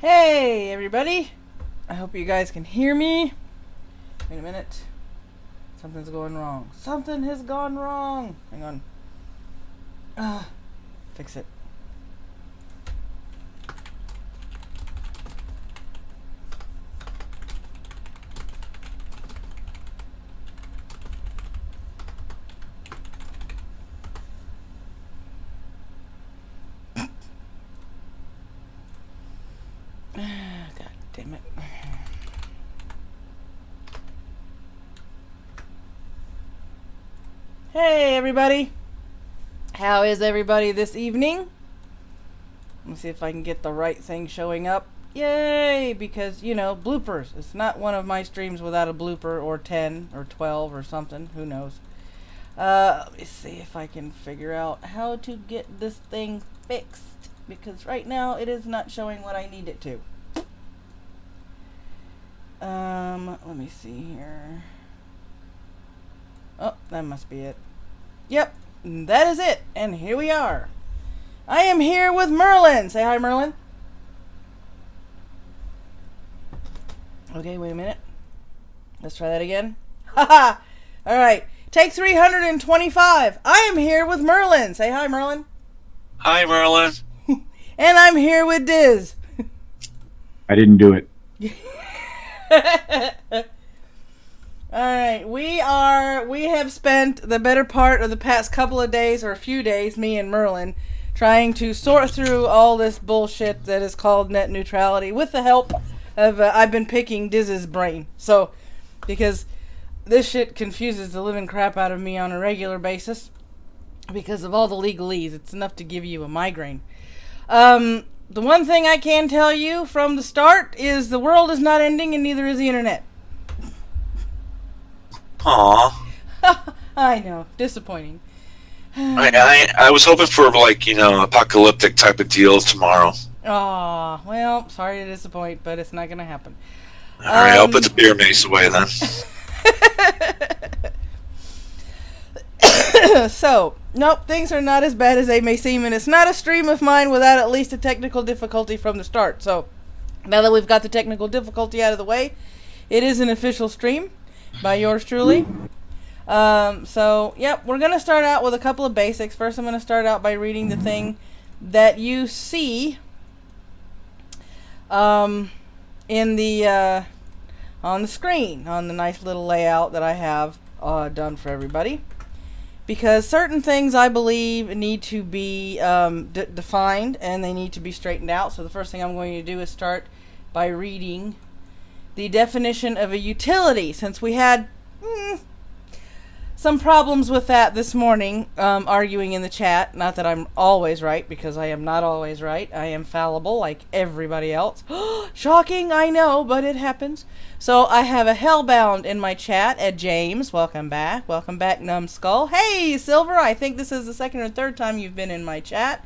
Hey everybody, I hope you guys can hear me. Wait a minute, something's going wrong. Something has gone wrong. Hang on. Fix it. God damn it. Hey everybody, how is everybody this evening? Let's see if I can get the right thing showing up. Yay, because you know, bloopers. It's not one of my streams without a blooper, or 10 or 12 or something, who knows. Let me see if I can figure out how to get this thing fixed, because right now it is not showing what I need it to. Let me see here. Oh, that must be it. Yep, that is it. And here we are. I am here with Merlin. Say hi, Merlin. Okay, wait a minute. Let's try that again. Haha. All right. Take 325. I am here with Merlin. Say hi, Merlin. Hi, Merlin. And I'm here with Diz. I didn't do it. Alright, we have spent the better part of the past couple of days, or a few days, me and Merlin, trying to sort through all this bullshit that is called net neutrality with the help of, I've been picking Diz's brain. So, because this shit confuses the living crap out of me on a regular basis because of all the legalese. It's enough to give you a migraine. The one thing I can tell you from the start is the world is not ending, and neither is the internet. Aw. I know, disappointing. I was hoping for, like, you know, apocalyptic type of deal tomorrow. Aw, well, sorry to disappoint, but it's not gonna happen. Alright, I'll put the beer mace away then. So, nope, things are not as bad as they may seem, and it's not a stream of mine without at least a technical difficulty from the start. So, now that we've got the technical difficulty out of the way, it is an official stream by yours truly. So, yep, we're going to start out with a couple of basics. First, I'm going to start out by reading the thing that you see in the on the screen, on the nice little layout that I have done for everybody. Because certain things, I believe, need to be defined, and they need to be straightened out. So the first thing I'm going to do is start by reading the definition of a utility, since we had some problems with that this morning, arguing in the chat. Not that I'm always right, because I am not always right. I am fallible like everybody else. Shocking, I know, but it happens. So I have a hellbound in my chat at James. Welcome back. Welcome back, Numbskull. Hey, Silver, I think this is the second or third time you've been in my chat.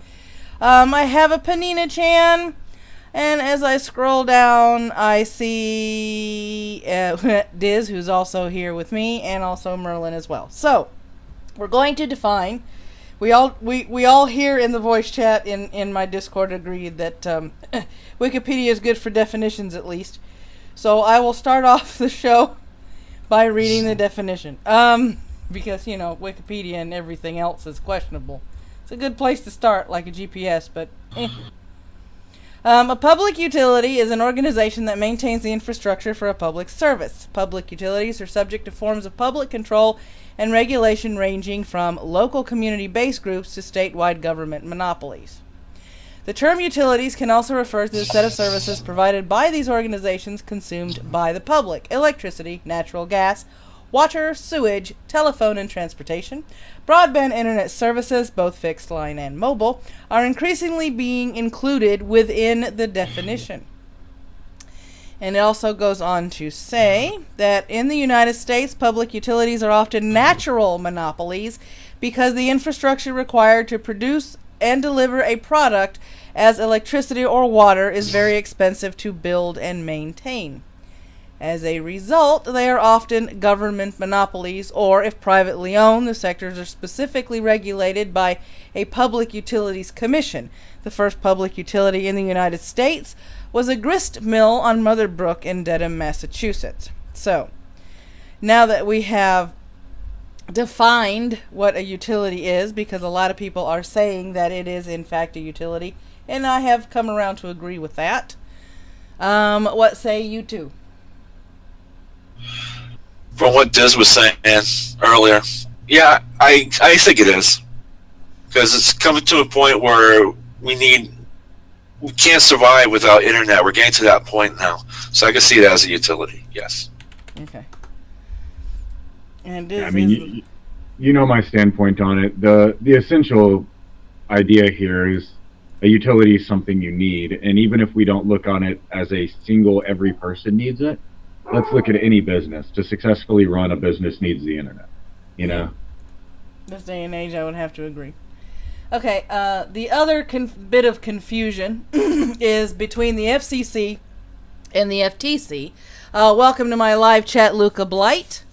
I have a Panina-chan. And as I scroll down, I see Diz, who's also here with me, and also Merlin as well. So, we're going to define. We all here in the voice chat in my Discord agreed that Wikipedia is good for definitions, at least. So I will start off the show by reading the definition. Because, you know, Wikipedia and everything else is questionable. It's a good place to start, like a GPS, but a public utility is an organization that maintains the infrastructure for a public service. Public utilities are subject to forms of public control and regulation ranging from local community-based groups to statewide government monopolies. The term utilities can also refer to the set of services provided by these organizations consumed by the public: electricity, natural gas, water, sewage, telephone and transportation. Broadband internet services, both fixed line and mobile, are increasingly being included within the definition. And it also goes on to say that in the United States, public utilities are often natural monopolies because the infrastructure required to produce and deliver a product as electricity or water is very expensive to build and maintain. As a result, they are often government monopolies, or if privately owned, the sectors are specifically regulated by a Public Utilities Commission. The first public utility in the United States was a grist mill on Mother Brook in Dedham, Massachusetts. So, now that we have defined what a utility is, because a lot of people are saying that it is in fact a utility, and I have come around to agree with that. What say you two? From what Diz was saying earlier, yeah, I think it is. Because it's coming to a point where we can't survive without internet. We're getting to that point now. So I can see it as a utility, yes. Okay. And I mean, you know my standpoint on it. The essential idea here is a utility is something you need, and even if we don't look on it as a single every person needs it, let's look at any business. To successfully run a business needs the internet, you know? This day and age, I would have to agree. Okay, the other bit of confusion is between the FCC and the FTC. Welcome to my live chat, Luca Blight.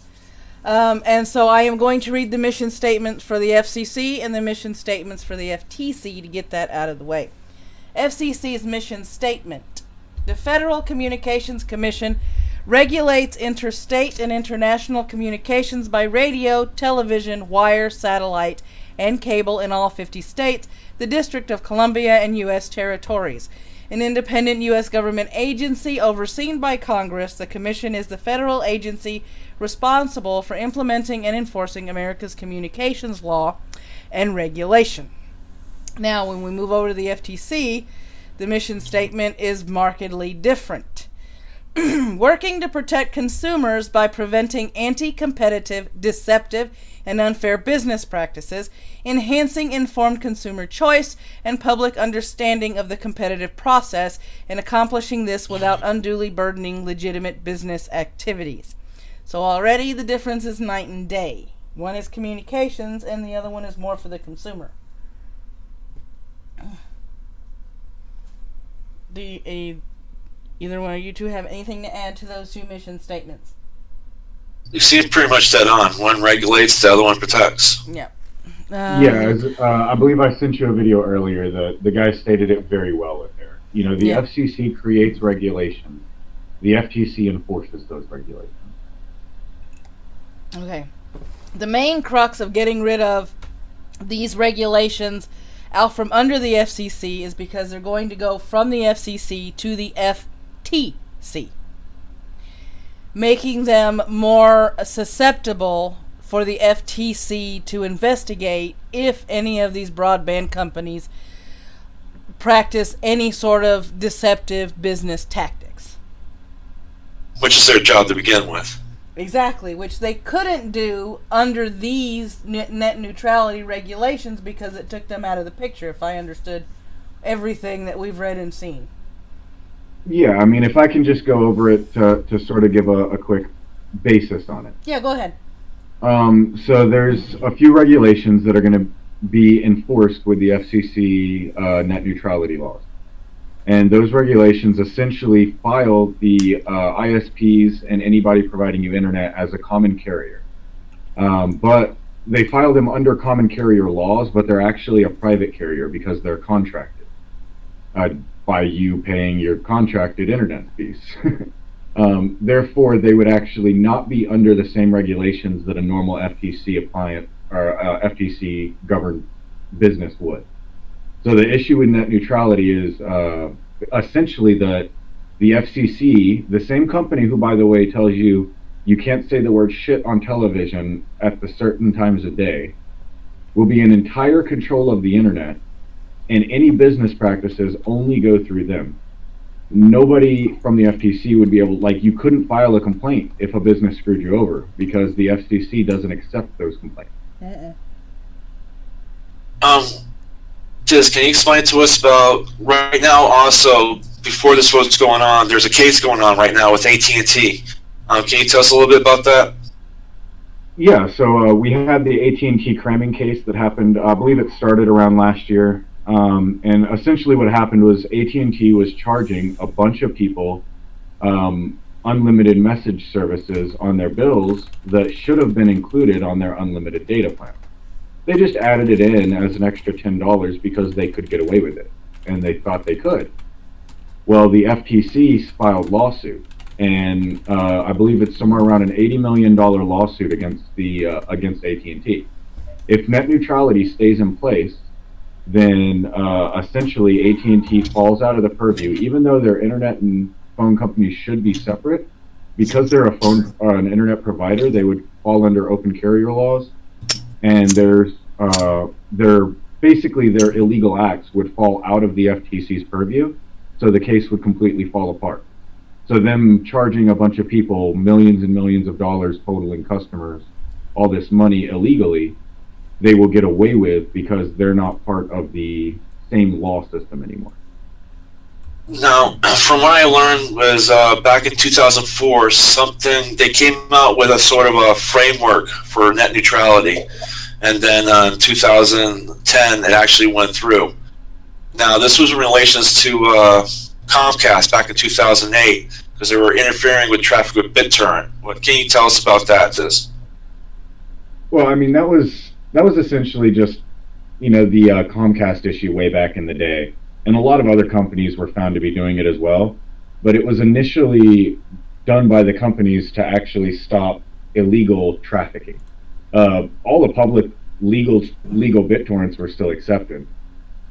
And so I am going to read the mission statements for the FCC and the mission statements for the FTC to get that out of the way. FCC's mission statement. The Federal Communications Commission regulates interstate and international communications by radio, television, wire, satellite, and cable in all 50 states, the District of Columbia, and U.S. territories. An independent U.S. government agency overseen by Congress, the Commission is the federal agency responsible for implementing and enforcing America's communications law and regulation. Now, when we move over to the FTC, the mission statement is markedly different. Working to protect consumers by preventing anti-competitive, deceptive, and unfair business practices, enhancing informed consumer choice and public understanding of the competitive process, and accomplishing this without unduly burdening legitimate business activities. So already the difference is night and day. One is communications and the other one is more for the consumer. Either one of you two have anything to add to those two mission statements? You seem pretty much dead on. One regulates, the other one protects. Yeah. I believe I sent you a video earlier. The guy stated it very well in there. You know, the FCC creates regulations. The FTC enforces those regulations. Okay. The main crux of getting rid of these regulations out from under the FCC is because they're going to go from the FCC to the FTC, making them more susceptible for the FTC to investigate if any of these broadband companies practice any sort of deceptive business tactics. Which is their job to begin with. Exactly, which they couldn't do under these net neutrality regulations because it took them out of the picture, if I understood everything that we've read and seen. Yeah, I mean, if I can just go over it to sort of give a quick basis on it. Yeah, go ahead. So there's a few regulations that are going to be enforced with the FCC net neutrality laws. And those regulations essentially file the ISPs and anybody providing you internet as a common carrier. But they file them under common carrier laws, but they're actually a private carrier because they're contracted by you paying your contracted internet fees. Therefore, they would actually not be under the same regulations that a normal FTC appliant or FTC governed business would. So the issue with net neutrality is essentially that the FCC, the same company who, by the way, tells you you can't say the word shit on television at the certain times of day, will be in entire control of the internet, and any business practices only go through them. Nobody from the FTC would be able, like, you couldn't file a complaint if a business screwed you over because the FCC doesn't accept those complaints. Diz, can you explain to us about right now? Also, before this was going on, there's a case going on right now with AT&T. Can you tell us a little bit about that? Yeah, so we had the AT&T cramming case that happened. I believe it started around last year. And essentially what happened was AT&T was charging a bunch of people unlimited message services on their bills that should have been included on their unlimited data plan. They just added it in as an extra $10 because they could get away with it, and they thought they could. Well, the FTC filed lawsuit, and I believe it's somewhere around an $80 million lawsuit against against AT&T. If net neutrality stays in place, then essentially AT&T falls out of the purview, even though their internet and phone companies should be separate. Because they're a phone an internet provider, they would fall under open carrier laws, and their illegal acts would fall out of the FTC's purview, so the case would completely fall apart. So them charging a bunch of people millions and millions of dollars, totaling customers all this money illegally, they will get away with because they're not part of the same law system anymore. Now, from what I learned was back in 2004, they came out with a sort of a framework for net neutrality, and then in 2010 it actually went through. Now, this was in relations to Comcast back in 2008 because they were interfering with traffic with BitTorrent. What can you tell us about that, Diz? Well, I mean, that was essentially just, the Comcast issue way back in the day. And a lot of other companies were found to be doing it as well. But it was initially done by the companies to actually stop illegal trafficking. All the public legal BitTorrents were still accepted.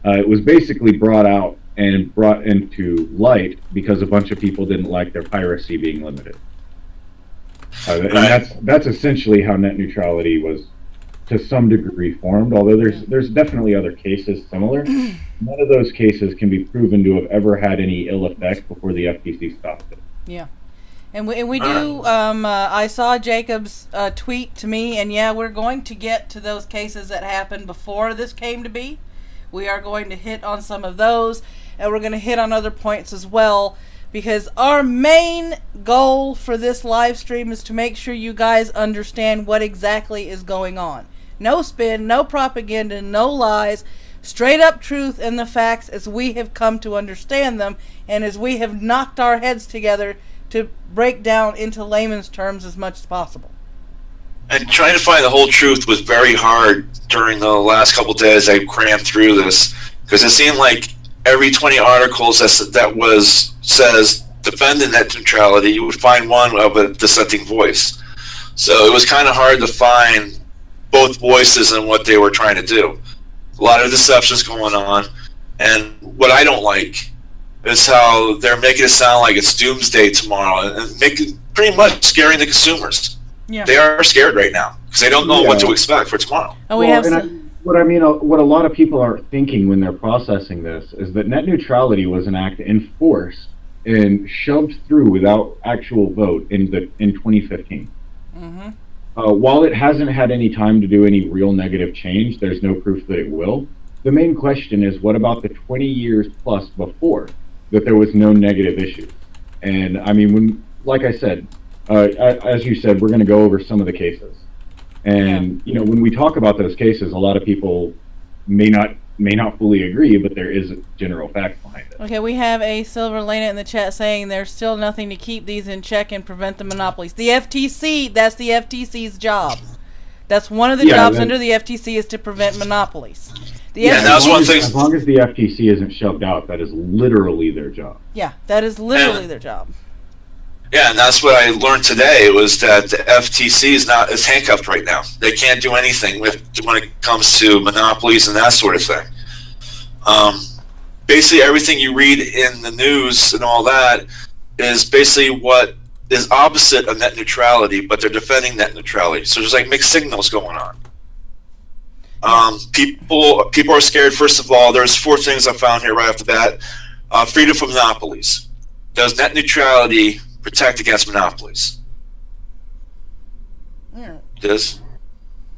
It was basically brought out and brought into light because a bunch of people didn't like their piracy being limited. And that's essentially how net neutrality was to some degree formed, although there's definitely other cases similar. None of those cases can be proven to have ever had any ill effect before the FTC stopped it. Yeah. And we do, I saw Jacob's tweet to me, and yeah, we're going to get to those cases that happened before this came to be. We are going to hit on some of those, and we're going to hit on other points as well, because our main goal for this live stream is to make sure you guys understand what exactly is going on. No spin, no propaganda, no lies, straight up truth and the facts as we have come to understand them, and as we have knocked our heads together to break down into layman's terms as much as possible. And trying to find the whole truth was very hard during the last couple of days. I crammed through this because it seemed like every 20 articles that says defending net neutrality, you would find one of a dissenting voice. So it was kind of hard to find both voices and what they were trying to do. A lot of deceptions going on, and what I don't like is how they're making it sound like it's doomsday tomorrow, and making pretty much scaring the consumers. Yeah. They are scared right now because they don't know what to expect for tomorrow. And what a lot of people are thinking when they're processing this is that net neutrality was an act enforced and shoved through without actual vote in 2015. Mm-hmm. While it hasn't had any time to do any real negative change, there's no proof that it will. The main question is, what about the 20 years plus before that there was no negative issues? And I mean, like I said, as you said, we're going to go over some of the cases. And when we talk about those cases, a lot of people may not fully agree, but there is a general fact behind it. Okay, we have a Silver Lena in the chat saying there's still nothing to keep these in check and prevent the monopolies. The FTC, that's the FTC's job. That's one of the jobs under the FTC is to prevent monopolies. That's one thing. As long as the FTC isn't shoved out, that is literally their job. Yeah, that is literally their job. Yeah, and that's what I learned today, was that the FTC is handcuffed right now. They can't do anything when it comes to monopolies and that sort of thing. Basically, everything you read in the news and all that is basically what is opposite of net neutrality, but they're defending net neutrality. So there's like mixed signals going on. People are scared. First of all, there's 4 things I found here right off the bat. Freedom from monopolies. Does net neutrality protect against monopolies? Does?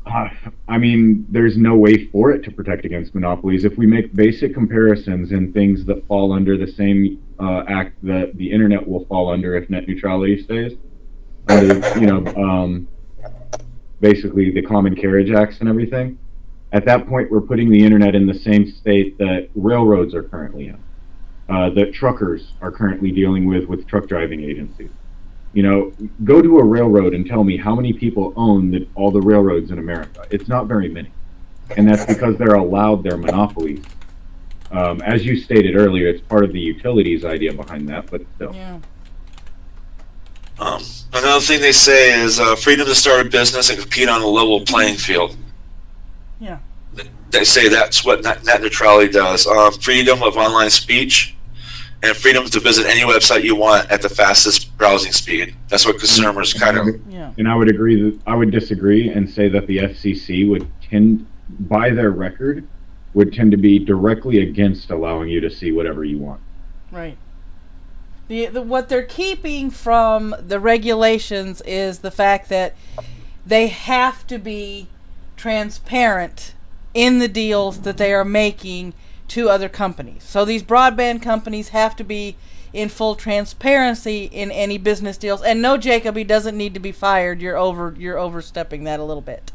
I mean, there's no way for it to protect against monopolies. If we make basic comparisons and things that fall under the same act that the internet will fall under if net neutrality stays, basically the Common Carriage Acts and everything, at that point we're putting the internet in the same state that railroads are currently in, that truckers are currently dealing with truck driving agencies. Go to a railroad and tell me how many people own all the railroads in America. It's not very many. And that's because they're allowed their monopolies As you stated earlier, it's part of the utilities idea behind that, but still. Yeah. Another thing they say is freedom to start a business and compete on a level playing field. Yeah. They say that's what net neutrality does. Freedom of online speech and freedom to visit any website you want at the fastest browsing speed. That's what consumers kind of... Yeah. And I would disagree and say that the FCC would tend, by their record, would tend to be directly against allowing you to see whatever you want. Right. What they're keeping from the regulations is the fact that they have to be transparent in the deals that they are making to other companies. So these broadband companies have to be in full transparency in any business deals. And no, Jacob, he doesn't need to be fired. You're overstepping that a little bit.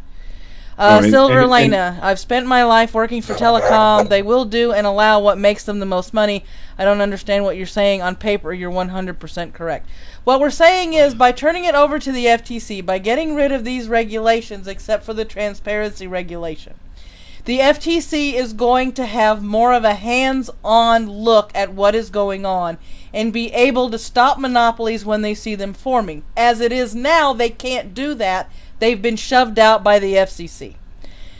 Silver Elena, I've spent my life working for telecom. They will do and allow what makes them the most money. I don't understand what you're saying. On paper, you're 100% correct. What we're saying is, by turning it over to the FTC, by getting rid of these regulations, except for the transparency regulation, the FTC is going to have more of a hands-on look at what is going on and be able to stop monopolies when they see them forming. As it is now, they can't do that. They've been shoved out by the FCC.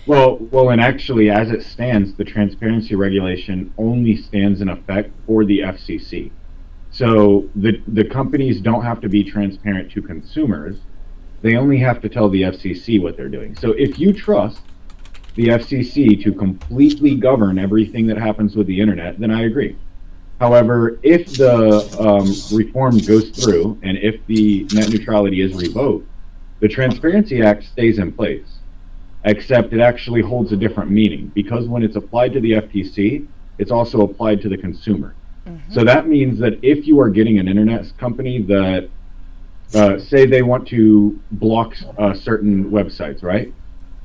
Well, and actually, as it stands, the transparency regulation only stands in effect for the FCC. So the companies don't have to be transparent to consumers. They only have to tell the FCC what they're doing. So if you trust the FCC to completely govern everything that happens with the internet, then I agree. However, if the reform goes through and if the net neutrality is revoked, the Transparency Act stays in place, except it actually holds a different meaning, because when it's applied to the FTC, it's also applied to the consumer. Mm-hmm. So that means that if you are getting an internet company that, say they want to block certain websites, right?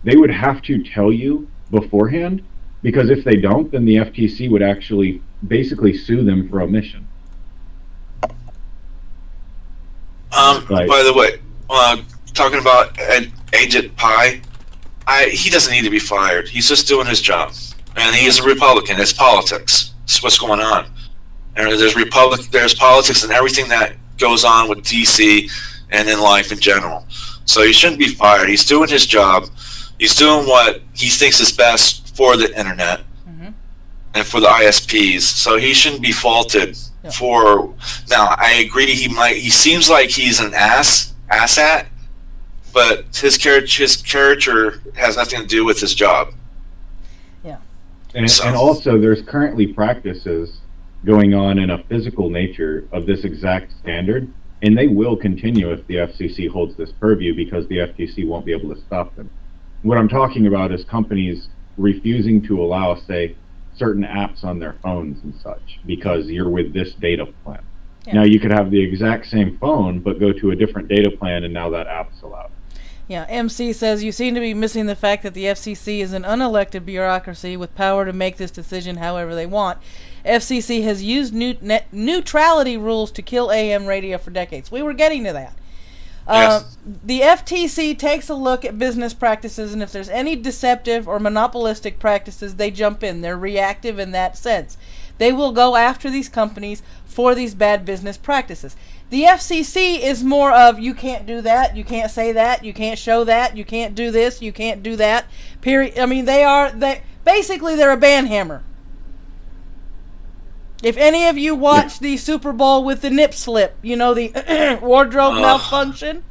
They would have to tell you beforehand, because if they don't, then the FTC would actually basically sue them for omission. By the way, talking about Agent Pie, he doesn't need to be fired. He's just doing his job, and he is a Republican. It's politics. It's what's going on. And there's politics and everything that goes on with DC and in life in general. So he shouldn't be fired. He's doing his job. He's doing what he thinks is best for the internet and for the ISPs. So he shouldn't be faulted for. Now, I agree. He seems like he's an asshat, but his character has nothing to do with his job. Yeah. And also, there's currently practices going on in a physical nature of this exact standard, and they will continue if the FCC holds this purview, because the FTC won't be able to stop them. What I'm talking about is companies refusing to allow, say, certain apps on their phones and such, because you're with this data plan. Yeah. Now, you could have the exact same phone, but go to a different data plan, and now that app's allowed. Yeah, MC says, you seem to be missing the fact that the FCC is an unelected bureaucracy with power to make this decision however they want. FCC has used neutrality rules to kill AM radio for decades. We were getting to that. Yes. The FTC takes a look at business practices, and if there's any deceptive or monopolistic practices, they jump in. They're reactive in that sense. They will go after these companies for these bad business practices. The FCC is more of, you can't do that, you can't say that, you can't show that, you can't do this, you can't do that. Period. I mean, basically they're a banhammer. If any of you watched the Super Bowl with the nip slip, the wardrobe malfunction,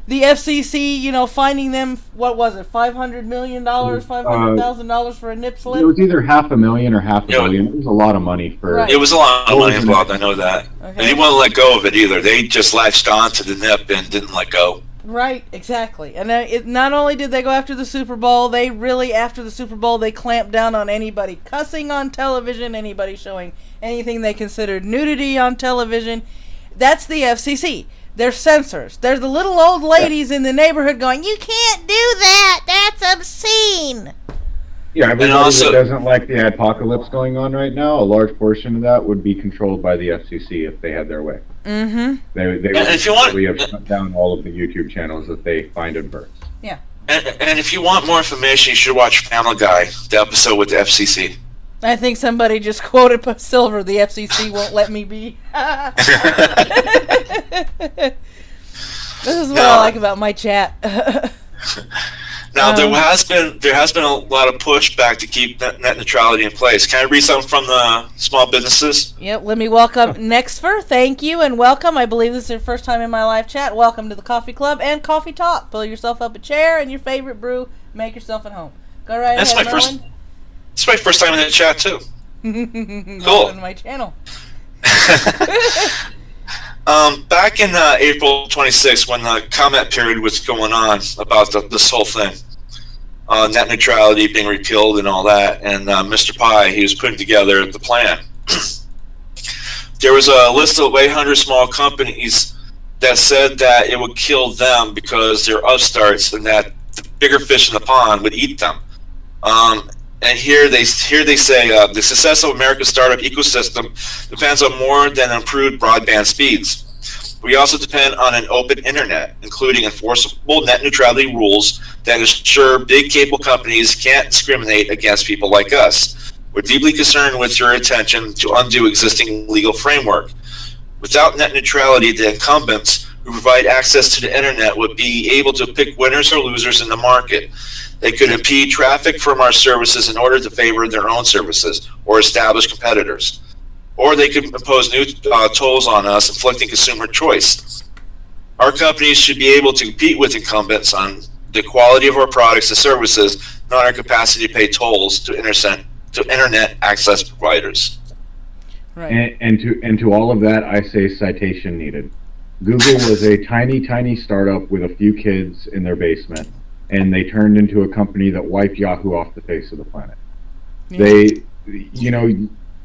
the FCC, finding them, what was it, $500 million, $500,000 for a nip slip? It was either $500,000 or $500,000,000. It was a lot of money for. Right. It was a lot of money involved. I know that. Okay. And they wouldn't let go of it either. They just latched on to the nip and didn't let go. Right, exactly. And not only did they go after the Super Bowl, they really, after the Super Bowl, they clamped down on anybody cussing on television, anybody showing anything they considered nudity on television. That's the FCC. They're censors. They're the little old ladies in the neighborhood going, you can't do that. That's obscene. Yeah, everybody that doesn't like the apocalypse going on right now, a large portion of that would be controlled by the FCC if they had their way. Mm-hmm. They would probably have shut down all of the YouTube channels that they find adverse. Yeah. And if you want more information, you should watch Family Guy, the episode with the FCC. I think somebody just quoted Silver. The FCC won't let me be. This is what I like about my chat. Now there has been a lot of pushback to keep net neutrality in place. Can I read something from the small businesses? Yep. Let me welcome Nextfer. Thank you and welcome. I believe this is your first time in my live chat. Welcome to the Coffee Club and Coffee Talk. Pull yourself up a chair and your favorite brew. Make yourself at home. Go right ahead, Merlin. It's my first time in the chat too. Cool. On my channel. Back in April 26th, when the comment period was going on about this whole thing, net neutrality being repealed and all that, and Mr. Pi, he was putting together the plan. There was a list of 800 small companies that said that it would kill them because they're upstarts and that the bigger fish in the pond would eat them. And here they say the success of America's startup ecosystem depends on more than improved broadband speeds. We also depend on an open internet, including enforceable net neutrality rules that ensure big cable companies can't discriminate against people like us. We're deeply concerned with your attention to undo existing legal framework. Without net neutrality, the incumbents who provide access to the internet would be able to pick winners or losers in the market. They could impede traffic from our services in order to favor their own services or establish competitors. Or they could impose new tolls on us, inflicting consumer choice. Our companies should be able to compete with incumbents on the quality of our products and services, not our capacity to pay tolls to internet access providers. Right. And to all of that, I say citation needed. Google was a tiny startup with a few kids in their basement, and they turned into a company that wiped Yahoo off the face of the planet. Yeah.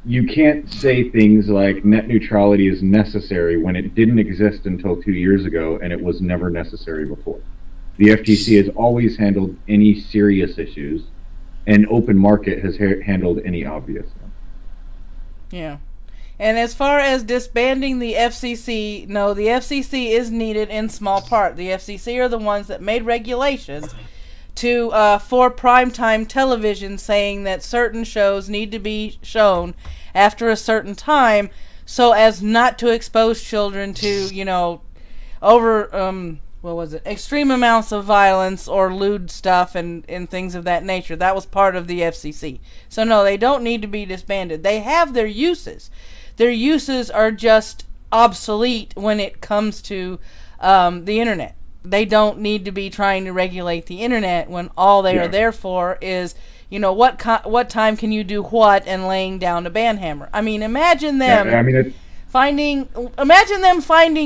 You can't say things like net neutrality is necessary when it didn't exist until 2 years ago, and it was never necessary before. The FTC has always handled any serious issues, and open market has handled any obvious ones. Yeah. And as far as disbanding the FCC, no, the FCC is needed in small part. The FCC are the ones that made regulations for primetime television, saying that certain shows need to be shown after a certain time so as not to expose children to, extreme amounts of violence or lewd stuff and things of that nature. That was part of the FCC. So no, they don't need to be disbanded. They have their uses. Their uses are just obsolete when it comes to the internet. They don't need to be trying to regulate the internet when all they are there for is, what time can you do what and laying down a band hammer. I mean, imagine them finding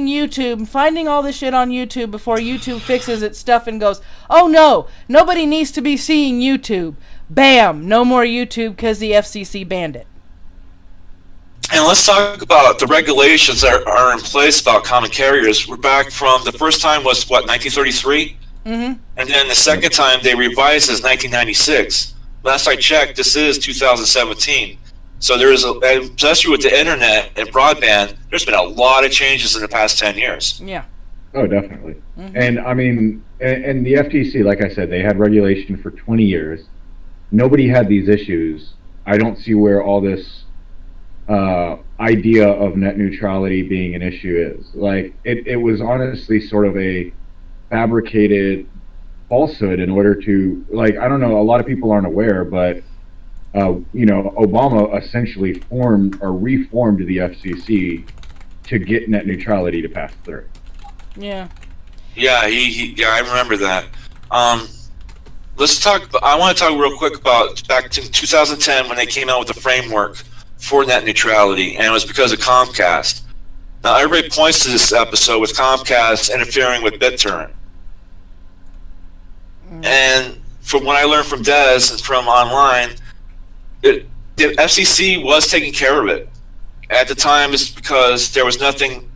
YouTube, finding all this shit on YouTube before YouTube fixes its stuff and goes, oh no, nobody needs to be seeing YouTube. Bam, no more YouTube because the FCC banned it. And let's talk about the regulations that are in place about common carriers. We're back from the first time was, 1933? Mm-hmm. And then the second time they revised is 1996. Last I checked, this is 2017. So there is, especially with the internet and broadband, there's been a lot of changes in the past 10 years. Yeah. Oh, definitely. Mm-hmm. And I mean, and the FTC, like I said, they had regulation for 20 years. Nobody had these issues. I don't see where all this idea of net neutrality being an issue is. Like, it was honestly sort of a fabricated falsehood in order to, like, I don't know, a lot of people aren't aware, but Obama essentially reformed the FCC to get net neutrality to pass through. Yeah. Yeah, I remember that. Let's talk. I want to talk real quick about back to 2010 when they came out with the framework for net neutrality, and it was because of Comcast. Now everybody points to this episode with Comcast interfering with BitTorrent. And from what I learned from Des and from online, the FCC was taking care of it. At the time, it's because there was FCC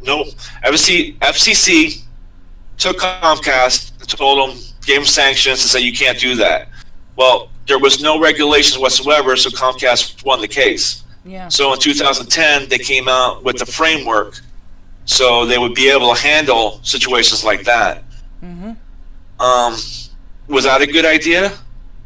took Comcast, told them, gave them sanctions and said you can't do that. Well, there was no regulations whatsoever, so Comcast won the case. Yeah. So in 2010, they came out with the framework so they would be able to handle situations like that. Mm-hmm. Was that a good idea?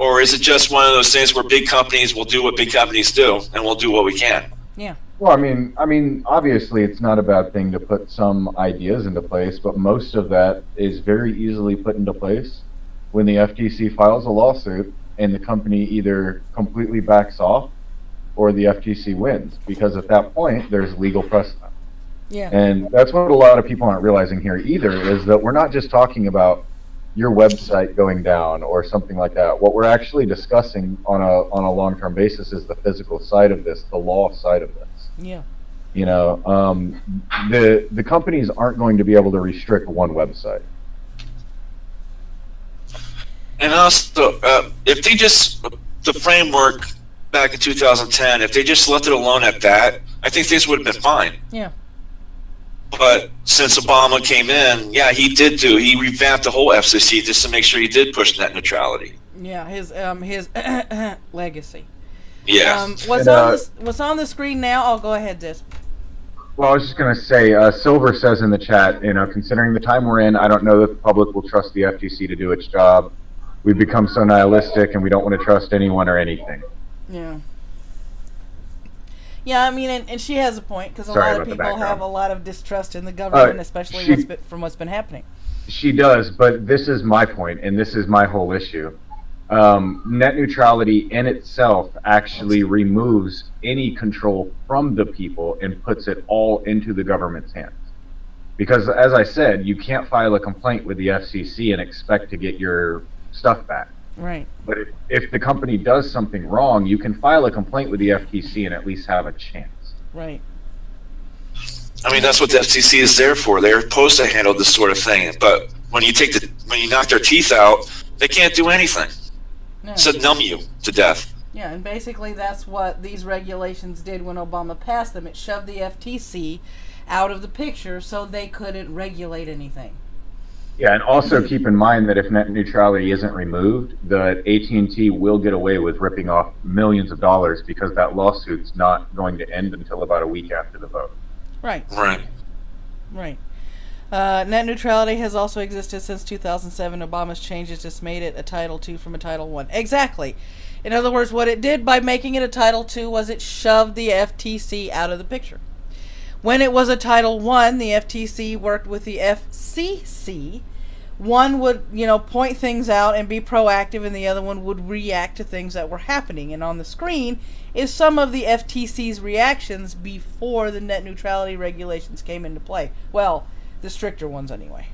Or is it just one of those things where big companies will do what big companies do, and we'll do what we can? Yeah. Well, I mean, obviously, it's not a bad thing to put some ideas into place, but most of that is very easily put into place when the FTC files a lawsuit and the company either completely backs off or the FTC wins, because at that point, there's legal precedent. Yeah. And that's what a lot of people aren't realizing here either, is that we're not just talking about your website going down or something like that. What we're actually discussing on a long-term basis is the physical side of this, the law side of this. Yeah. You know, the companies aren't going to be able to restrict one website. And also, if they just, the framework back in 2010, if they just left it alone at that, I think things would have been fine. Yeah. But since Obama came in, yeah, he revamped the whole FCC just to make sure he did push net neutrality. Yeah, his legacy. Yeah. What's on the screen now? I'll go ahead, Diz. Well, I was just going to say, Silver says in the chat, you know, considering the time we're in, I don't know that the public will trust the FTC to do its job. We've become so nihilistic, and we don't want to trust anyone or anything. Yeah. Yeah, I mean, and she has a point, because a lot of people have a lot of distrust in the government, especially from what's been happening. She does, but this is my point, and this is my whole issue. Net neutrality in itself actually removes any control from the people and puts it all into the government's hands. Because, as I said, you can't file a complaint with the FCC and expect to get your stuff back. Right. But if the company does something wrong, you can file a complaint with the FTC and at least have a chance. Right. I mean, that's what the FCC is there for. They're supposed to handle this sort of thing. But when you knock their teeth out, they can't do anything. No. So numb you to death. Yeah, and basically that's what these regulations did when Obama passed them. It shoved the FTC out of the picture so they couldn't regulate anything. Yeah, and also keep in mind that if net neutrality isn't removed, that AT&T will get away with ripping off millions of dollars because that lawsuit's not going to end until about a week after the vote. Right. Right. Right. Net neutrality has also existed since 2007. Obama's changes just made it a Title II from a Title I. Exactly. In other words, what it did by making it a Title II was it shoved the FTC out of the picture. When it was a Title I, the FTC worked with the FCC. One would, point things out and be proactive, and the other one would react to things that were happening. And on the screen is some of the FTC's reactions before the net neutrality regulations came into play. Well, the stricter ones anyway.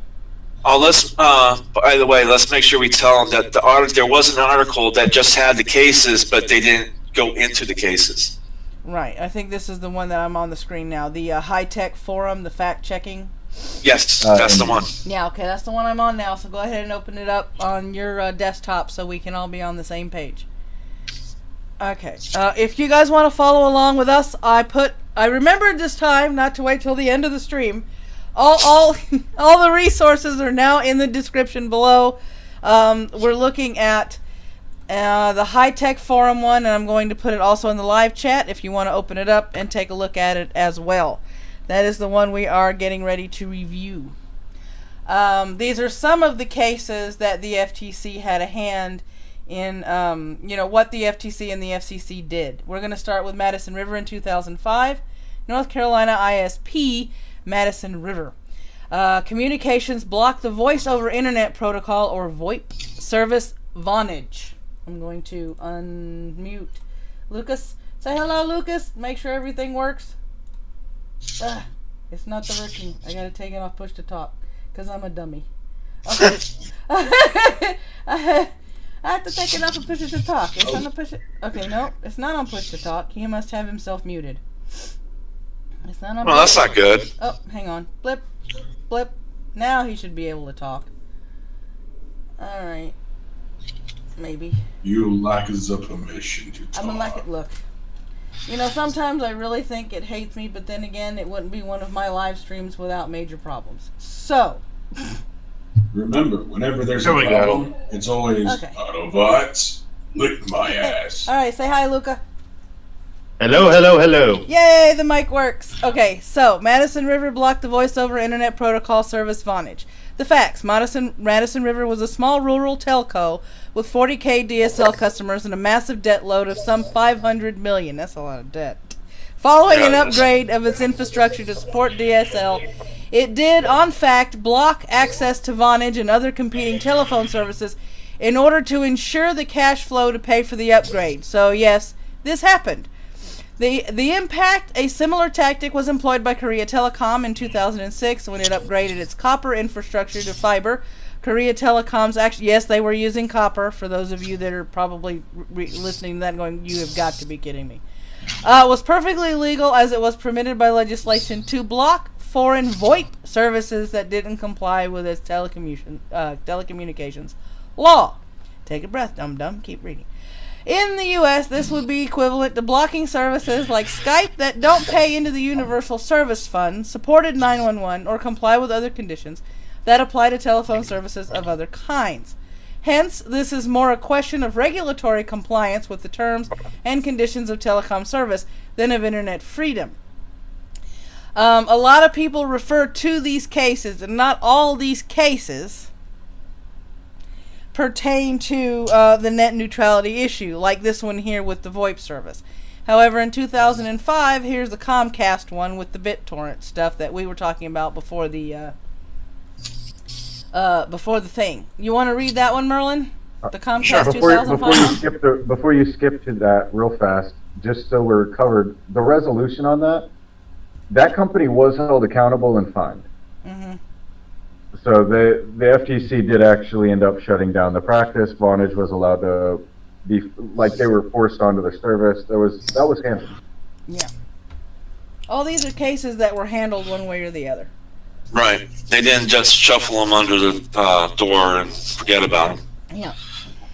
Oh, by the way, let's make sure we tell them that there was an article that just had the cases, but they didn't go into the cases. Right. I think this is the one that I'm on the screen now. The high-tech forum, the fact-checking. Yes, that's the one. Yeah, okay, that's the one I'm on now, so go ahead and open it up on your desktop so we can all be on the same page. Okay, if you guys want to follow along with us, I remembered this time not to wait till the end of the stream. All the resources are now in the description below. We're looking at the high-tech forum one, and I'm going to put it also in the live chat if you want to open it up and take a look at it as well. That is the one we are getting ready to review. These are some of the cases that the FTC had a hand in, what the FTC and the FCC did. We're going to start with Madison River in 2005. North Carolina ISP, Madison River. Communications blocked the Voice over Internet Protocol, or VoIP, service Vonage. I'm going to unmute Lucas. Say hello, Lucas. Make sure everything works. It's not the working. I gotta take it off push to talk because I'm a dummy. Okay. I have to take it off and push it to talk. It's on the push it. Okay, no, it's not on push to talk. He must have himself muted. It's not on. Well, that's not good. Oh, hang on. Blip, blip. Now he should be able to talk. All right. Maybe. You lack the permission to talk. I'm gonna lack it. Look. Sometimes I really think it hates me, but then again, it wouldn't be one of my live streams without major problems. So. Remember, whenever there's a problem, it's always Autobots, lick my ass. All right, say hi, Luca. Hello, hello, hello. Yay, the mic works. Okay, so Madison River blocked the voice over internet protocol service Vonage. The facts: Madison River was a small rural telco with 40K DSL customers and a massive debt load of some 500 million. That's a lot of debt. Following an upgrade of its infrastructure to support DSL, it did, on fact, block access to Vonage and other competing telephone services in order to ensure the cash flow to pay for the upgrade. So yes, this happened. The impact, a similar tactic was employed by Korea Telecom in 2006 when it upgraded its copper infrastructure to fiber. Korea Telecom's actually, yes, they were using copper, for those of you that are probably listening to that and going, you have got to be kidding me. Was perfectly legal as it was permitted by legislation to block foreign VoIP services that didn't comply with its telecommunications law. Take a breath, dum-dum, keep reading. In the U.S., this would be equivalent to blocking services like Skype that don't pay into the Universal Service Fund, supported 911, or comply with other conditions that apply to telephone services of other kinds. Hence, this is more a question of regulatory compliance with the terms and conditions of telecom service than of internet freedom. A lot of people refer to these cases, and not all these cases pertain to the net neutrality issue, like this one here with the VoIP service. However, in 2005, here's the Comcast one with the BitTorrent stuff that we were talking about before the thing. You want to read that one, Merlin? The Comcast 2005 one? Before you skip to that real fast, just so we're covered, the resolution on that company was held accountable and fined. Mm-hmm. So the FTC did actually end up shutting down the practice. Vonage was allowed to be, like, they were forced onto their service. That was handled. Yeah. All these are cases that were handled one way or the other. Right. They didn't just shuffle them under the door and forget about them. Yeah.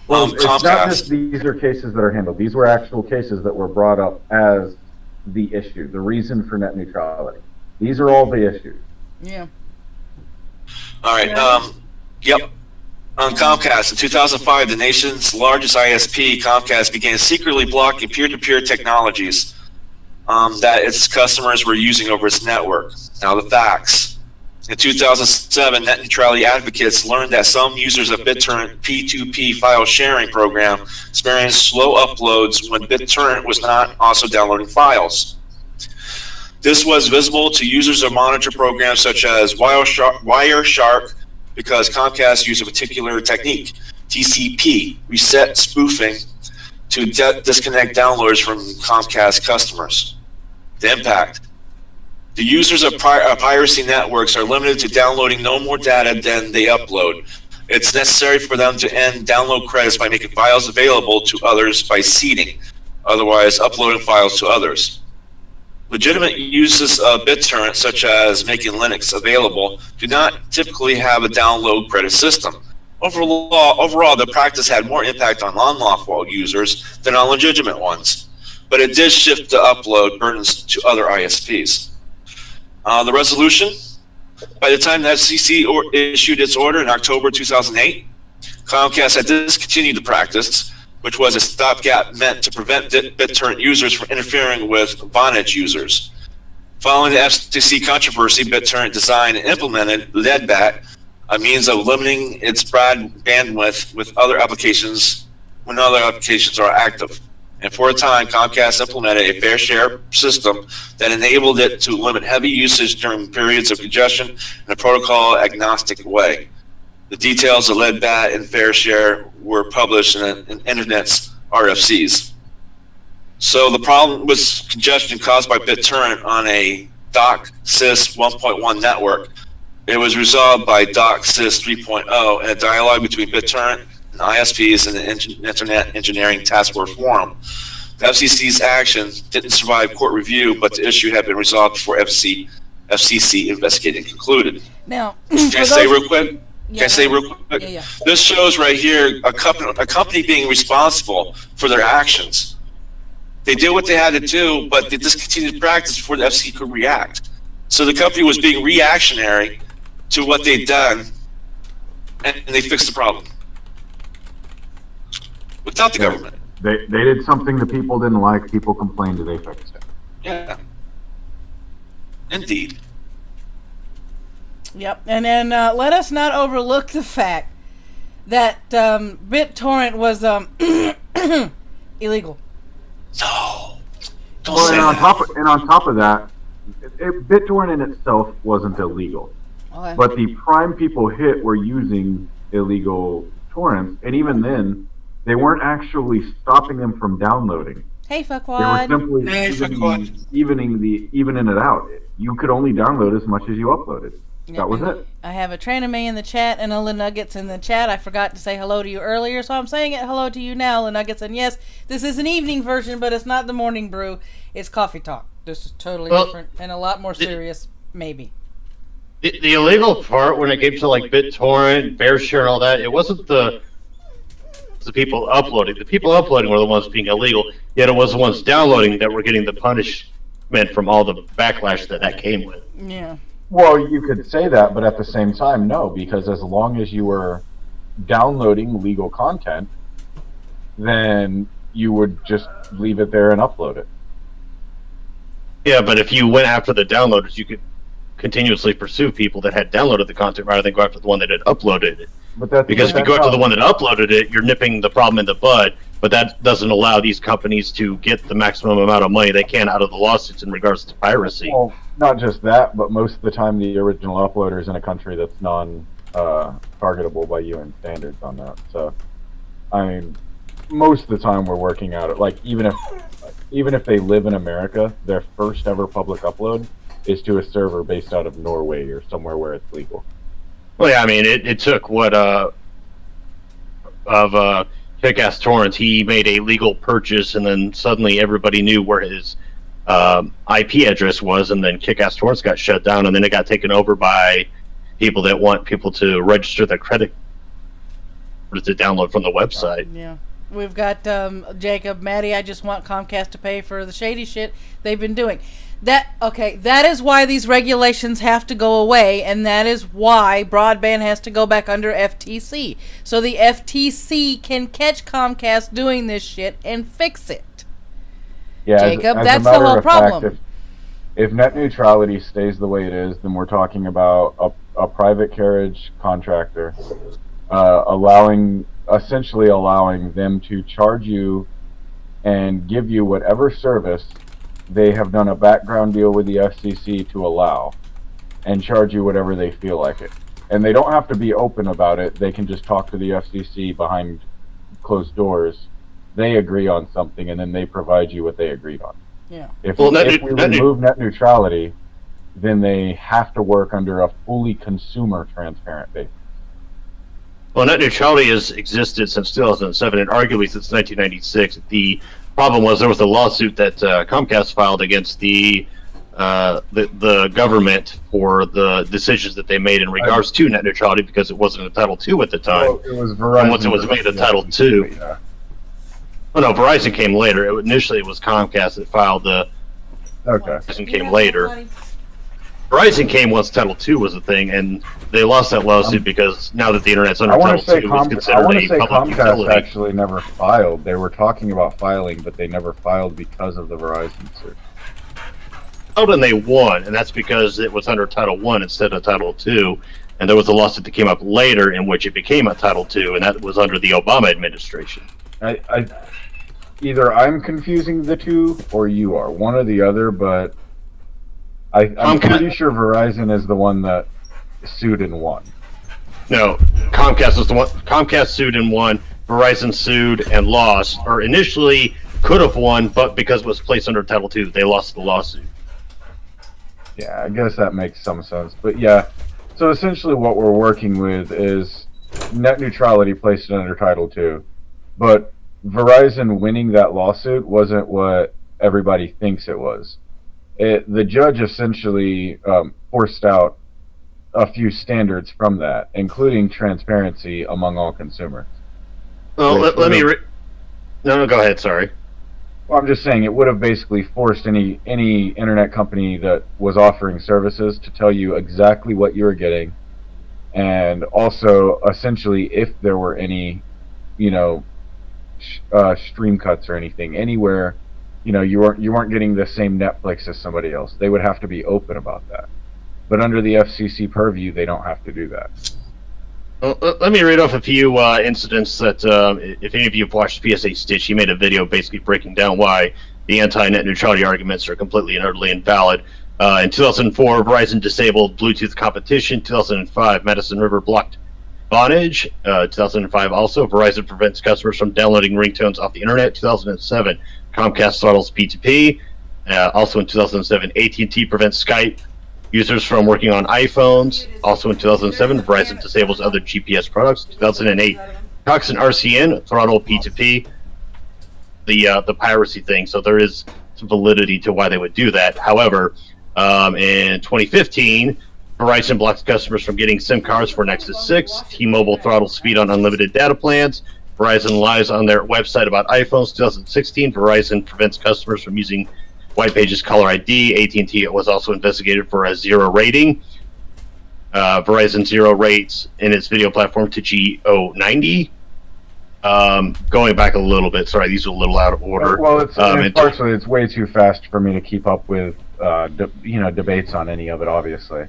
Well, it's not Comcast. just these are cases that are handled. These were actual cases that were brought up as the issue, the reason for net neutrality. These are all the issues. Yeah. All right. Yep. On Comcast, in 2005, the nation's largest ISP, Comcast, began secretly blocking peer-to-peer technologies that its customers were using over its network. Now, the facts. In 2007, net neutrality advocates learned that some users of BitTorrent P2P file sharing program experienced slow uploads when BitTorrent was not also downloading files. This was visible to users of monitor programs such as Wireshark because Comcast used a particular technique, TCP, reset spoofing, to disconnect downloads from Comcast customers. The impact. The users of piracy networks are limited to downloading no more data than they upload. It's necessary for them to end download credits by making files available to others by seeding, otherwise uploading files to others. Legitimate uses of BitTorrent, such as making Linux available, do not typically have a download credit system. Overall, the practice had more impact on unlawful users than on legitimate ones, but it did shift the upload burdens to other ISPs. The resolution, by the time the FCC issued its order in October 2008, Comcast had discontinued the practice, which was a stopgap meant to prevent BitTorrent users from interfering with Vonage users. Following the FCC controversy, BitTorrent designed and implemented LEDBAT, a means of limiting its bandwidth with other applications when other applications are active. And for a time, Comcast implemented a fair share system that enabled it to limit heavy usage during periods of congestion in a protocol-agnostic way. The details of LEDBAT and fair share were published in Internet's RFCs. So the problem was congestion caused by BitTorrent on a DOCSIS 1.1 network. It was resolved by DOCSIS 3.0 in a dialogue between BitTorrent and ISPs in the Internet Engineering Task Force Forum. The FCC's action didn't survive court review, but the issue had been resolved before FCC investigating concluded. Now, Can I say real quick? Can I say real quick? Yeah. This shows right here a company being responsible for their actions. They did what they had to do, but they discontinued practice before the FCC could react. So the company was being reactionary to what they'd done, and they fixed the problem without the government. They did something that people didn't like. People complained, and they fixed it. Yeah. Indeed. Yep, and then let us not overlook the fact that BitTorrent was illegal. No. Don't Well, say and on that. top of that, BitTorrent in itself wasn't illegal, Okay. but the prime people hit were using illegal torrents, and even then, they weren't actually stopping them from downloading. Hey, They were fuckwad. simply Hey, fuckwad. evening it out. You could only download as much as you uploaded. Yep, That was and it. I have a Traname in the chat and a Nuggets in the chat. I forgot to say hello to you earlier, so I'm saying it hello to you now, Nuggets. And yes, this is an evening version, but it's not the morning brew. It's coffee talk. This is totally different and a lot more serious, maybe. The illegal part when it came to like BitTorrent, BearShare, and all that, it wasn't the people uploading. The people uploading were the ones being illegal, yet it was the ones downloading that were getting the punishment from all the backlash that came with. Yeah. Well, you could say that, but at the same time, no, because as long as you were downloading legal content, then you would just leave it there and upload it. Yeah, but if you went after the downloaders, you could continuously pursue people that had downloaded the content rather than go after the one that had uploaded it. Because if you go after the one that uploaded it, you're nipping the problem in the bud, but that doesn't allow these companies to get the maximum amount of money they can out of the lawsuits in regards to piracy. Well, not just that, but most of the time the original uploader is in a country that's non-targetable by UN standards on that. So, I mean, most of the time we're working out it. Like, even if they live in America, their first ever public upload is to a server based out of Norway or somewhere where it's legal. Well, yeah, I mean, it took Kick-Ass Torrents. He made a legal purchase, and then suddenly everybody knew where his IP address was, and then Kick-Ass Torrents got shut down, and then it got taken over by people that want people to register their credit to download from the website. Yeah. We've got Jacob, Maddie, I just want Comcast to pay for the shady shit they've been doing. That is why these regulations have to go away, and that is why broadband has to go back under FTC. So the FTC can catch Comcast doing this shit and fix it. Yeah, Jacob, as that's a matter the whole of fact, problem. if net neutrality stays the way it is, then we're talking about a private carriage contractor essentially allowing them to charge you and give you whatever service they have done a background deal with the FCC to allow, and charge you whatever they feel like it. And they don't have to be open about it. They can just talk to the FCC behind closed doors. They agree on something, and then they provide you what they agreed on. Yeah. If we remove net neutrality, then they have to work under a fully consumer transparent basis. Well, net neutrality has existed since 2007 and arguably since 1996. The problem was there was a lawsuit that Comcast filed against the government for the decisions that they made in regards to net neutrality because it wasn't a Title II at the time. Well, it was Verizon. And once it was made a Title II. Yeah. Oh no, Verizon came later. Initially, it was Comcast that filed the. Okay. Verizon came later. Verizon came once Title II was a thing, and they lost that lawsuit because now that the internet's under Title II, it's considered a public Comcast utility. actually never filed. They were talking about filing, but they never filed because of the Verizon suit. Oh, and they won, and that's because it was under Title I instead of Title II, and there was a lawsuit that came up later in which it became a Title II, and that was under the Obama administration. Either I'm confusing the two, or you are. One or the other, but I'm pretty sure Verizon is the one that sued and won. No, Comcast was the one. Comcast sued and won. Verizon sued and lost, or initially could have won, but because it was placed under Title II, they lost the lawsuit. Yeah, I guess that makes some sense. But yeah, so essentially what we're working with is net neutrality placed under Title II, but Verizon winning that lawsuit wasn't what everybody thinks it was. The judge essentially forced out a few standards from that, including transparency among all consumers. Well, let me. No, go ahead. Sorry. Well, I'm just saying it would have basically forced any internet company that was offering services to tell you exactly what you were getting, and also essentially if there were any, stream cuts or anything anywhere. You weren't getting the same Netflix as somebody else. They would have to be open about that. But under the FCC purview, they don't have to do that. Well, let me read off a few incidents that, if any of you have watched PSA Stitch, he made a video basically breaking down why the anti-net neutrality arguments are completely and utterly invalid. In 2004, Verizon disabled Bluetooth competition. 2005, Madison River blocked bonnage. 2005 also, Verizon prevents customers from downloading ringtones off the internet. 2007, Comcast throttles P2P. Also in 2007, AT&T prevents Skype users from working on iPhones. Also in 2007, Verizon disables other GPS products. 2008, Cox and RCN throttle P2P, the piracy thing. So there is some validity to why they would do that. However, in 2015, Verizon blocks customers from getting SIM cards for Nexus 6. T-Mobile throttles speed on unlimited data plans. Verizon lies on their website about iPhones. 2016, Verizon prevents customers from using White Pages caller ID. AT&T was also investigated for a 0 rating. Verizon 0 rates in its video platform to G090. Going back a little bit, sorry, these are a little out of order. Well, partially it's way too fast for me to keep up with, debates on any of it, obviously.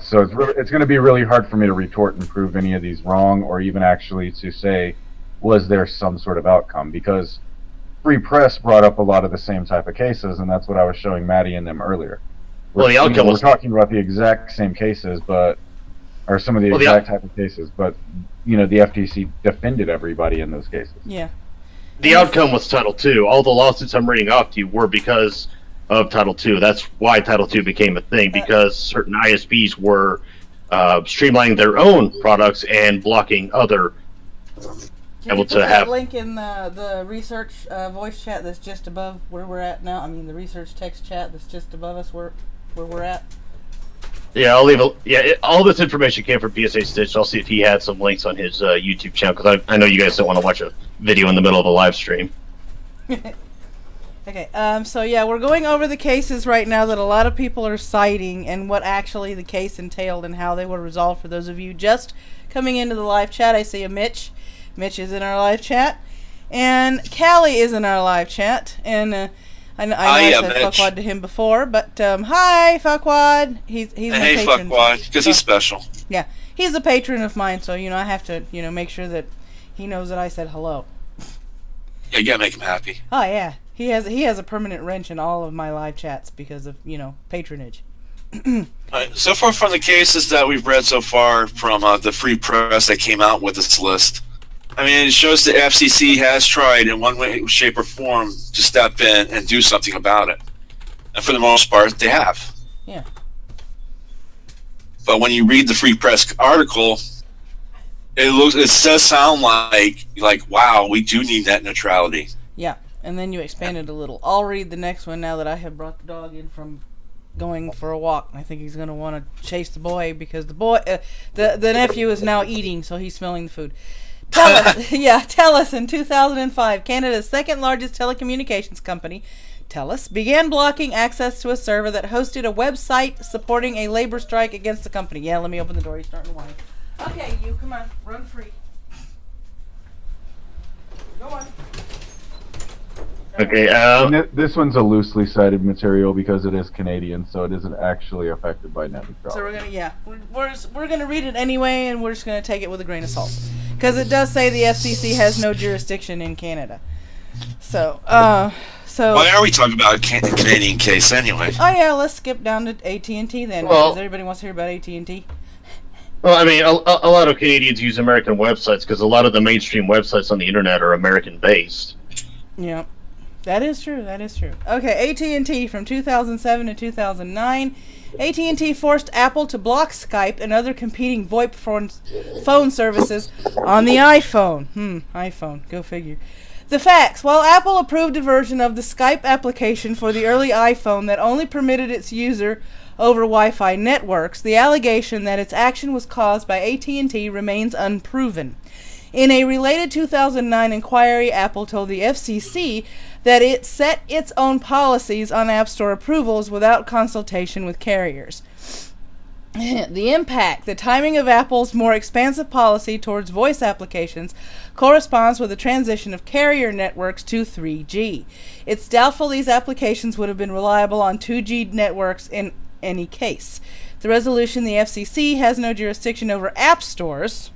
So it's going to be really hard for me to retort and prove any of these wrong, or even actually to say, was there some sort of outcome? Because Free Press brought up a lot of the same type of cases, and that's what I was showing Maddie and them earlier. Well, the outcome we're talking about the exact same cases, or some of the exact type of cases, but the FTC defended everybody in those cases. Yeah. The outcome was Title II. All the lawsuits I'm reading off to you were because of Title II. That's why Title II became a thing, because certain ISPs were streamlining their own products and blocking other. Can you put that link in the research voice chat that's just above where we're at now? I mean, the research text chat that's just above us where we're at? Yeah, I'll leave all this information came from PSA Stitch. I'll see if he had some links on his YouTube channel, because I know you guys don't want to watch a video in the middle of a live stream. Okay, so yeah, we're going over the cases right now that a lot of people are citing and what actually the case entailed and how they were resolved. For those of you just coming into the live chat, I see a Mitch. Mitch is in our live chat, and Callie is in our live chat, and I know I said Fuckwad to him before, but hi Fuckwad. He's my patron. Hey Fuckwad, because he's special. Yeah, he's a patron of mine, so I have to make sure that he knows that I said hello. Yeah, you gotta make him happy. Oh yeah, he has a permanent wrench in all of my live chats because of patronage. So far from the cases that we've read so far from the Free Press that came out with this list, I mean, it shows the FCC has tried in one way, shape, or form to step in and do something about it. And for the most part, they have. Yeah. But when you read the Free Press article, it does sound like wow, we do need net neutrality. Yeah, and then you expand it a little. I'll read the next one now that I have brought the dog in from going for a walk. I think he's going to want to chase the boy because the nephew is now eating, so he's smelling the food. Tell us, in 2005, Canada's second largest telecommunications company, TELUS, began blocking access to a server that hosted a website supporting a labor strike against the company. Yeah, let me open the door. He's starting to whine. Okay, you, come on. Run free. Go on. Okay, this one's a loosely cited material because it is Canadian, so it isn't actually affected by net neutrality. So we're gonna read it anyway, and we're just gonna take it with a grain of salt, because it does say the FCC has no jurisdiction in Canada. So why are we talking about a Canadian case anyway? Oh yeah, let's skip down to AT&T then, because everybody wants to hear about AT&T. Well, I mean, a lot of Canadians use American websites because a lot of the mainstream websites on the internet are American-based. Yeah. That is true. Okay, AT&T from 2007 to 2009. AT&T forced Apple to block Skype and other competing VoIP phone services on the iPhone. iPhone. Go figure. The facts. While Apple approved a version of the Skype application for the early iPhone that only permitted its user over Wi-Fi networks, the allegation that its action was caused by AT&T remains unproven. In a related 2009 inquiry, Apple told the FCC that it set its own policies on App Store approvals without consultation with carriers. The impact, the timing of Apple's more expansive policy towards voice applications corresponds with the transition of carrier networks to 3G. It's doubtful these applications would have been reliable on 2G networks in any case. The resolution, the FCC has no jurisdiction over app stores,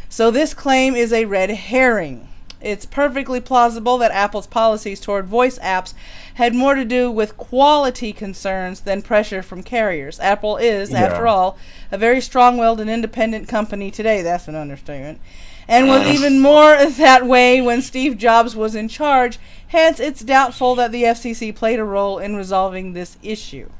so this claim is a red herring. It's perfectly plausible that Apple's policies toward voice apps had more to do with quality concerns than pressure from carriers. Apple is, after all, a very strong-willed and independent company today. That's an understatement. And was even more that way when Steve Jobs was in charge. Hence, it's doubtful that the FCC played a role in resolving this issue.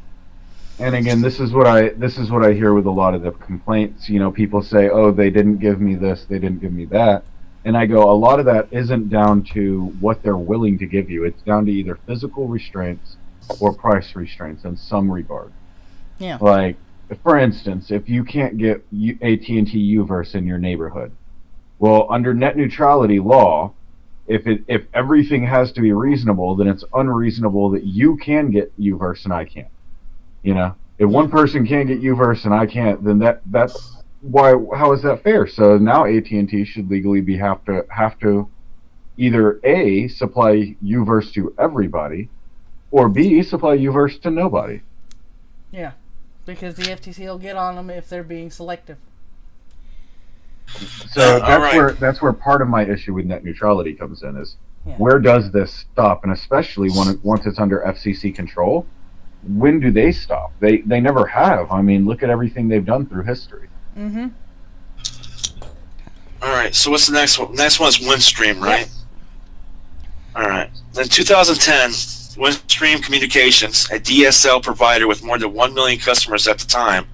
And again, this is what I hear with a lot of the complaints. You know, people say, "Oh, they didn't give me this, they didn't give me that." And I go, a lot of that isn't down to what they're willing to give you. It's down to either physical restraints or price restraints in some regard. Yeah. Like, for instance, if you can't get AT&T U-verse in your neighborhood, well, under net neutrality law, if everything has to be reasonable, then it's unreasonable that you can get U-verse and I can't. You know, if one person can't get U-verse and I can't, then that's why. How is that fair? So now AT&T should legally have to either A, supply U-verse to everybody, or B, supply U-verse to nobody. Yeah, because the FTC will get on them if they're being selective. So that's where part of my issue with net neutrality comes in is where does this stop? And especially once it's under FCC control, when do they stop? They never have. I mean, look at everything they've done through history. Mm-hmm. All right, so what's the next one? Next one is Windstream, right? Yes. All right. In 2010, Windstream Communications, a DSL provider with more than 1 million customers at the time,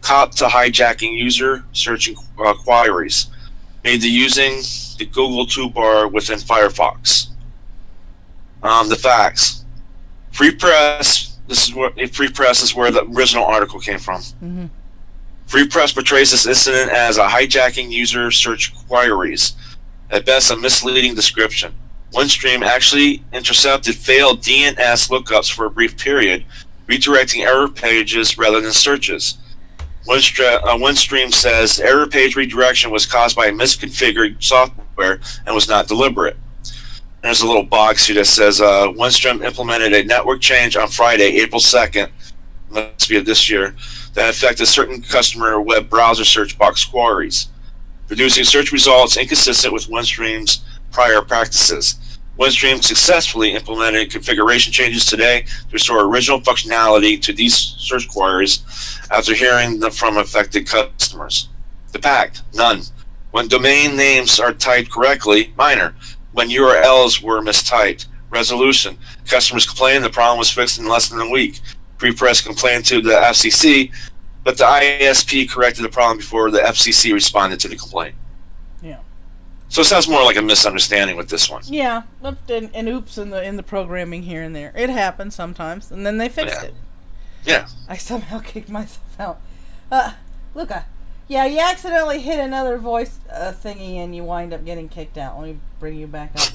caught to hijacking user search queries, made to using the Google toolbar within Firefox. The facts. Free Press. Free Press is where the original article came from. Mm-hmm. Free Press portrays this incident as a hijacking user search queries, at best a misleading description. Windstream actually intercepted failed DNS lookups for a brief period, redirecting error pages rather than searches. Windstream says error page redirection was caused by misconfigured software and was not deliberate. There's a little box here that says Windstream implemented a network change on Friday, April 2nd, must be of this year, that affected certain customer web browser search box queries, producing search results inconsistent with Windstream's prior practices. Windstream successfully implemented configuration changes today to restore original functionality to these search queries after hearing from affected customers. The impact, none. When domain names are typed correctly, minor. When URLs were mistyped, resolution. Customers complained the problem was fixed in less than a week. Free Press complained to the FCC, but the ISP corrected the problem before the FCC responded to the complaint. Yeah. So it sounds more like a misunderstanding with this one. Yeah, and oops in the programming here and there. It happens sometimes, and then they fixed it. Yeah. I somehow kicked myself out. Luca, yeah, you accidentally hit another voice thingy and you wind up getting kicked out. Let me bring you back up.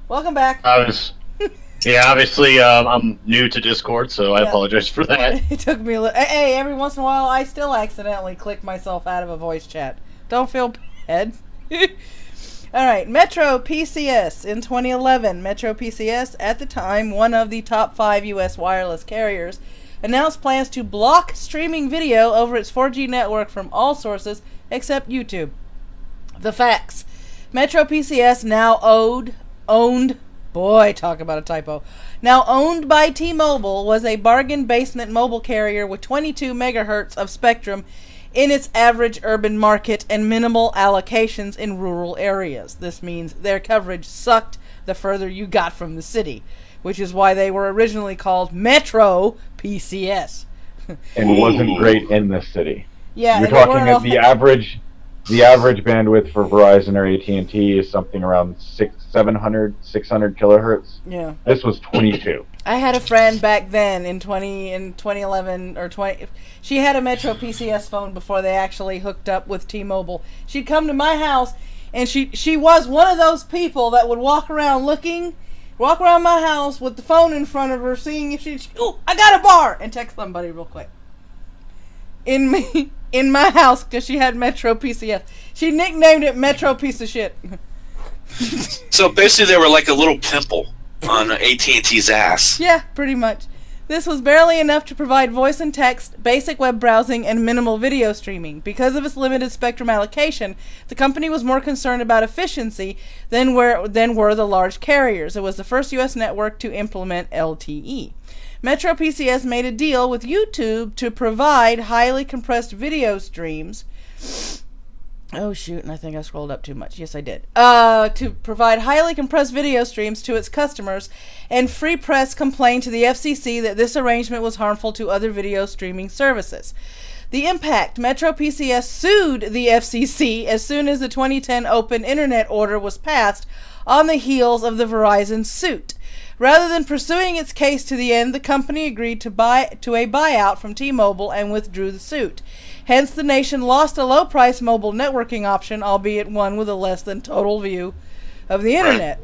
Welcome back. Obviously, I'm new to Discord, so I apologize for that. It took me a little... Hey, every once in a while, I still accidentally click myself out of a voice chat. Don't feel bad. All right, Metro PCS in 2011. Metro PCS, at the time, one of the top 5 U.S. wireless carriers, announced plans to block streaming video over its 4G network from all sources except YouTube. The facts. Metro PCS, now owned... Boy, talk about a typo. Now owned by T-Mobile, was a bargain basement mobile carrier with 22 megahertz of spectrum in its average urban market and minimal allocations in rural areas. This means their coverage sucked the further you got from the city, which is why they were originally called Metro PCS. And wasn't great in the city. Yeah, you're talking at the average bandwidth for Verizon or AT&T is something around 600 kilohertz. Yeah. This was 22. I had a friend back then in 2011 or 20. She had a Metro PCS phone before they actually hooked up with T-Mobile. She'd come to my house, and she was one of those people that would walk around looking walk around my house with the phone in front of her, seeing if ooh, I got a bar, and text somebody real quick. In my house, because she had Metro PCS. She nicknamed it Metro Piece of Shit. So basically, they were like a little pimple on AT&T's ass. Yeah, pretty much. This was barely enough to provide voice and text, basic web browsing, and minimal video streaming. Because of its limited spectrum allocation, the company was more concerned about efficiency than were the large carriers. It was the first U.S. network to implement LTE. Metro PCS made a deal with YouTube to provide highly compressed video streams. Oh shoot, and I think I scrolled up too much. Yes, I did. To provide highly compressed video streams to its customers, and Free Press complained to the FCC that this arrangement was harmful to other video streaming services. The impact: Metro PCS sued the FCC as soon as the 2010 Open Internet Order was passed on the heels of the Verizon suit. Rather than pursuing its case to the end, the company agreed to a buyout from T-Mobile and withdrew the suit. Hence, the nation lost a low-price mobile networking option, albeit one with a less than total view of the internet.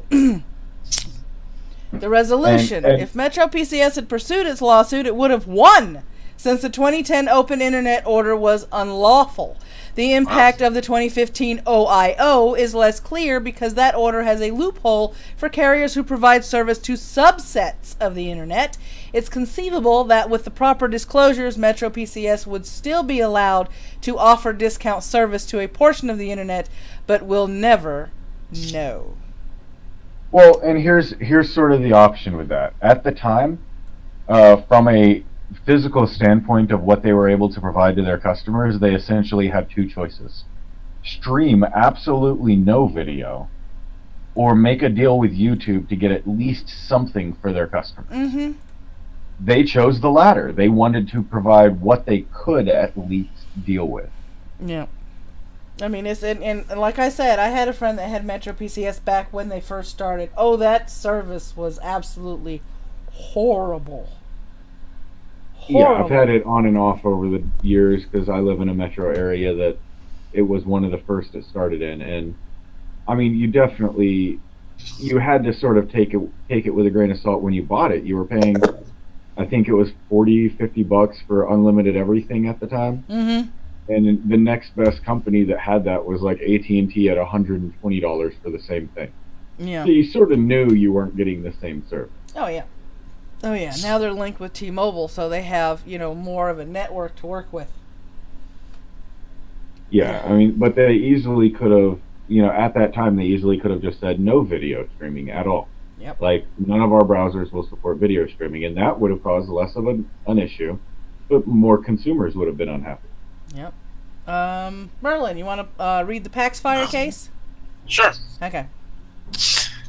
The resolution: if Metro PCS had pursued its lawsuit, it would have won, since the 2010 Open Internet Order was unlawful. The impact of the 2015 OIO is less clear because that order has a loophole for carriers who provide service to subsets of the internet. It's conceivable that with the proper disclosures, Metro PCS would still be allowed to offer discount service to a portion of the internet, but we'll never know. Well, and here's sort of the option with that. At the time, from a physical standpoint of what they were able to provide to their customers, they essentially had two choices: stream absolutely no video, or make a deal with YouTube to get at least something for their customers. Mm-hmm. They chose the latter. They wanted to provide what they could at least deal with. Yeah. I mean, it's and like I said, I had a friend that had Metro PCS back when they first started. Oh, that service was absolutely horrible. Yeah, I've had it on and off over the years because I live in a metro area that it was one of the first it started in, and I mean, you had to sort of take it with a grain of salt when you bought it. You were paying, I think it was $40-50 for unlimited everything at the time. Mm-hmm. And the next best company that had that was like AT&T at $120 for the same thing. Yeah. So you sort of knew you weren't getting the same service. Oh yeah. Oh yeah. Now they're linked with T-Mobile, so they have, more of a network to work with. Yeah, I mean, but they easily could have, at that time they easily could have just said no video streaming at all. Yep. Like, none of our browsers will support video streaming, and that would have caused less of an issue, but more consumers would have been unhappy. Yep. Merlin, you want to read the Paxfire case? Sure. Okay.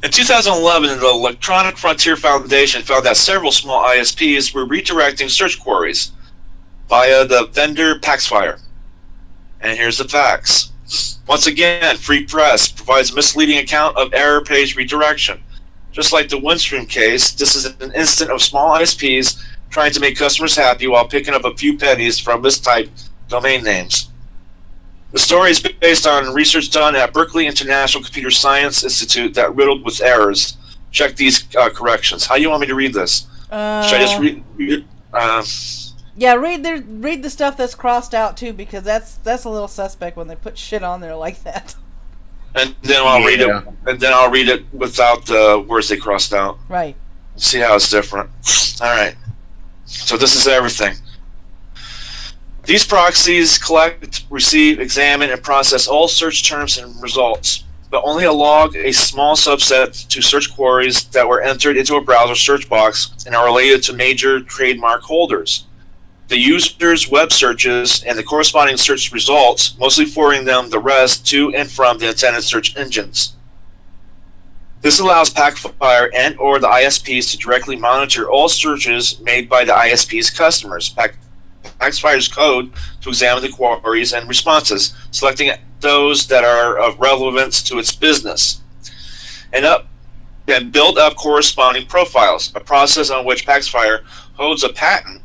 In 2011, the Electronic Frontier Foundation found that several small ISPs were redirecting search queries via the vendor Paxfire. And here's the facts. Once again, Free Press provides a misleading account of error page redirection. Just like the Windstream case, this is an instance of small ISPs trying to make customers happy while picking up a few pennies from mistyped domain names. The story is based on research done at Berkeley International Computer Science Institute that riddled with errors. Check these corrections. How do you want me to read this? Should I just read it? Yeah, read the stuff that's crossed out too, because that's a little suspect when they put shit on there like that. And then I'll read it. And then I'll read it without the words they crossed out. Right. See how it's different. All right. So this is everything. These proxies collect, receive, examine, and process all search terms and results, but only log a small subset to search queries that were entered into a browser search box and are related to major trademark holders. The user's web searches and the corresponding search results, mostly forwarding them the rest to and from the intended search engines. This allows Paxfire and or the ISPs to directly monitor all searches made by the ISP's customers. Paxfire's code to examine the queries and responses, selecting those that are of relevance to its business, and build up corresponding profiles, a process on which Paxfire holds a patent.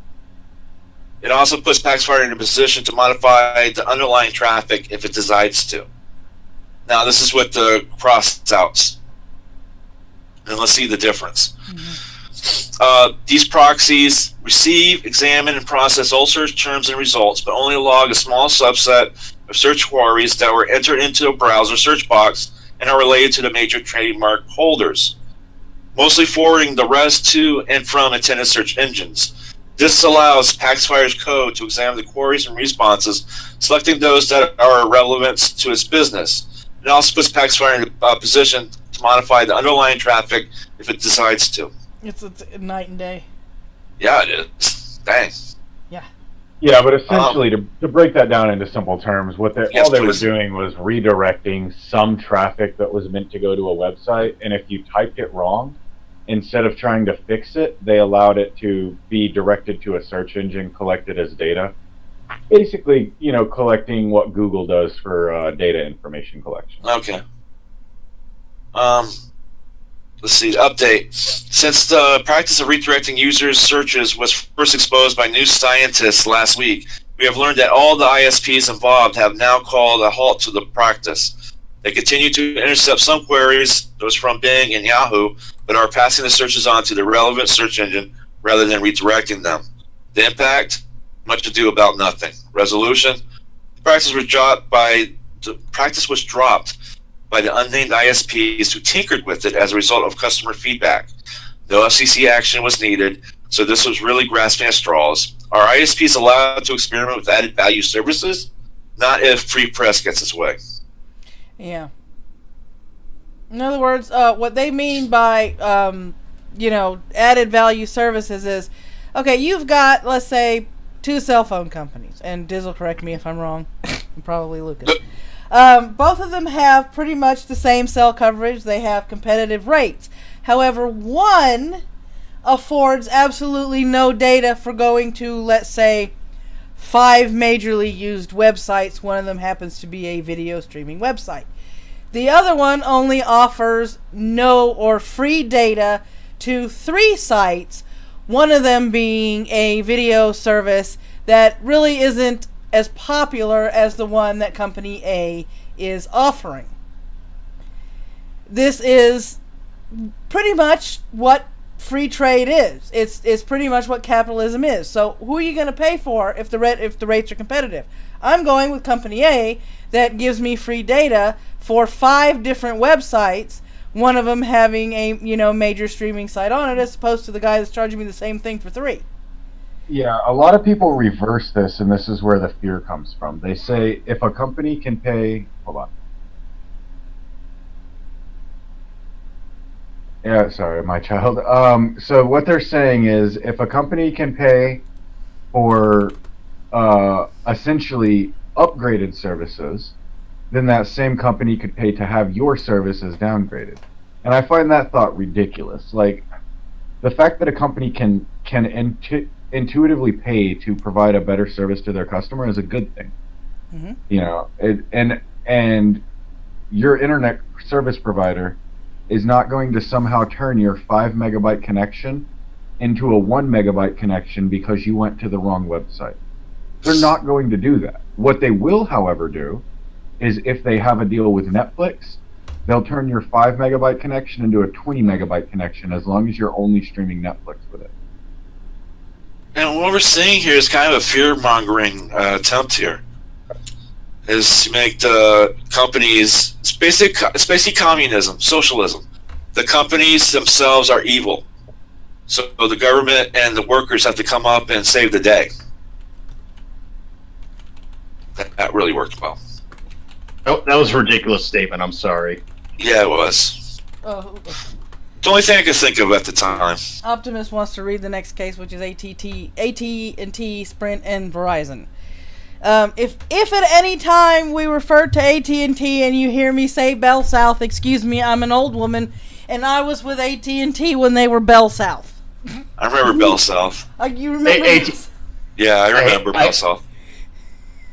It also puts Paxfire in a position to modify the underlying traffic if it decides to. Now, this is with the cross-outs. And let's see the difference. These proxies receive, examine, and process all search terms and results, but only log a small subset of search queries that were entered into a browser search box and are related to the major trademark holders, mostly forwarding the rest to and from intended search engines. This allows Paxfire's code to examine the queries and responses, selecting those that are relevant to its business. It also puts Paxfire in a position to modify the underlying traffic if it decides to. It's night and day. Yeah, it is. Dang. Yeah, but essentially, to break that down into simple terms, all they were please. doing was redirecting some traffic that was meant to go to a website, and if you typed it wrong, instead of trying to fix it, they allowed it to be directed to a search engine, collected as data. Basically, collecting what Google does for data information collection. Okay. Let's see, update. Since the practice of redirecting users' searches was first exposed by New Scientist last week, we have learned that all the ISPs involved have now called a halt to the practice. They continue to intercept some queries, those from Bing and Yahoo, but are passing the searches on to the relevant search engine rather than redirecting them. The impact? Much ado about nothing. Resolution? The practice was dropped by the unnamed ISPs who tinkered with it as a result of customer feedback. No FCC action was needed, so this was really grasping at straws. Are ISPs allowed to experiment with added value services? Not if free press gets its way. Yeah. In other words, what they mean by, added value services is, okay, you've got, let's say, 2 cell phone companies, and Diz will correct me if I'm wrong, and probably Lucas. Both of them have pretty much the same cell coverage. They have competitive rates. However, one affords absolutely no data for going to, let's say, 5 majorly used websites. One of them happens to be a video streaming website. The other one only offers no or free data to 3 sites, one of them being a video service that really isn't as popular as the one that Company A is offering. This is pretty much what free trade is. It's pretty much what capitalism is. So who are you going to pay for if the rates are competitive? I'm going with Company A that gives me free data for 5 different websites, one of them having a major streaming site on it, as opposed to the guy that's charging me the same thing for 3. Yeah, a lot of people reverse this, and this is where the fear comes from. They say if a company can pay... Hold on. Yeah, sorry, my child. So what they're saying is if a company can pay for essentially upgraded services, then that same company could pay to have your services downgraded. And I find that thought ridiculous. Like, the fact that a company can intuitively pay to provide a better service to their customer is a good thing. Mm-hmm. And your internet service provider is not going to somehow turn your 5 megabyte connection into a 1 megabyte connection because you went to the wrong website. They're not going to do that. What they will, however, do is if they have a deal with Netflix, they'll turn your 5 megabyte connection into a 20 megabyte connection as long as you're only streaming Netflix with it. And what we're seeing here is kind of a fear-mongering attempt here, is to make the companies, it's basically communism, socialism. The companies themselves are evil. So the government and the workers have to come up and save the day. That really worked well. Oh, that was a ridiculous statement, I'm sorry. Yeah, it was. Oh. The only thing I could think of at the time. Optimus wants to read the next case, which is AT&T, Sprint, and Verizon. If at any time we refer to AT&T and you hear me say Bell South, excuse me, I'm an old woman, and I was with AT&T when they were Bell South. I remember Bell South. You remember this? Yeah, I remember Bell South.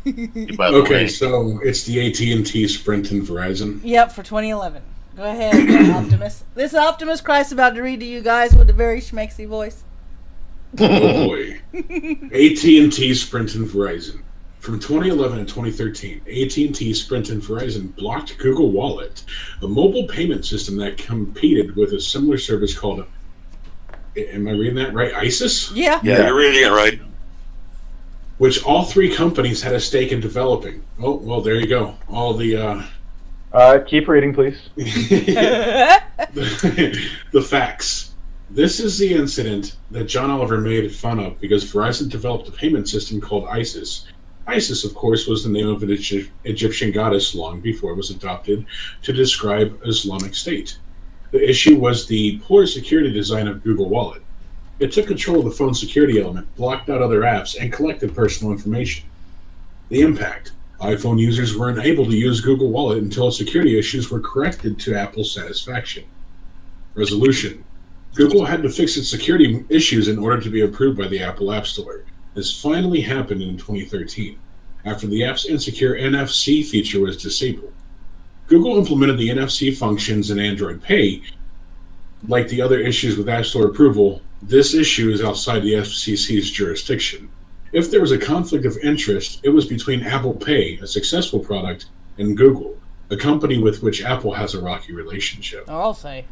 Okay, so it's the AT&T, Sprint, and Verizon. Yep, for 2011. Go ahead, Optimus. This is Optimus Christ about to read to you guys with a very schmexy voice. Oh boy. AT&T, Sprint, and Verizon. From 2011 to 2013, AT&T, Sprint, and Verizon blocked Google Wallet, a mobile payment system that competed with a similar service called, am I reading that right, ISIS? Yeah. Yeah, you're reading it right. Which all three companies had a stake in developing. Oh, well, there you go. All the... Keep reading, please. the facts. This is the incident that John Oliver made fun of because Verizon developed a payment system called ISIS. Isis, of course, was the name of an Egyptian goddess long before it was adopted to describe Islamic State. The issue was the poor security design of Google Wallet. It took control of the phone's security element, blocked out other apps, and collected personal information. The impact: iPhone users were unable to use Google Wallet until security issues were corrected to Apple's satisfaction. Resolution: Google had to fix its security issues in order to be approved by the Apple App Store. This finally happened in 2013, after the app's insecure NFC feature was disabled. Google implemented the NFC functions in Android Pay. Like the other issues with App Store approval, this issue is outside the FCC's jurisdiction. If there was a conflict of interest, it was between Apple Pay, a successful product, and Google, a company with which Apple has a rocky relationship. I'll say.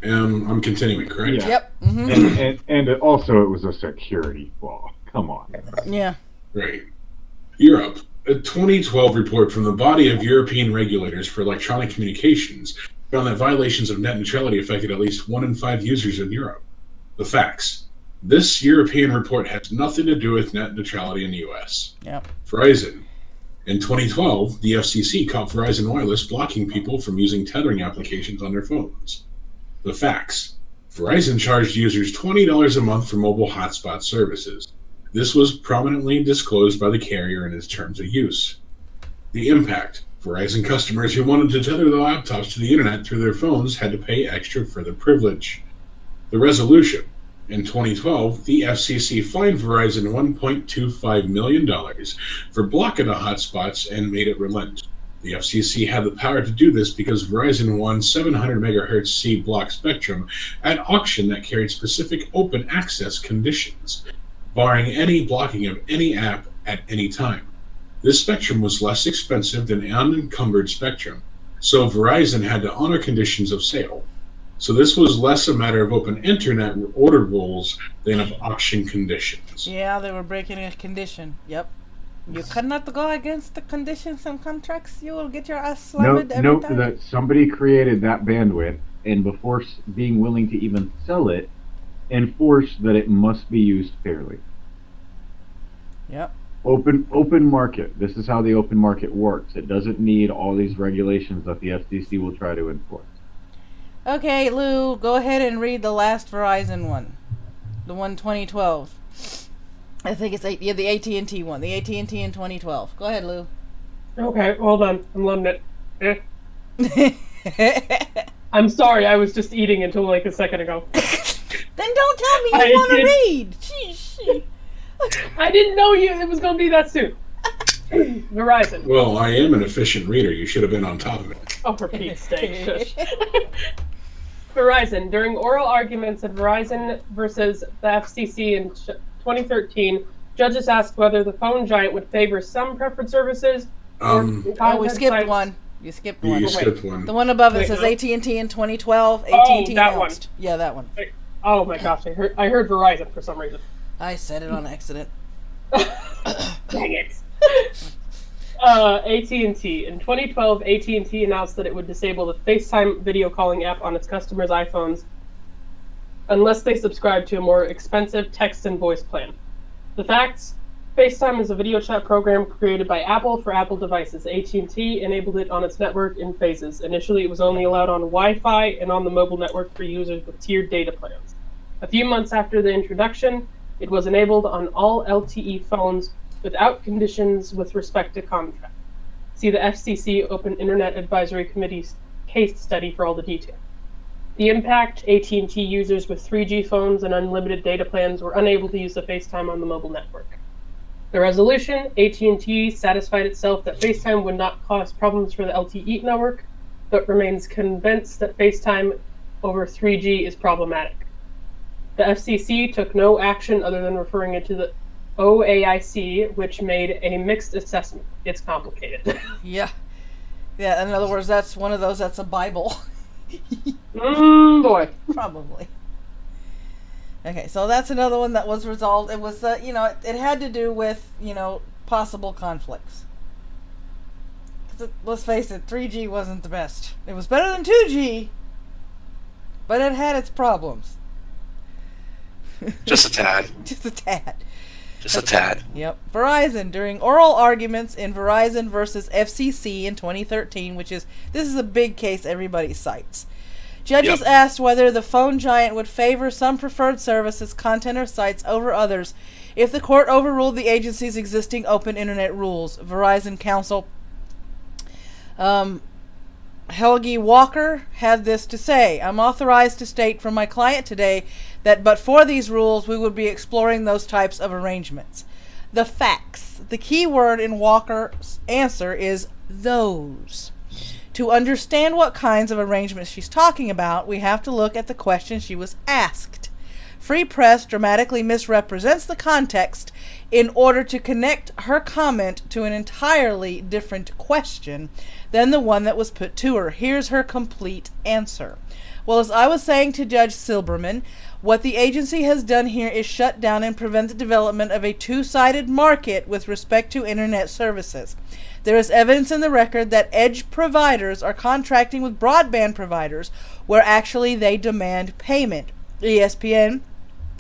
I'm continuing, correct? Yeah. Yep. Mm-hmm. And also it was a security flaw. Come on. Yeah. Right. Europe. A 2012 report from the body of European regulators for electronic communications found that violations of net neutrality affected at least 1 in 5 users in Europe. The facts. This European report has nothing to do with net neutrality in the US. Yep. Verizon. In 2012, the FCC caught Verizon Wireless blocking people from using tethering applications on their phones. The facts. Verizon charged users $20 a month for mobile hotspot services. This was prominently disclosed by the carrier in its terms of use. The impact. Verizon customers who wanted to tether their laptops to the internet through their phones had to pay extra for the privilege. The resolution. In 2012, the FCC fined Verizon $1.25 million for blocking the hotspots and made it relent. The FCC had the power to do this because Verizon won 700 MHz C block spectrum at auction that carried specific open access conditions, barring any blocking of any app at any time. This spectrum was less expensive than unencumbered spectrum, so Verizon had to honor conditions of sale. So this was less a matter of open internet order rules than of auction conditions. Yeah, they were breaking a condition. Yep. You cannot go against the conditions and contracts. You will get your ass slammed every Note time. that somebody created that bandwidth, and before being willing to even sell it, enforced that it must be used fairly. Yep. Open market. This is how the open market works. It doesn't need all these regulations that the FCC will try to enforce. Okay, Lou, go ahead and read the last Verizon one. The one 2012. I think it's the AT&T one. The AT&T in 2012. Go ahead, Lou. Okay, hold on. I'm loading it. I'm sorry, I was just eating until like a second ago. Then don't tell me you want to read. Jeez. I didn't know it was going to be that soon. Verizon. Well, I am an efficient reader. You should have been on top of it. Oh, for Pete's sake, shush. Verizon. During oral arguments at Verizon versus the FCC in 2013, judges asked whether the phone giant would favor some preferred services or we skipped one. You skipped one. You skipped one. The one above it Wait, says no. AT&T in 2012. AT&T that announced. one. Yeah, that one. Oh my gosh, I heard Verizon for some reason. I said it on accident. Dang it. AT&T. In 2012, AT&T announced that it would disable the FaceTime video calling app on its customers' iPhones unless they subscribe to a more expensive text and voice plan. The facts: FaceTime is a video chat program created by Apple for Apple devices. AT&T enabled it on its network in phases. Initially, it was only allowed on Wi-Fi and on the mobile network for users with tiered data plans. A few months after the introduction, it was enabled on all LTE phones without conditions with respect to contract. See the FCC Open Internet Advisory Committee's case study for all the details. The impact: AT&T users with 3G phones and unlimited data plans were unable to use the FaceTime on the mobile network. The resolution: AT&T satisfied itself that FaceTime would not cause problems for the LTE network, but remains convinced that FaceTime over 3G is problematic. The FCC took no action other than referring it to the OAIC, which made a mixed assessment. It's complicated. Yeah. Yeah, in other words, that's one of those that's a Bible. Boy. Probably. Okay, so that's another one that was resolved. It was, it had to do with, possible conflicts. 'Cause let's face it, 3G wasn't the best. It was better than 2G, but it had its problems. Just a tad. Just a tad. Just a tad. Yep. Verizon, during oral arguments in Verizon versus FCC in 2013, this is a big case everybody cites. Judges asked whether the phone giant would favor some preferred services, content, or sites over others if the court overruled the agency's existing open internet rules. Verizon counsel Helgi Walker had this to say: "I'm authorized to state from my client today that but for these rules, we would be exploring those types of arrangements." The facts. The key word in Walker's answer is those. To understand what kinds of arrangements she's talking about, we have to look at the question she was asked. Free press dramatically misrepresents the context in order to connect her comment to an entirely different question than the one that was put to her. Here's her complete answer. Well, as I was saying to Judge Silberman, what the agency has done here is shut down and prevent the development of a two-sided market with respect to internet services. There is evidence in the record that edge providers are contracting with broadband providers where actually they demand payment. ESPN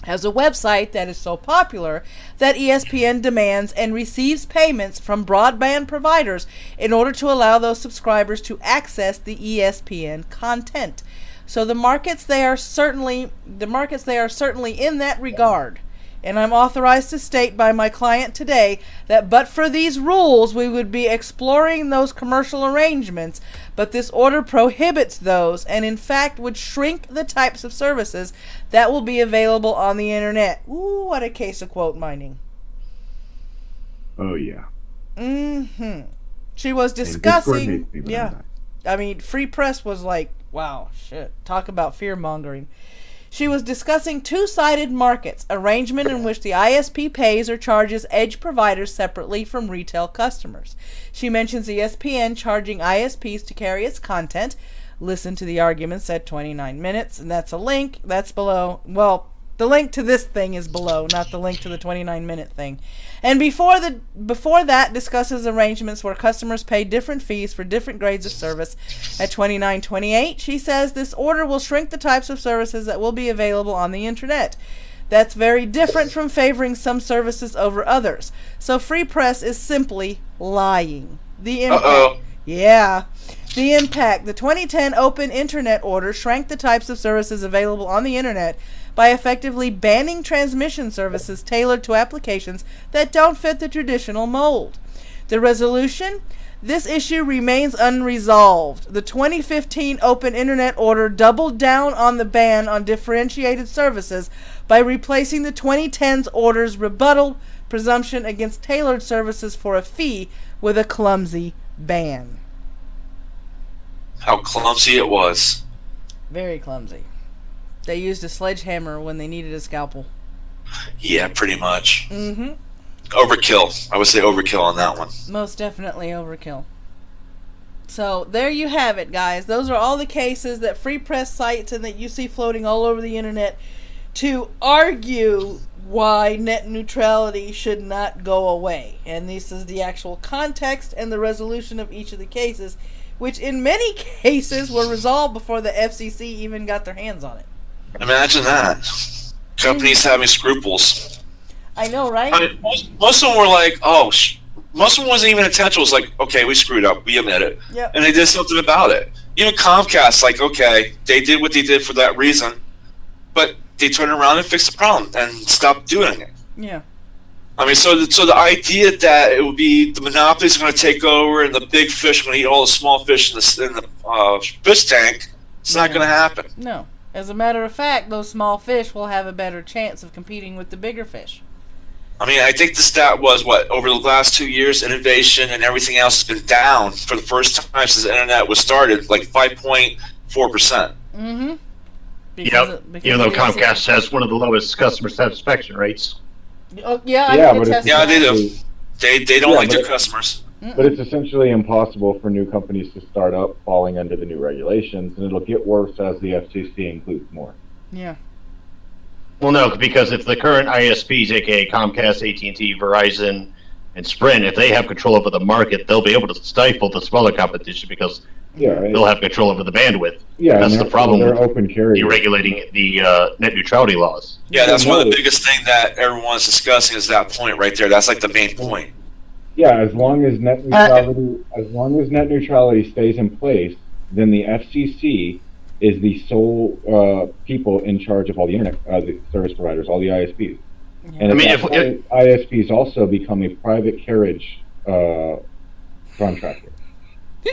has a website that is so popular that ESPN demands and receives payments from broadband providers in order to allow those subscribers to access the ESPN content. So the markets they are certainly in that regard. And I'm authorized to state by my client today that but for these rules, we would be exploring those commercial arrangements, but this order prohibits those and in fact would shrink the types of services that will be available on the internet. Ooh, what a case of quote mining. Oh, yeah. She was discussing, I mean, Free Press was like, wow, shit, talk about fear-mongering. She was discussing two-sided markets, arrangement in which the ISP pays or charges edge providers separately from retail customers. She mentions ESPN charging ISPs to carry its content. Listen to the arguments at 29 minutes, and that's a link. That's below. Well, the link to this thing is below, not the link to the 29-minute thing. And before that discusses arrangements where customers pay different fees for different grades of service. At 29:28, she says this order will shrink the types of services that will be available on the internet. That's very different from favoring some services over others. So Free Press is simply lying. The impact. Yeah. The impact. The 2010 Open Internet Order shrank the types of services available on the internet by effectively banning transmission services tailored to applications that don't fit the traditional mold. The resolution? This issue remains unresolved. The 2015 Open Internet Order doubled down on the ban on differentiated services by replacing the 2010's order's rebuttal presumption against tailored services for a fee with a clumsy ban. How clumsy it was. Very clumsy. They used a sledgehammer when they needed a scalpel. Yeah, pretty much. Mm-hmm. Overkill. I would say overkill on that one. Most definitely overkill. So there you have it, guys. Those are all the cases that Free Press cites and that you see floating all over the internet to argue why net neutrality should not go away. And this is the actual context and the resolution of each of the cases, which in many cases were resolved before the FCC even got their hands on it. Imagine that. Companies having scruples. I know, right? I mean, most of them were like, most of them wasn't even intentional. It was like, okay, we screwed up. We admit it. Yep. And they did something about it. Even Comcast, like, okay, they did what they did for that reason, but they turned around and fixed the problem and stopped doing it. Yeah. I mean, so the idea that it would be the monopolies are going to take over and the big fish are going to eat all the small fish in the fish tank, it's not going to happen. No. As a matter of fact, those small fish will have a better chance of competing with the bigger fish. I mean, I think the stat was, over the last 2 years, innovation and everything else has been down for the first time since the internet was started, like 5.4%. Mm-hmm. Even though Comcast has one of the lowest customer satisfaction rates. Oh, yeah, I Yeah, can but attest Yeah, to they that. do. They don't Yeah, like but their it- customers. But it's essentially impossible for new companies to start up falling under the new regulations, and it'll get worse as the FCC includes more. Yeah. Well, no, because if the current ISPs, aka Comcast, AT&T, Verizon, and Sprint, if they have control over the market, they'll be able to stifle the smaller competition because Yeah, they'll have control over the bandwidth. yeah, That's and the problem They're with open carriers. deregulating the net neutrality laws. Yeah, that's one of the No. biggest thing that everyone's discussing is that point right there. That's like the main point. Yeah, as long as net neutrality stays in place, then the FCC is the sole people in charge of all the internet the service providers, all the ISPs. And I mean, at that point, ISPs also become a private carriage contractor.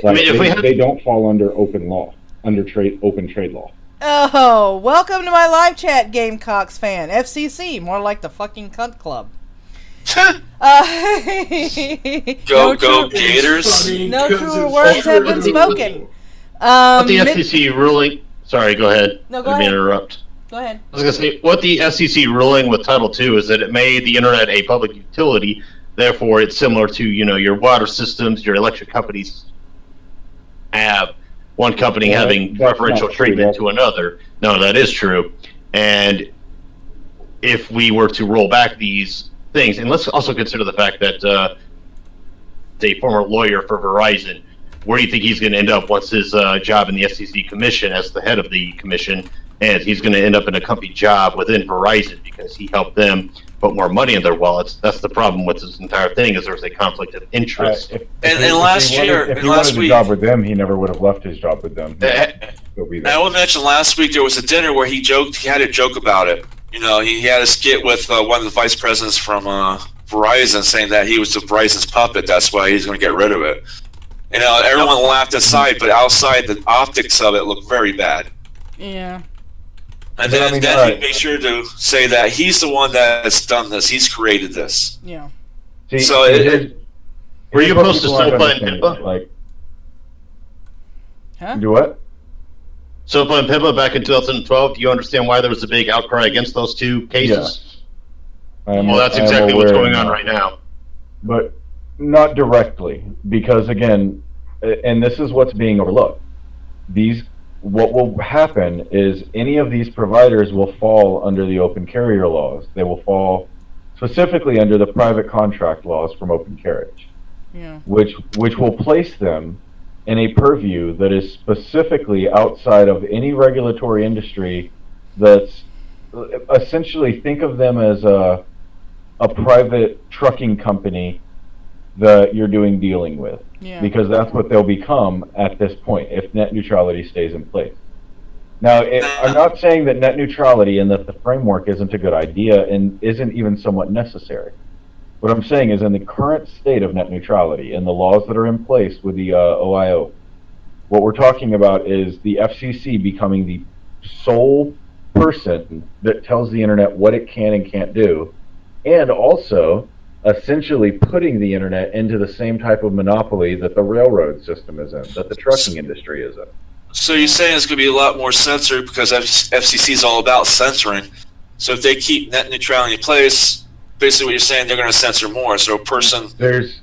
Like, mean, if they don't fall under open law, under open trade law. Oh, welcome to my live chat, Gamecocks fan. FCC, more like the fucking cunt club. Go Gators. Funny, No 'cause truer it's words have been true. spoken. What the FCC ruling... Sorry, go ahead. No, go Let me ahead. interrupt. Go ahead. I was going to say, what the FCC ruling with Title II is that it made the internet a public utility. Therefore, it's similar to, your water systems, your electric companies have one company Well, having that's preferential not true. treatment to another. No, that is true. And if we were to roll back these things, and let's also consider the fact that a former lawyer for Verizon, where do you think he's going to end up once his job in the FCC commission as the head of the commission, and he's going to end up in a company job within Verizon because he helped them put more money in their wallets. That's the problem with this entire thing, is there's a conflict of interest. And last year, if and he last wanted a week, job with them, he never would have left his job with them. He'll be I there. will mention last week there was a dinner where he had a joke about it. He had a skit with one of the vice presidents from Verizon saying that he was the Verizon's puppet. That's why he's going to get rid of it. Everyone laughed aside, but outside the optics of it looked very bad. Yeah. And But, I then, mean, then alright. he made sure to say that he's the one that's done this. He's created this. Yeah. See, So Were you here's what opposed to people aren't SOPA and understanding, PIPA? Like, Huh? do what? SOPA and PIPA back in 2012, do you understand why there was a big outcry against those two cases? Well, that's exactly what's going on right now. But not directly, because again, and this is what's being overlooked. What will happen is any of these providers will fall under the open carrier laws. They will fall specifically under the private contract laws from open carriage, Yeah. which will place them in a purview that is specifically outside of any regulatory industry. That's essentially, think of them as a private trucking company that you're doing dealing with. Yeah. Because that's what they'll become at this point if net neutrality stays in place. Now, I'm not saying that net neutrality and that the framework isn't a good idea and isn't even somewhat necessary. What I'm saying is, in the current state of net neutrality and the laws that are in place with the OIO, what we're talking about is the FCC becoming the sole person that tells the internet what it can and can't do, and also essentially putting the internet into the same type of monopoly that the railroad system is in, that the trucking industry is in. So you're saying it's going to be a lot more censored because FCC is all about censoring. So if they keep net neutrality in place, basically what you're saying, they're going to censor more. So a person... There's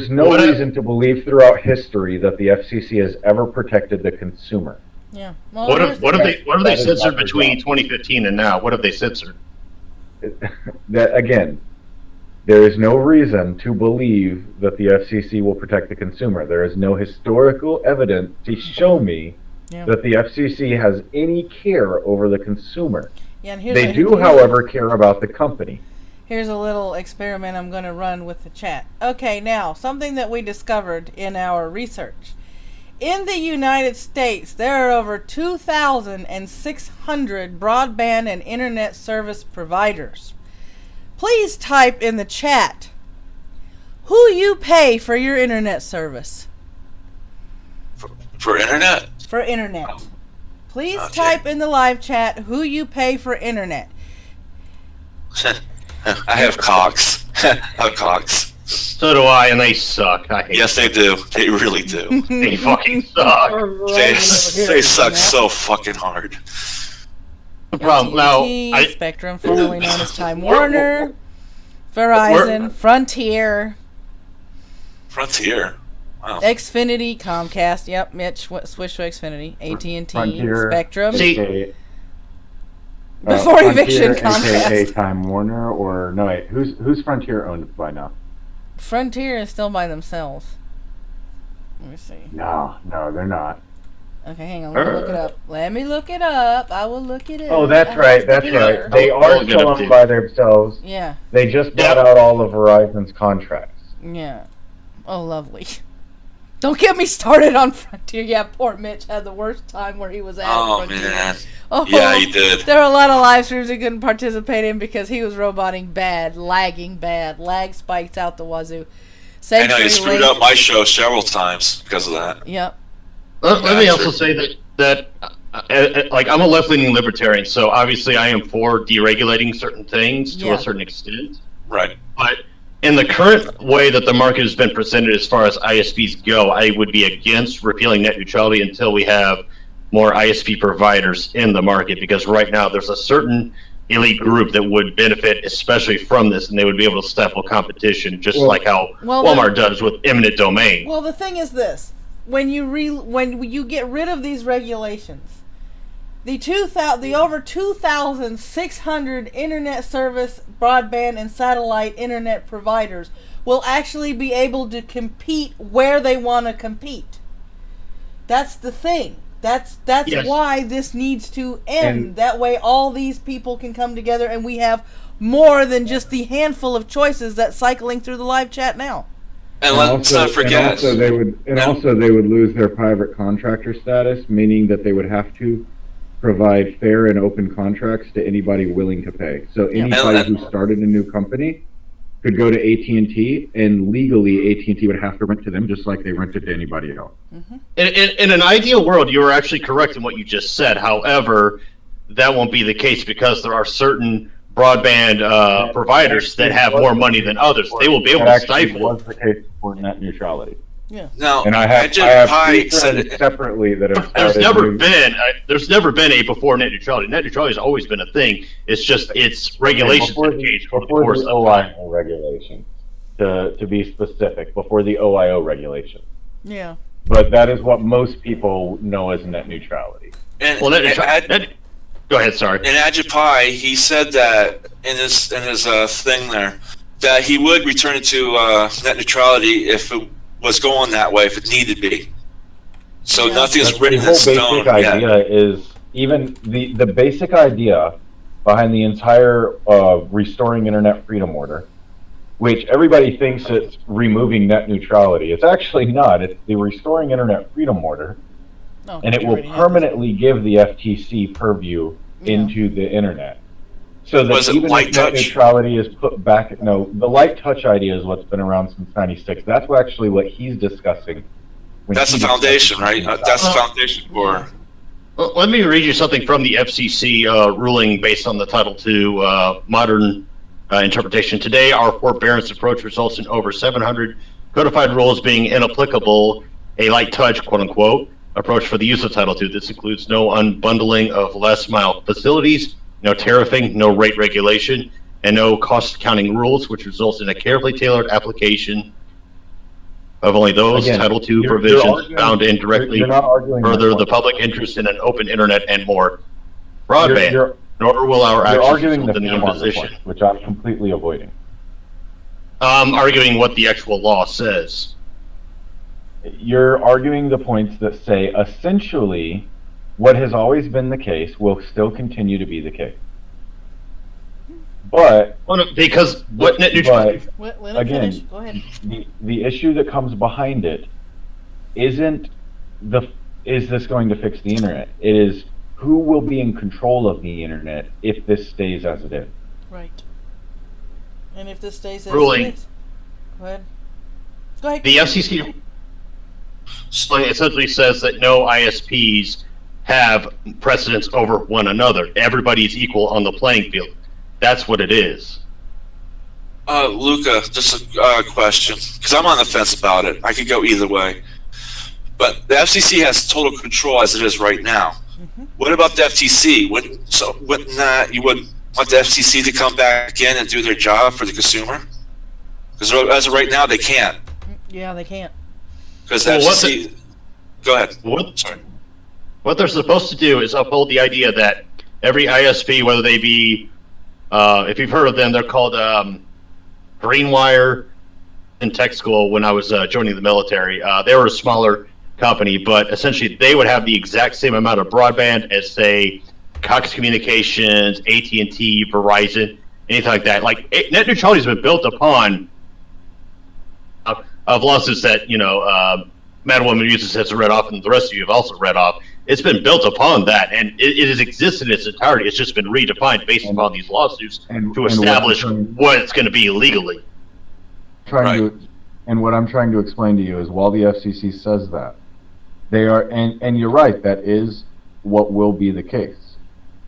no reason to believe throughout history that the FCC has ever protected the consumer. Yeah. Well, What have they that is censored not their between job. 2015 and now? What have they censored? That again, there is no reason to believe that the FCC will protect the consumer. There is no historical evidence to show me Yeah. that the FCC has any care over the consumer. Yeah, and here's They do, however, care about the company. Here's a little experiment I'm going to run with the chat. Okay, now, something that we discovered in our research. In the United States, there are over 2,600 broadband and internet service providers. Please type in the chat who you pay for your internet service. For internet? For internet. Please Okay. type in the live chat who you pay for internet. I have Cox. I have Cox. So do I, and they suck. I hate Yes, they do. They really do. them. They fucking suck. they suck so fucking hard. The problem now, AT&T, Spectrum, formerly known as Time Warner, Verizon, Frontier, Frontier. Wow. Xfinity, Comcast. Yep, Mitch switched to Xfinity. AT&T, Frontier, Spectrum. See- Before eviction, Frontier, AKA Comcast. Time Warner, or no? Wait, who's Frontier owned by now? Frontier is still by themselves. Let me see. No, they're not. Okay, hang on. Let me look it up. Let me look it up. I will look it up. Oh, that's I right. have That's the right. paper. They are I'll get still up to owned you. by themselves. Yeah, They just bought Yeah. out all of Verizon's contracts. yeah. Oh, lovely. Don't get me started on Frontier. Yeah, poor Mitch had the worst time where he was at Oh Frontier. man. Oh, Yeah, he did. There were a lot of live streams he couldn't participate in because he was roboting bad, lagging bad, lag spikes out the wazoo. I know, he Sanctuary screwed late- up my show several times because of that. Yep. Let me Yeah, also sure. say that like I'm a left-leaning libertarian, so obviously I am for deregulating certain things to Yeah. a certain extent. Right. But in the current way that the market has been presented as far as ISPs go, I would be against repealing net neutrality until we have more ISP providers in the market, because right now there's a certain elite group that would benefit especially from this, and they would be able to stifle competition just Well- like how Well, Walmart does with eminent domain. Well, the thing is this: when you get rid of these regulations, the over 2,600 internet service, broadband, and satellite internet providers will actually be able to compete where they want to compete. That's the thing. That's Yes. why this needs to end. And- That way, all these people can come together, and we have more than just the handful of choices that's cycling through the live chat now. And let's not forget. And also they would lose their private contractor status, meaning that they would have to provide fair and open contracts to anybody willing to pay. So anybody And- who started a new company could go to AT&T, and legally AT&T would have to rent to them just like they rented to anybody else. In an ideal world, you are actually correct in what you just said. However, that won't be the case because there are certain broadband providers that have more money than others. They will be able to That actually stifle. was the case for net neutrality. Now, And I have Pi two said friends it. separately that have There's started there's never been a before net neutrality. Net neutrality has always been a thing. It's just its regulations before have changed over the before course the of time. OIO regulation, to be specific, before the OIO regulation. Yeah. But that is what most people know as net neutrality. And, Well, net and, neutrality. Go ahead. Sorry. and Pi, he said that in his thing there, that he would return it to net neutrality if it was going that way, if it needed to be. So Yeah. nothing's That's written the in whole stone basic yet. idea is even the basic idea behind the entire restoring internet freedom order, which everybody thinks it's removing net neutrality. It's actually not. It's the restoring internet freedom order, No, and it you will already have permanently give the FTC purview Yeah. into the internet. So that Was it even light if net touch? neutrality is put back, no, the light touch idea is what's been around since '96. That's actually what he's discussing. when That's he the foundation, discusses right? That's the foundation for. Well, let me read you something from the FCC ruling based on the Title II modern interpretation. Today, our forbearance approach results in over 700 codified rules being inapplicable, a light touch, quote unquote, approach for the use of Title II. This includes no unbundling of last mile facilities, no tariffing, no rate regulation, and no cost accounting rules, which results in a carefully tailored application of only those Again, Title II you're provisions arguing- found in directly you're not arguing my further the point. public interest in an open internet and more broadband, You're nor will our You're actions arguing result the in the fair market imposition. point, which I'm completely avoiding. Arguing what the actual law says. You're arguing the points that say essentially what has always been the case will still continue to be the case. But Well, no, because what net neutrality? Let him Again, finish. Go ahead. the issue that comes behind it isn't is this going to fix the internet? It is who will be in control of the internet if this stays as it is. Right. And if this stays as Ruling. it is. Go ahead. Go ahead. The FCC essentially says that no ISPs have precedence over one another. Everybody is equal on the playing field. That's what it is. Luca, just a question, because I'm on the fence about it. I could go either way. But the FCC has total control as it is right now. Mhm. What about the FTC? Wouldn't that want the FCC to come back in and do their job for the consumer? Because as of right now, they can't. Yeah, they can't. Because Well, FCC. Go ahead. Sorry. What they're supposed to do is uphold the idea that every ISP, whether they be, if you've heard of them, they're called Greenwire in tech school when I was joining the military. They were a smaller company, but essentially they would have the exact same amount of broadband as, say, Cox Communications, AT&T, Verizon, anything like that. Like, net neutrality has been built upon of lawsuits that, Maddy-MWM uses has read off, and the rest of you have also read off. It's been built upon that, and it has existed in its entirety. It's just been redefined based upon these lawsuits to establish what it's going to be legally. And what I'm trying to explain to you is, while the FCC says that, they are, and you're right, that is what will be the case.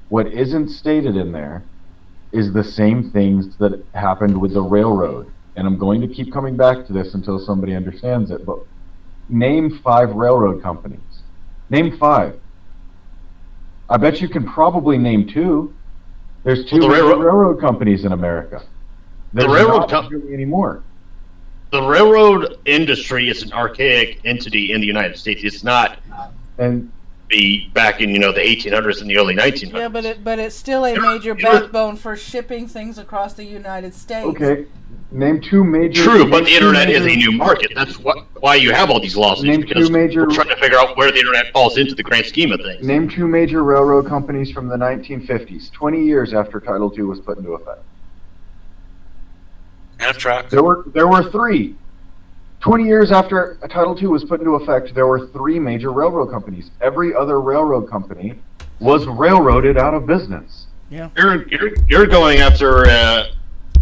What isn't stated in there is the same things that happened with the railroad. And I'm going to keep coming back to this until somebody understands it, but name 5 railroad companies. Name 5. I bet you can probably name 2. There's 2 railroad companies in America. There's not really anymore. The railroad industry is an archaic entity in the United States. It's not back in the 1800s and the early 1900s. Yeah, but it's still a major backbone for shipping things across the United States. Okay. Name 2 major... True, but the internet is a new market. That's why you have all these lawsuits, because we're trying to figure out where the internet falls into the grand scheme of things. Name 2 major railroad companies from the 1950s, 20 years after Title II was put into effect. Amtrak. There were 3. 20 years after Title II was put into effect, there were 3 major railroad companies. Every other railroad company was railroaded out of business. Yeah. You're going after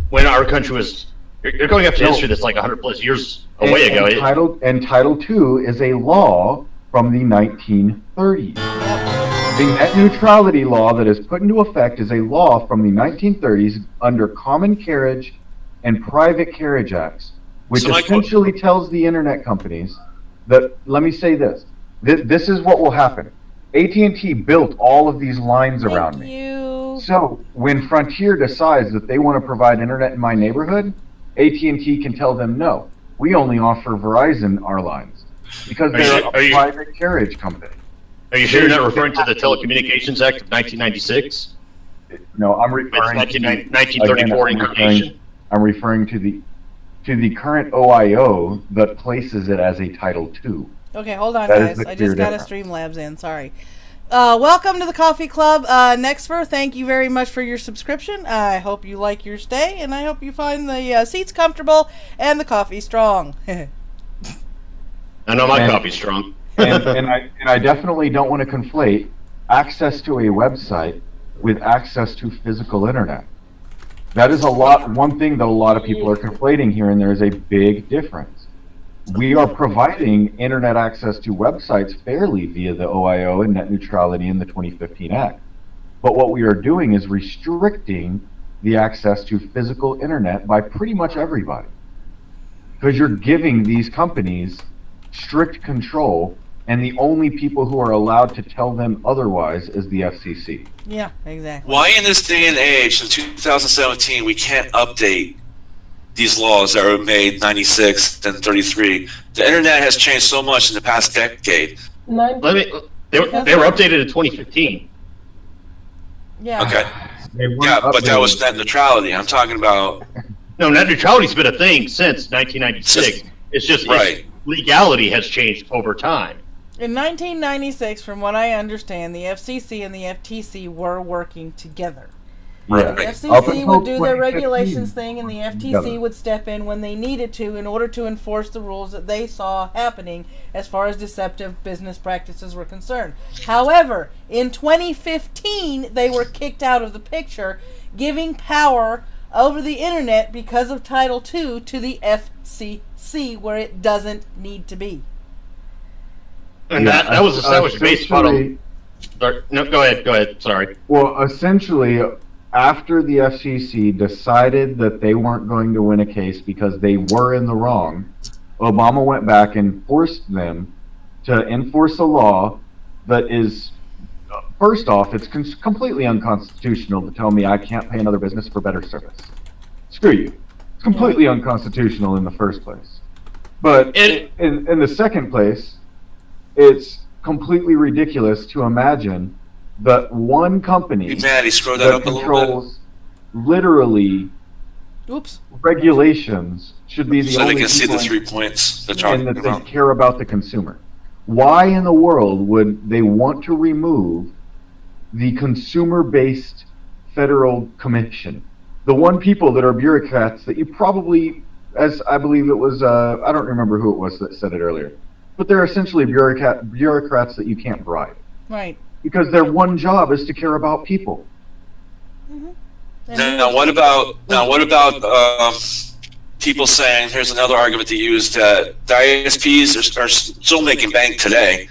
when our country was... You're going after history that's like 100 plus years away ago. Title II is a law from the 1930s. The net neutrality law that is put into effect is a law from the 1930s under Common Carriage and Private Carriage Acts, which essentially tells the internet companies that, let me say this, this is what will happen. AT&T built all of these lines around me. So when Frontier decides that they want to provide internet in my neighborhood, AT&T can tell them, no, we only offer Verizon our lines, because they're a private carriage company. Are you sure you're not referring to the Telecommunications Act of 1996? No, I'm referring to 1934 incarnation. I'm referring to the current OIO that places it as a Title II. Okay, hold on, guys. I just got a Streamlabs in. Sorry. Welcome to the Coffee Club. Nextver, thank you very much for your subscription. I hope you like your stay, and I hope you find the seats comfortable and the coffee strong. I know my coffee's strong. and I definitely don't want to conflate access to a website with access to physical internet. That is one thing that a lot of people are conflating here, and there is a big difference. We are providing internet access to websites fairly via the OIO and net neutrality in the 2015 Act. But what we are doing is restricting the access to physical internet by pretty much everybody. Because you're giving these companies strict control, and the only people who are allowed to tell them otherwise is the FCC. Yeah, exactly. Why in this day and age, in 2017, we can't update these laws that were made 96 and 33? The internet has changed so much in the past decade. They were updated in 2015. Yeah. Okay. Yeah, but that was net neutrality. I'm talking about... No, net neutrality's been a thing since 1996. It's just legality has changed over time. In 1996, from what I understand, the FCC and the FTC were working together. Right. The FCC would do their regulations thing, and the FTC would step in when they needed to in order to enforce the rules that they saw happening as far as deceptive business practices were concerned. However, in 2015, they were kicked out of the picture, giving power over the internet because of Title II to the FCC, where it doesn't need to be. And that was established based on... No, go ahead, sorry. Well, essentially... After the FCC decided that they weren't going to win a case because they were in the wrong, Obama went back and forced them to enforce a law that is first off, it's completely unconstitutional to tell me I can't pay another business for better service. Screw you. It's completely unconstitutional in the first place. But in the second place, it's completely ridiculous to imagine that one company Maddy, scroll that up a little controls literally regulations should be the so only they can see the people 3 points they're and talking that about. they care about the consumer. Why in the world would they want to remove the consumer-based federal commission? The one people that are bureaucrats that you probably, as I believe it was, I don't remember who it was that said it earlier, but they're essentially bureaucrats that you can't bribe. Right. Because their one job is to care about people. Now, what about people saying, here's another argument to use, that the ISPs are still making bank today,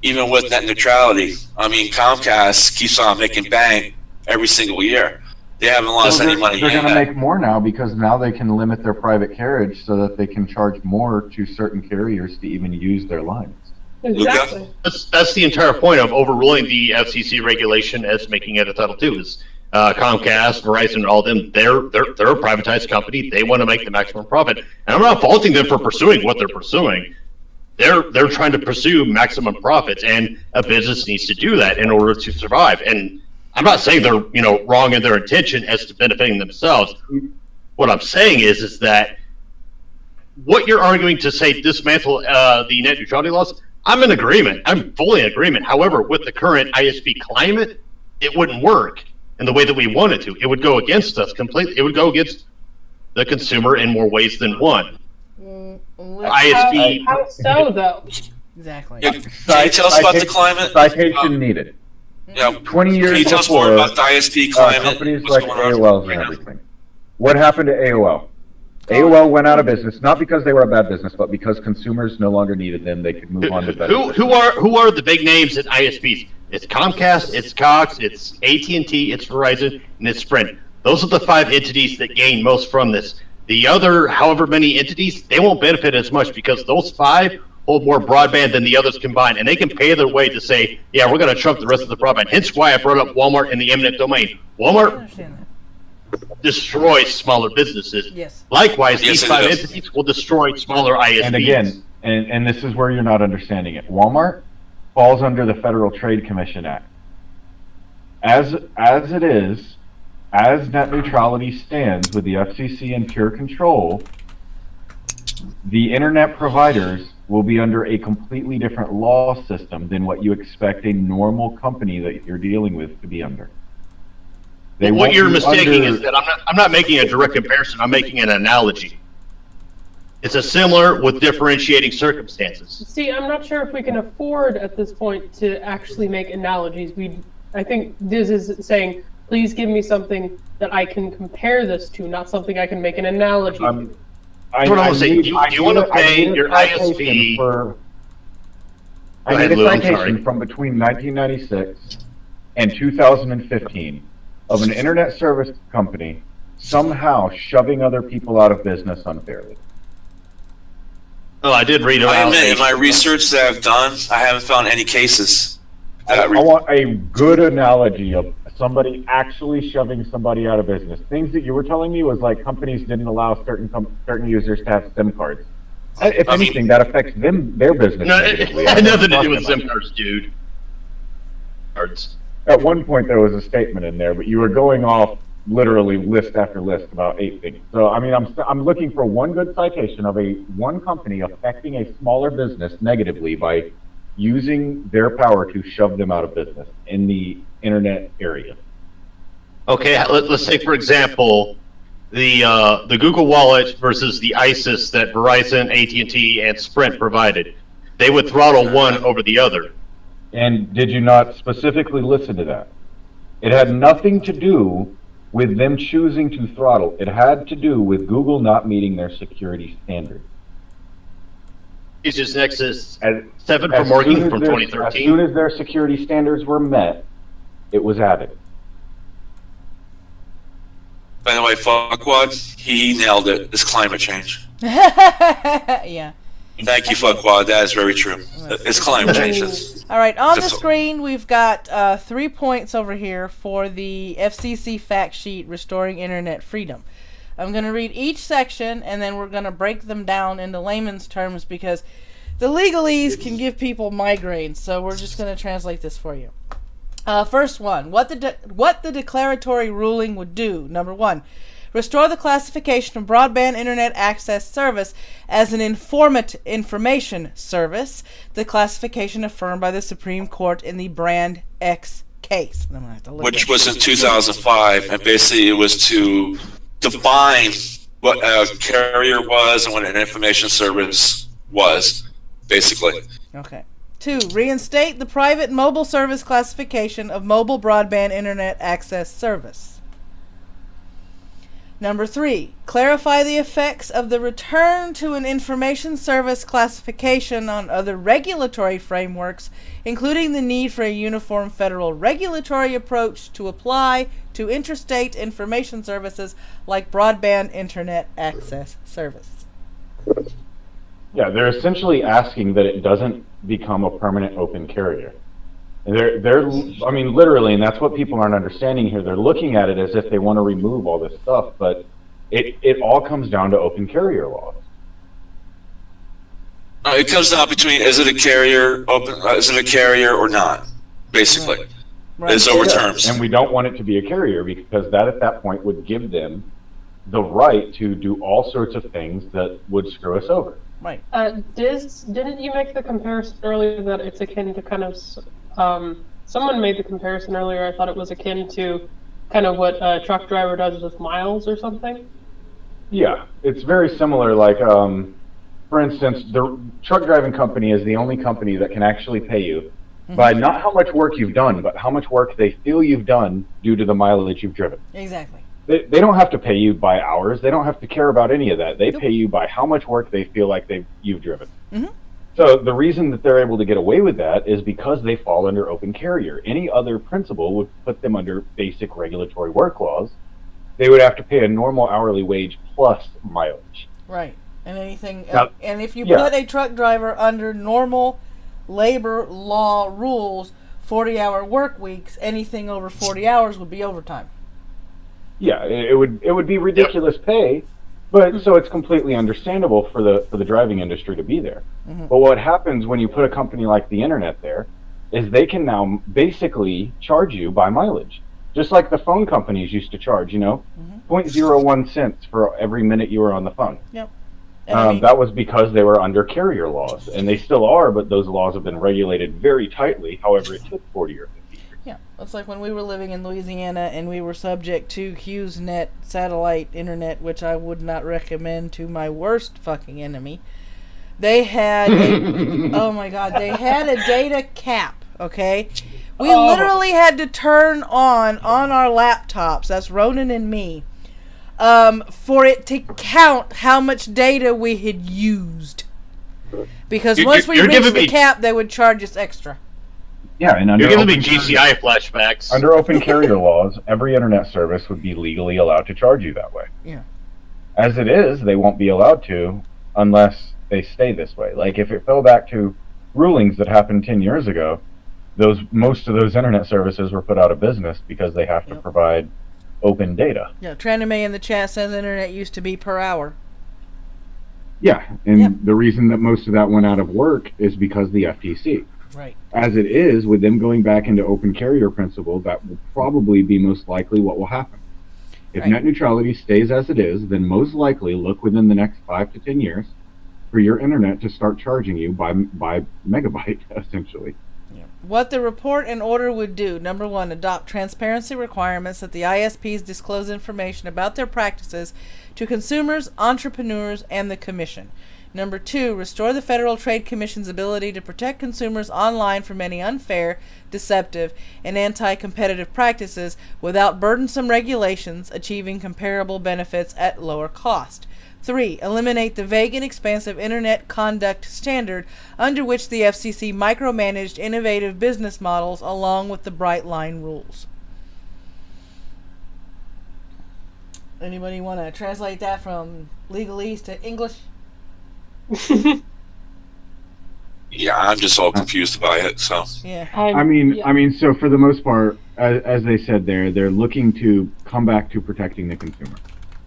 even with net neutrality. I mean, Comcast keeps on making bank every single year. They haven't lost any money They're yet. going to make more now because now they can limit their private carriage so that they can charge more to certain carriers to even use their lines. Exactly. That's the entire point of overruling the FCC regulation as making it a Title II. Is Comcast, Verizon, all of them, they're a privatized company. They want to make the maximum profit, and I'm not faulting them for pursuing what they're pursuing. They're trying to pursue maximum profits, and a business needs to do that in order to survive. And I'm not saying they're wrong in their intention as to benefiting themselves. What I'm saying is that what you're arguing to say dismantle the net neutrality laws, I'm in agreement. I'm fully in agreement. However, with the current ISP climate, it wouldn't work in the way that we want it to. It would go against us completely. It would go against the consumer in more ways than one. ISP. How so, though? Exactly. Yeah, can you tell us about the climate? Citation needed. Yeah. 20 years Can you tell us before, more about the ISP climate? companies What's like going on AOL right and now? everything. What happened to AOL? AOL went out of business, not because they were a bad business, but because consumers no longer needed them. They could move on to better. Who are the big names at ISPs? It's Comcast, it's Cox, it's AT&T, it's Verizon, and it's Sprint. Those are the 5 entities that gain most from this. The other, however many entities, they won't benefit as much because those 5 hold more broadband than the others combined, and they can pay their way to say, yeah, we're going to trump the rest of the broadband. Hence why I brought up Walmart in the eminent domain. I Walmart understand that. destroys smaller businesses. Yes. Likewise, Yes, these it 5 does. entities will destroy smaller ISPs. And again, and this is where you're not understanding it. Walmart falls under the Federal Trade Commission Act. As it is, as net neutrality stands with the FCC in pure control, the internet providers will be under a completely different law system than what you expect a normal company that you're dealing with to be under. What won't you're be mistaking under- is that I'm not making a direct comparison. I'm making an analogy. It's a similar with differentiating circumstances. See, I'm not sure if we can afford at this point to actually make analogies. I think Diz is saying, please give me something that I can compare this to, not something I can make an analogy to. That's what I was saying. Do you want to pay your ISP? I need a citation from between 1996 and 2015 of an internet service company somehow shoving other people out of business unfairly. Oh, I did read about I admit, in it. my research that I've done, I haven't found any cases. I want a good analogy of somebody actually shoving somebody out of business. Things that you were telling me was like companies didn't allow certain users to have SIM cards. If anything, that affects their business. No, it negatively. had nothing to do I'm with talking SIM cards, dude. Cards. At one point, there was a statement in there, but you were going off literally list after list about 8 things. So, I mean, I'm looking for one good citation of one company affecting a smaller business negatively by using their power to shove them out of business in the internet area. Okay, let's take for example the Google Wallet versus the ISIS that Verizon, AT&T, and Sprint provided. They would throttle one over the other. And did you not specifically listen to that? It had nothing to do with them choosing to throttle. It had to do with Google not meeting their security standards. Users Nexus As 7 as from working soon as from their- 2013. As soon as their security standards were met, it was added. By the way, Fuckwad, he nailed it. It's climate change. Yeah. Thank you, Fuckwad. That is very true. It's climate change. All right, on the That's all. screen we've got 3 points over here for the FCC fact sheet restoring internet freedom. I'm going to read each section and then we're going to break them down into layman's terms because the legalese can give people migraines, so we're just going to translate this for you. First one, what the declaratory ruling would do. Number 1, restore the classification of broadband internet access service as an information service, the classification affirmed by the Supreme Court in the Brand X case. I'm gonna have to look Which at was in 2005, and basically it was to define what a carrier was and what an information service was, basically. Okay. 2, reinstate the private mobile service classification of mobile broadband internet access service. Number 3, clarify the effects of the return to an information service classification on other regulatory frameworks, including the need for a uniform federal regulatory approach to apply to interstate information services like broadband internet access service. Yeah, they're essentially asking that it doesn't become a permanent open carrier. They're, I mean, literally, and that's what people aren't understanding here. They're looking at it as if they want to remove all this stuff, but it all comes down to open carrier laws. It comes down between is it a carrier or not, basically. Right. It's over terms. And we don't want it to be a carrier because that at that point would give them the right to do all sorts of things that would screw us over. Right. Didn't you make the comparison earlier that it's akin to kind of, someone made the comparison earlier, I thought it was akin to kind of what a truck driver does with miles or something? Yeah, it's very similar. Like, for instance, the truck driving company is the only company that can actually pay you by not how much work you've done, but how much work they feel you've done due to the mileage you've driven. Exactly. They don't have to pay you by hours. They don't have to care about any of that. They pay you by how much work they feel like you've driven. Mm-hmm. So the reason that they're able to get away with that is because they fall under open carrier. Any other principle would put them under basic regulatory work laws. They would have to pay a normal hourly wage plus mileage. Right. And anything, Now, and if you yeah. put a truck driver under normal labor law rules, 40-hour work weeks, anything over 40 hours would be overtime. Yeah, it would be ridiculous pay, but so it's completely understandable for the driving industry to be there. Mm-hmm. But what happens when you put a company like the internet there is they can now basically charge you by mileage, just like the phone companies used to charge. 0.01 cents for every minute you were on the phone. Yep. And I mean, That was because they were under carrier laws, and they still are, but those laws have been regulated very tightly. However, it took 40 or 50 years. yeah, it's like when we were living in Louisiana and we were subject to HughesNet satellite internet, which I would not recommend to my worst fucking enemy. They had oh my god, they had a data cap, okay? We literally had to turn on our laptops, that's Ronan and me, for it to count how much data we had used. Because once we reached the cap, they would charge us extra. Yeah, and You're giving me GCI flashbacks. Under open carrier laws, every internet service would be legally allowed to charge you that way. Yeah. As it is, they won't be allowed to unless they stay this way. Like if it fell back to rulings that happened 10 years ago, most of those internet services were put out of business because they have to provide open data. Yeah, Tranime in the chat says internet used to be per hour. Yeah, and the reason that most of that went out of work is because the FTC. Right. As it is, with them going back into open carrier principle, that will probably be most likely what will happen. If net neutrality stays as it is, then most likely look within the next 5 to 10 years for your internet to start charging you by megabyte, essentially. Yeah. What the report and order would do: number 1, adopt transparency requirements that the ISPs disclose information about their practices to consumers, entrepreneurs, and the Commission. Number 2, restore the Federal Trade Commission's ability to protect consumers online from any unfair, deceptive, and anti-competitive practices without burdensome regulations, achieving comparable benefits at lower cost. 3, eliminate the vague and expansive Internet Conduct Standard under which the FCC micromanaged innovative business models along with the Bright Line rules. Anybody want to translate that from legalese to English? Yeah, I'm just all confused by it. So Yeah. I mean, so for the most part, as they said there, they're looking to come back to protecting the consumer.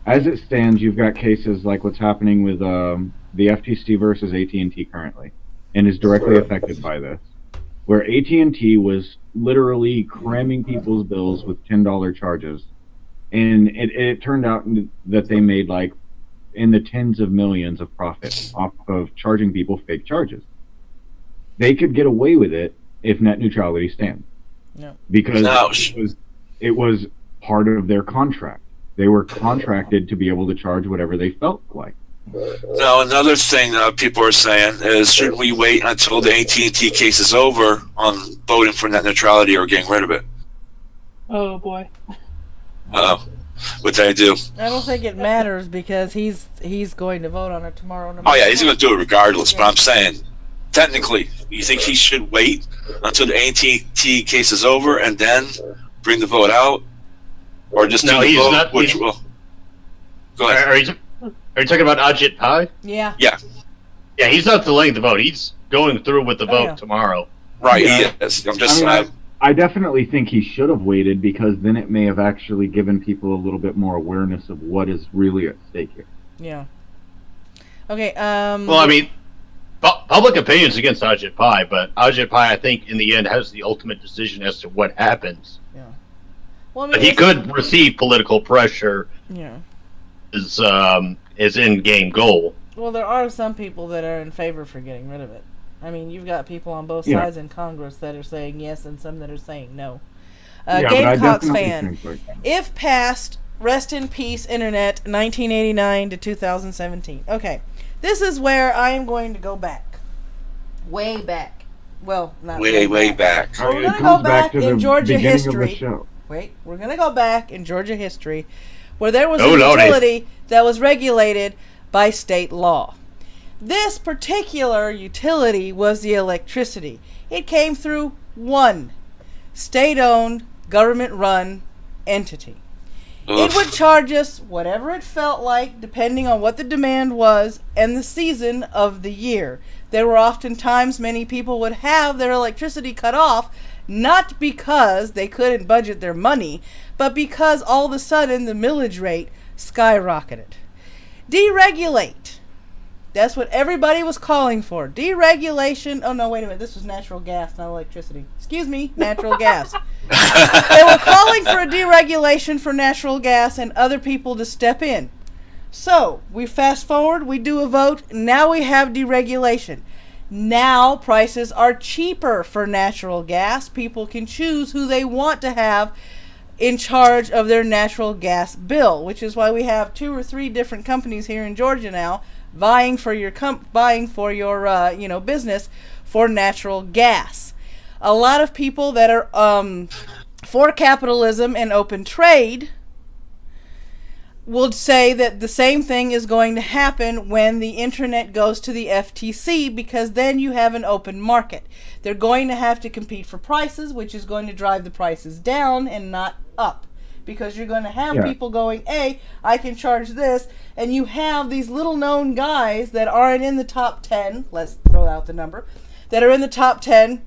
As it stands, you've got cases like what's happening with the FTC versus AT&T currently, and is directly affected by this, where AT&T was literally cramming people's bills with $10 charges, and it turned out that they made like in the tens of millions of profit off of charging people fake charges. They could get away with it if net neutrality stands. No. Because it was part of their contract. They were contracted to be able to charge whatever they felt like. now another thing that people are saying is, shouldn't we wait until the AT&T case is over on voting for net neutrality or getting rid of it? Oh boy. What did I do? I don't think it matters because he's going to vote on it tomorrow. Oh yeah, he's going to do it regardless. But I'm saying, technically, you think he should wait until the AT&T case is over and then bring the vote out, or just do the vote? Not, which will go ahead. Are you talking about Ajit Pai? Yeah. Yeah. Yeah, he's not delaying the vote. He's going through with the vote tomorrow. Right. Yeah. He is. I'm just. I definitely think he should have waited, because then it may have actually given people a little bit more awareness of what is really at stake here. Yeah. Okay. Well, I mean, public opinion's against Ajit Pai, but Ajit Pai, I think, in the end, has the ultimate decision as to what happens. Yeah. Well, I mean, But he could receive political pressure. Yeah. His in-game goal. Well, there are some people that are in favor for getting rid of it. I mean, you've got people on both sides in Congress that are saying yes and some that are saying no. Gamecocks fan. If passed, rest in peace, Internet, 1989 to 2017. Okay. This is where I am going to go back. Way back. Well, not way back. We're going to go back in Georgia history. Wait, we're going to go back in Georgia history where there was a utility that was regulated by state law. This particular utility was the electricity. It came through one state-owned, government-run entity. It would charge us whatever it felt like, depending on what the demand was and the season of the year. There were often times many people would have their electricity cut off, not because they couldn't budget their money, but because all of a sudden the millage rate skyrocketed. Deregulate. That's what everybody was calling for. Deregulation. Oh, no, wait a minute. This was natural gas, not electricity. Excuse me, natural gas. They were calling for a deregulation for natural gas and other people to step in. So, we fast forward, we do a vote, now we have deregulation. Now, prices are cheaper for natural gas. People can choose who they want to have in charge of their natural gas bill, which is why we have 2 or 3 different companies here in Georgia now vying for your business for natural gas. A lot of people that are for capitalism and open trade will say that the same thing is going to happen when the internet goes to the FTC, because then you have an open market. They're going to have to compete for prices, which is going to drive the prices down and not up, because you're going to have people going, hey, I can charge this, and you have these little known guys that aren't in the top 10, let's throw out the number, that are in the top 10,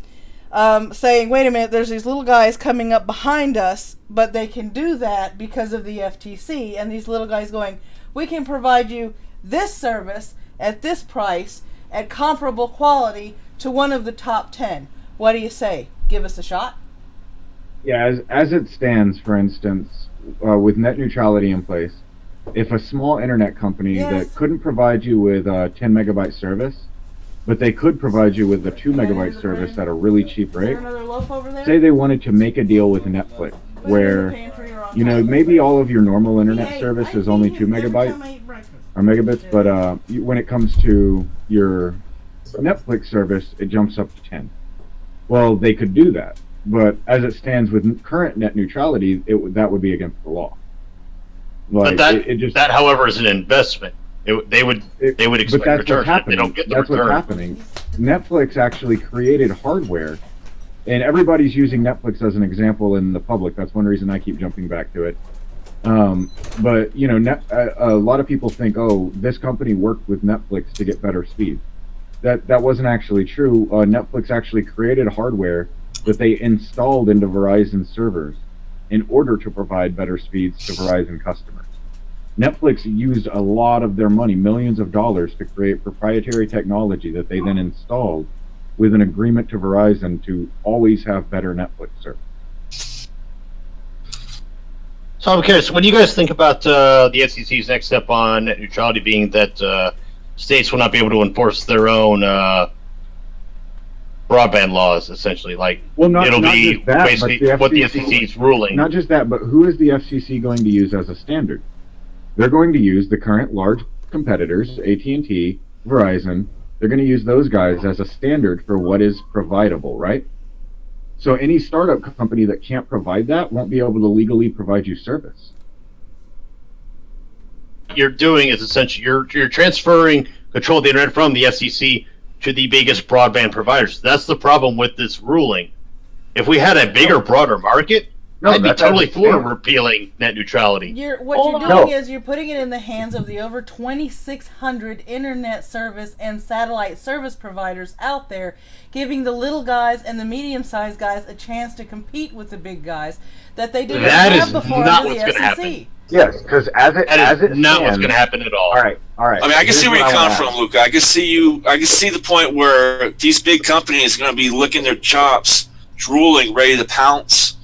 saying, wait a minute, there's these little guys coming up behind us, but they can do that because of the FTC, and these little guys going, we can provide you this service at this price at comparable quality to one of the top 10. What do you say? Give us a shot? Yeah, as it stands, for instance, with net neutrality in place, if a small internet company that couldn't provide you with a 10 megabyte service, but they could provide you with a 2 megabyte service at a really cheap rate, say they wanted to make a deal with Netflix, where, maybe all of your normal internet service is only 2 megabytes or megabits, but when it comes to your Netflix service, it jumps up to 10. Well, they could do that. But as it stands with current net neutrality, that would be against the law. Like, but that, however, is an investment. They would expect returns. They don't get the return. That's what's happening. Netflix actually created hardware, and everybody's using Netflix as an example in the public. That's one reason I keep jumping back to it. But a lot of people think, oh, this company worked with Netflix to get better speed. that wasn't actually true. Netflix actually created hardware that they installed into Verizon servers in order to provide better speeds to Verizon customers. Netflix used a lot of their money, millions of dollars, to create proprietary technology that they then installed with an agreement to Verizon to always have better Netflix service. So I'm curious, what do you guys think about the FCC's next step on net neutrality being that states will not be able to enforce their own broadband laws, essentially? Like, it'll be basically what the FCC's ruling. Not just that, but who is the FCC going to use as a standard? They're going to use the current large competitors, AT&T, Verizon. They're going to use those guys as a standard for what is providable, right? So any startup company that can't provide that won't be able to legally provide you service. What you're doing is essentially you're transferring control of the internet from the FCC to the biggest broadband providers. That's the problem with this ruling. If we had a bigger, broader market, I'd be totally for repealing net neutrality. What you're doing is you're putting it in the hands of the over 2,600 internet service and satellite service providers out there, giving the little guys and the medium-sized guys a chance to compete with the big guys that they didn't have before under the FCC. Yes, because as it stands, not what's going to happen at all. All right. I mean, I can see where you're coming from, Luca. I can see the point where these big companies are going to be licking their chops, drooling, ready to pounce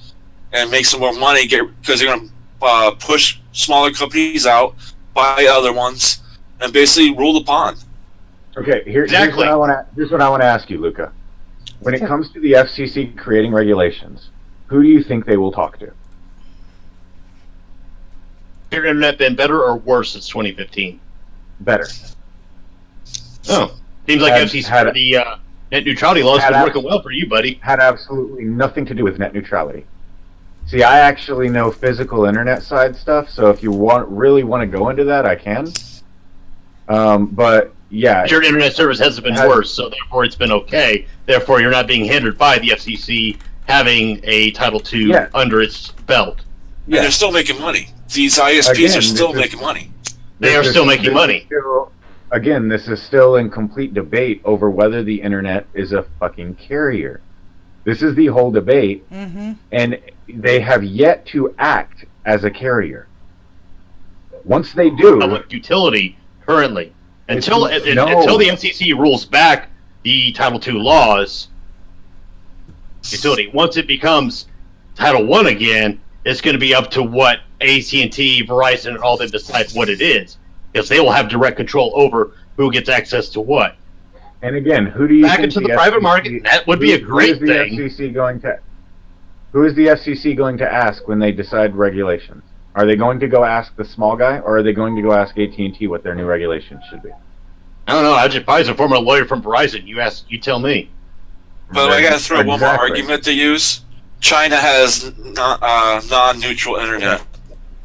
and make some more money, because they're going to push smaller companies out, buy other ones, and basically rule the pond. Okay, here's what I want to ask you, Luca. When it comes to the FCC creating regulations, who do you think they will talk to? Your internet been better or worse since 2015? Better. Oh, seems like FCC the net neutrality law has been working well for you, buddy. Had absolutely nothing to do with net neutrality. See, I actually know physical internet side stuff, so if you really want to go into that, I can. But yeah, your internet service hasn't been worse, so therefore it's been okay. Therefore, you're not being hindered by the FCC having a Title II under its belt. Yeah, they're still making money. These ISPs are still making money. They are still making money. Again, this is still in complete debate over whether the internet is a fucking carrier. This is the whole debate, and they have yet to act as a carrier. Once they do, public utility currently, until the FCC rules back the Title II laws, utility. Once it becomes Title I again, it's going to be up to what AT&T, Verizon, and all them decide what it is, because they will have direct control over who gets access to what. And again, who do you back into the private market? That would be a great thing. Who is the FCC going to ask when they decide regulations? Are they going to go ask the small guy, or are they going to go ask AT&T what their new regulations should be? I don't know. Ajit Pai is a former lawyer from Verizon. You tell me. But I got to throw one more argument to use. China has non-neutral internet.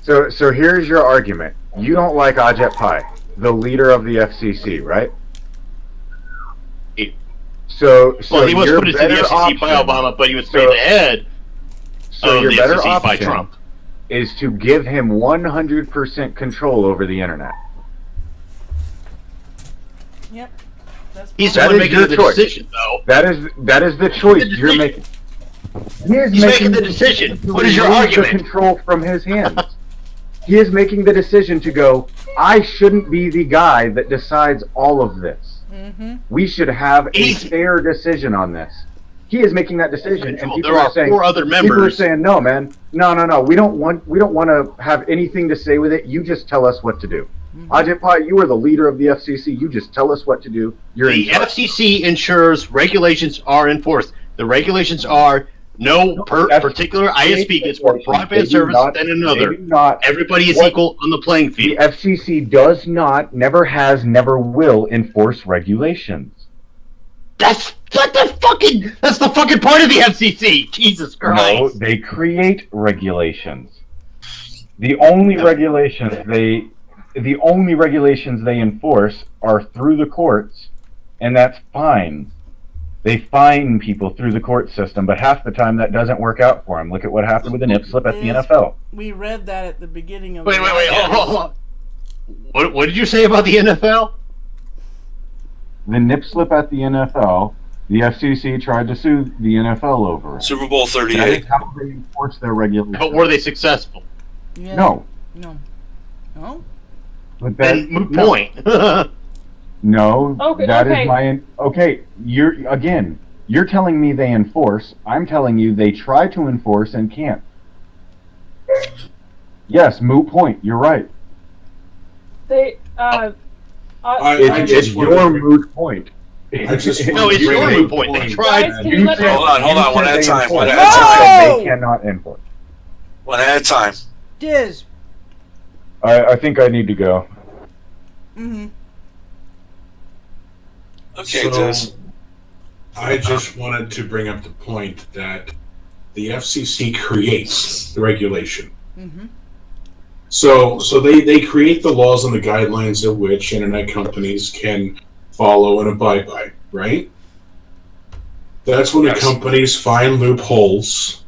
So here's your argument. You don't like Ajit Pai, the leader of the FCC, right? So he was put into the FCC by Obama, but he was made the head of the FCC by Trump. Is to give him 100% control over the internet. Yep. He's the one making the decision, though. That is the choice you're making. He's making the decision. What is your argument? The control from his hands. He is making the decision to go, I shouldn't be the guy that decides all of this. We should have a fair decision on this. He is making that decision, and people are saying, 4 other members. People are saying, no, man, no. We don't want to have anything to say with it. You just tell us what to do. Ajit Pai, you are the leader of the FCC. You just tell us what to do. The FCC ensures regulations are enforced. The regulations are no particular ISP gets more broadband service than another. Everybody is equal on the playing field. The FCC does not, never has, never will enforce regulations. That's the fucking point of the FCC. Jesus Christ. No, they create regulations. The only regulations they enforce are through the courts, and that's fines. They fine people through the court system, but half the time that doesn't work out for them. Look at what happened with the nip slip at the NFL. We read that at the beginning of. Wait! Hold on. What did you say about the NFL? the nip slip at the NFL, the FCC tried to sue the NFL over it. Super Bowl That 38. is how they enforce their regulations. But were they successful? Yeah. No. No. No? But that, Then moot no. point. No, Okay, that is okay. okay. You're telling me they enforce. I'm telling you they try to enforce and can't. Yes, moot point. You're right. They, It's your moot point. I just No, it's your moot point. They tried. Guys, can you let me- Hold on, one at a time, one at a You time. said they cannot enforce. One at a time. Diz. I think I need to go. Mm-hmm. Okay, So, Diz. I just wanted to bring up the point that the FCC creates the regulation. Mm-hmm. So they create the laws and the guidelines of which internet companies can follow and abide by, right? That's when Yes. the companies find loopholes,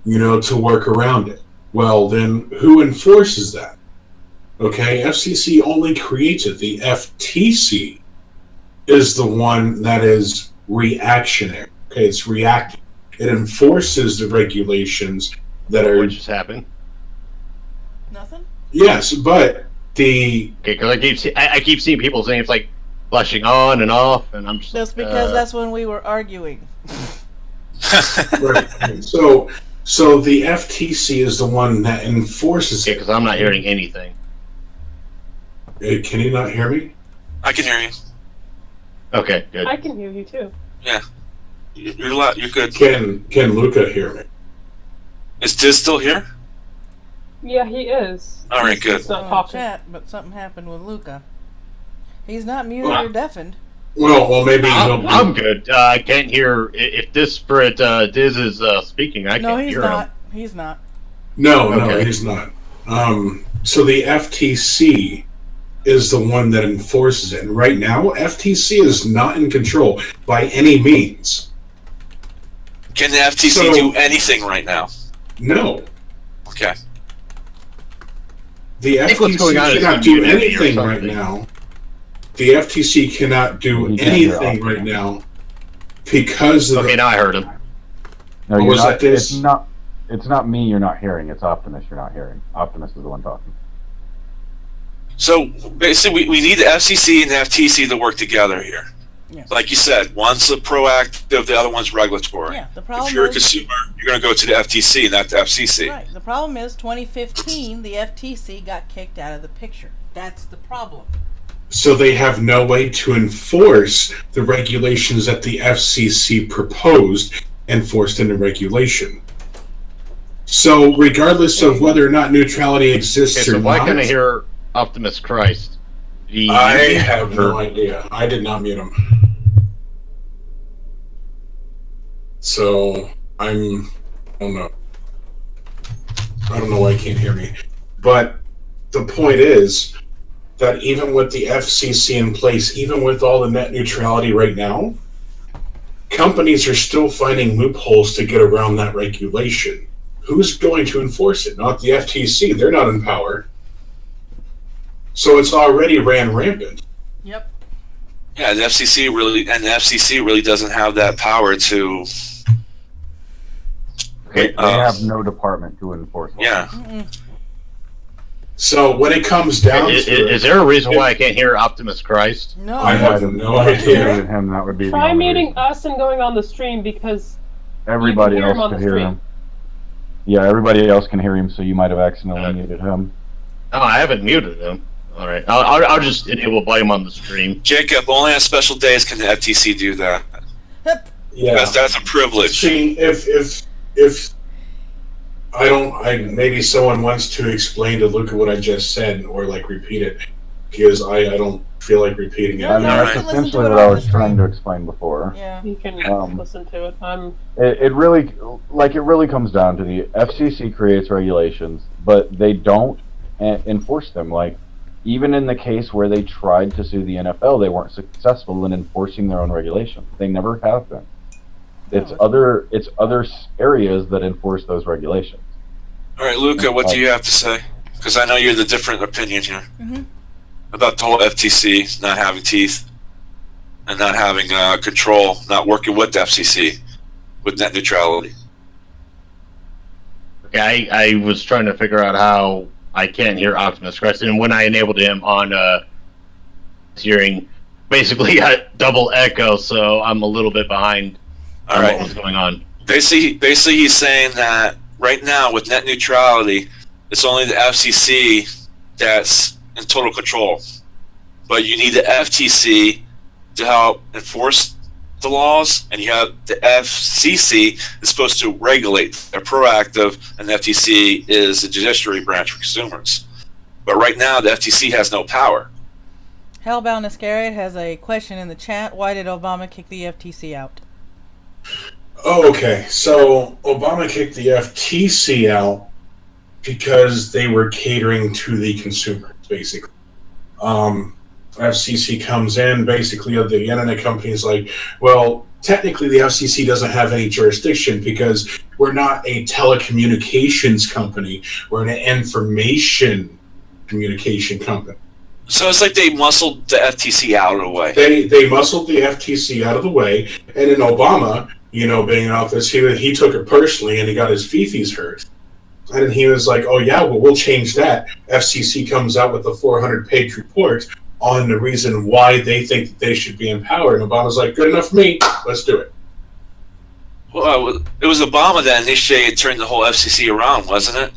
to work around it. Well, then who enforces that? Okay, FCC only creates it. The FTC is the one that is reactionary. Okay, it's reactive. It enforces the regulations that are What just happened? Nothing? yes, but the Okay, because I keep seeing people's names like flashing on and off, and I'm just. That's because that's when we were arguing. right. So the FTC is the one that enforces Okay, it. because I'm not hearing anything. Can you not hear me? I can hear you. Okay, good. I can hear you too. You're loud. You're good. Can Luca hear me? Is Diz still here? Yeah, he is. All right, He's good. just not On talking. chat, but something happened with Luca. He's not muted or deafened. Well, maybe he'll. I'm good. I can't hear if Disparate Diz is speaking. I No, can't he's hear not. him. He's not. No, Okay. he's not. So the FTC is the one that enforces it. And right now, FTC is not in control by any means. Can the FTC So- do anything right now? No. Okay. The I think what's FTC going on is cannot do immunity or anything right something. now. The FTC cannot do He can't hear anything us. right now because of Okay, now I heard him. No, What you're was not. that, Diz? It's not me. You're not hearing. It's Optimus. You're not hearing. Optimus is the one talking. So basically, we need the FCC and the FTC to work together here. Yeah. Like you said, one's a proactive, the other one's regulatory. Yeah, the If problem you're a is... consumer, you're going to go to the FTC, not the FCC. Right. The problem is 2015, the FTC got kicked out of the picture. That's the problem. so they have no way to enforce the regulations that the FCC proposed enforced in the regulation. So regardless of whether or not neutrality exists Okay, so or why not, can't I hear Optimus Christ? I have no idea. I did not mute him. So I don't know. I don't know why he can't hear me. But the point is that even with the FCC in place, even with all the net neutrality right now, companies are still finding loopholes to get around that regulation. Who's going to enforce it? Not the FTC. They're not in power. So it's already ran rampant. Yep. Yeah, the FCC really doesn't have that power to. They have no department to enforce. it. Yeah. Mm-mm. So when it comes down to Is there a reason why I can't hear Optimus Christ? No. I have no If you idea. muted him, that would be the Try only muting reason. us and going on the stream because Everybody you can hear him else on could the hear stream. him. Yeah, everybody else can hear him, so you might have accidentally muted him. No, I haven't muted him. All right, I'll just enable volume on the stream. Jacob, only on special days can the FTC do that. Yeah. That's a privilege. See, if maybe someone wants to explain to Luca what I just said or like repeat it, because I don't feel like repeating it. No, I mean, no, that's you can listen to essentially it what on I the was trying stream. to explain before. Yeah. you can listen to it. It really comes down to the FCC creates regulations, but they don't enforce them. Like, even in the case where they tried to sue the NFL, they weren't successful in enforcing their own regulations. They never have been. It's other areas that enforce those regulations. All right, Luca, what do you have to say? Because I know you're the different opinion here Mm-hmm. about the whole FTC not having teeth. and not having control, not working with the FCC with net neutrality. Okay, I was trying to figure out how I can't hear Optimus Crest, and when I enabled him on hearing, basically got double echo, so I'm a little bit behind on what was going on. Basically, he's saying that right now with net neutrality, it's only the FCC that's in total control, but you need the FTC to help enforce the laws, and you have the FCC is supposed to regulate. They're proactive, and the FTC is the judiciary branch for consumers. But right now, the FTC has no power. Hellbound Iscariot has a question in the chat. Why did Obama kick the FTC out? Oh, okay. So Obama kicked the FTC out because they were catering to the consumers, basically. FCC comes in, basically, the internet company is like, well, technically the FCC doesn't have any jurisdiction because we're not a telecommunications company. We're an information communication company. So it's like they muscled the FTC out of the way. They muscled the FTC out of the way, and then Obama, being in office, he took it personally, and he got his fifis hurt. And then he was like, oh yeah, well, we'll change that. FCC comes out with a 400-page report on the reason why they think that they should be in power, and Obama's like, good enough for me, let's do it. Well, it was Obama that initiated turning the whole FCC around, wasn't it?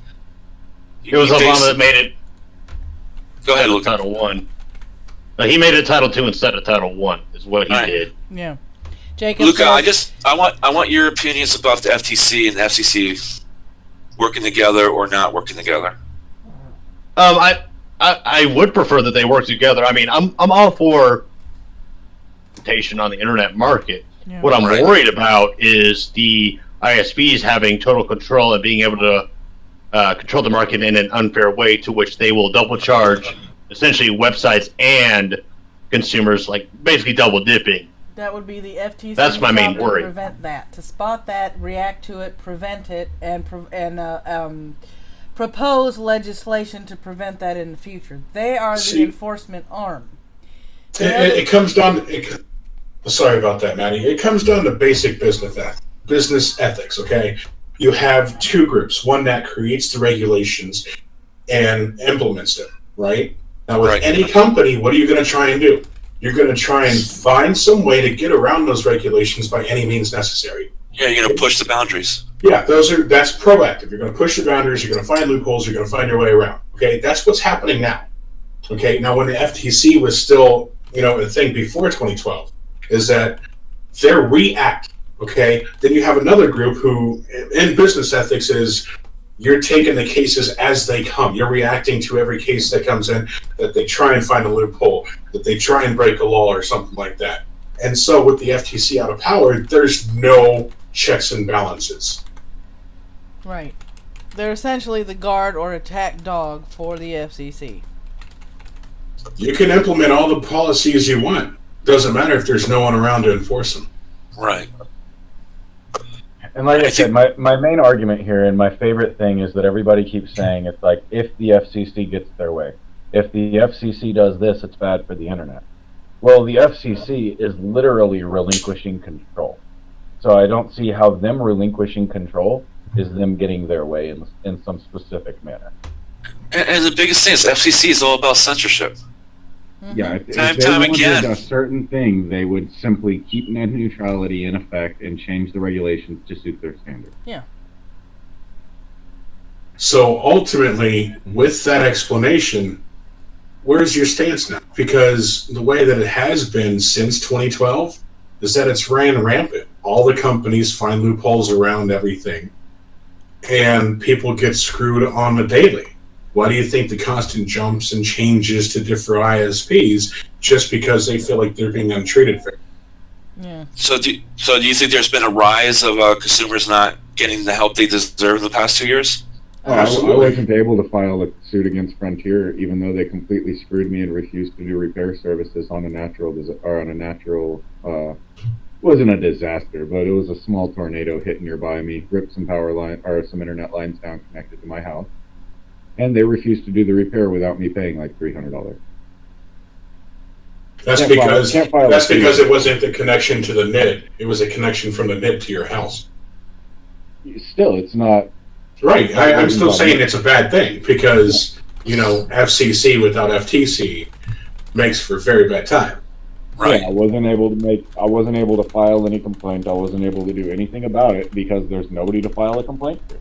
It was Obama that made it. Go ahead, Luke. Title 1. He made it Title 2 instead of Title 1, is what he did. Yeah. Jacob, Luca, I want your opinions about the FTC and the FCC working together or not working together. I would prefer that they work together. I mean, I'm all for representation on the internet market. Yeah. What I'm worried about is the ISPs having total control and being able to control the market in an unfair way, to which they will double charge essentially websites and consumers, like basically double dipping. That would be the FTC. That's my main worry. To prevent that, to spot that, react to it, prevent it, and propose legislation to prevent that in the future. They are the enforcement arm. It comes down. Sorry about that, Maddie. It comes down to basic business ethics. Okay, you have two groups: one that creates the regulations and implements them. Right now, with any company, what are you going to try and do? You're going to try and find some way to get around those regulations by any means necessary. Yeah, you're going to push the boundaries. Yeah, that's proactive. You're going to push the boundaries. You're going to find loopholes. You're going to find your way around. Okay, that's what's happening now. Okay, now when the FTC was still, a thing before 2012, is that they're reacting. Okay, then you have another group who, in business ethics, is you're taking the cases as they come. You're reacting to every case that comes in, that they try and find a loophole, that they try and break a law or something like that. And so with the FTC out of power, there's no checks and balances. Right. They're essentially the guard or attack dog for the FCC. You can implement all the policies you want. Doesn't matter if there's no one around to enforce them. Right. And like I said, my main argument here and my favorite thing is that everybody keeps saying it's like, if the FCC gets their way. If the FCC does this, it's bad for the internet. Well, the FCC is literally relinquishing control. So I don't see how them relinquishing control is them getting their way in some specific manner. And the biggest thing is FCC is all about censorship. Yeah, if they wanted a certain thing, they would simply keep net neutrality in effect and change the regulations to suit their standards. Yeah. So ultimately, with that explanation, where's your stance now? Because the way that it has been since 2012 is that it's ran rampant. All the companies find loopholes around everything, and people get screwed on the daily. Why do you think the constant jumps and changes to different ISPs just because they feel like they're being untreated fair? Yeah. So do you think there's been a rise of consumers not getting the help they deserve in the past 2 years? Oh, I wasn't able to file a suit against Frontier, even though they completely screwed me and refused to do repair services on a natural. Wasn't a disaster, but it was a small tornado hit nearby me, ripped some some internet lines down connected to my house. And they refused to do the repair without me paying like $300. That's because it wasn't the connection to the NIT. It was a connection from the NIT to your house. Still, it's not. Right. I'm still saying it's a bad thing because, FCC without FTC makes for a very bad time. Right. Yeah, I wasn't able to file any complaint. I wasn't able to do anything about it because there's nobody to file a complaint to.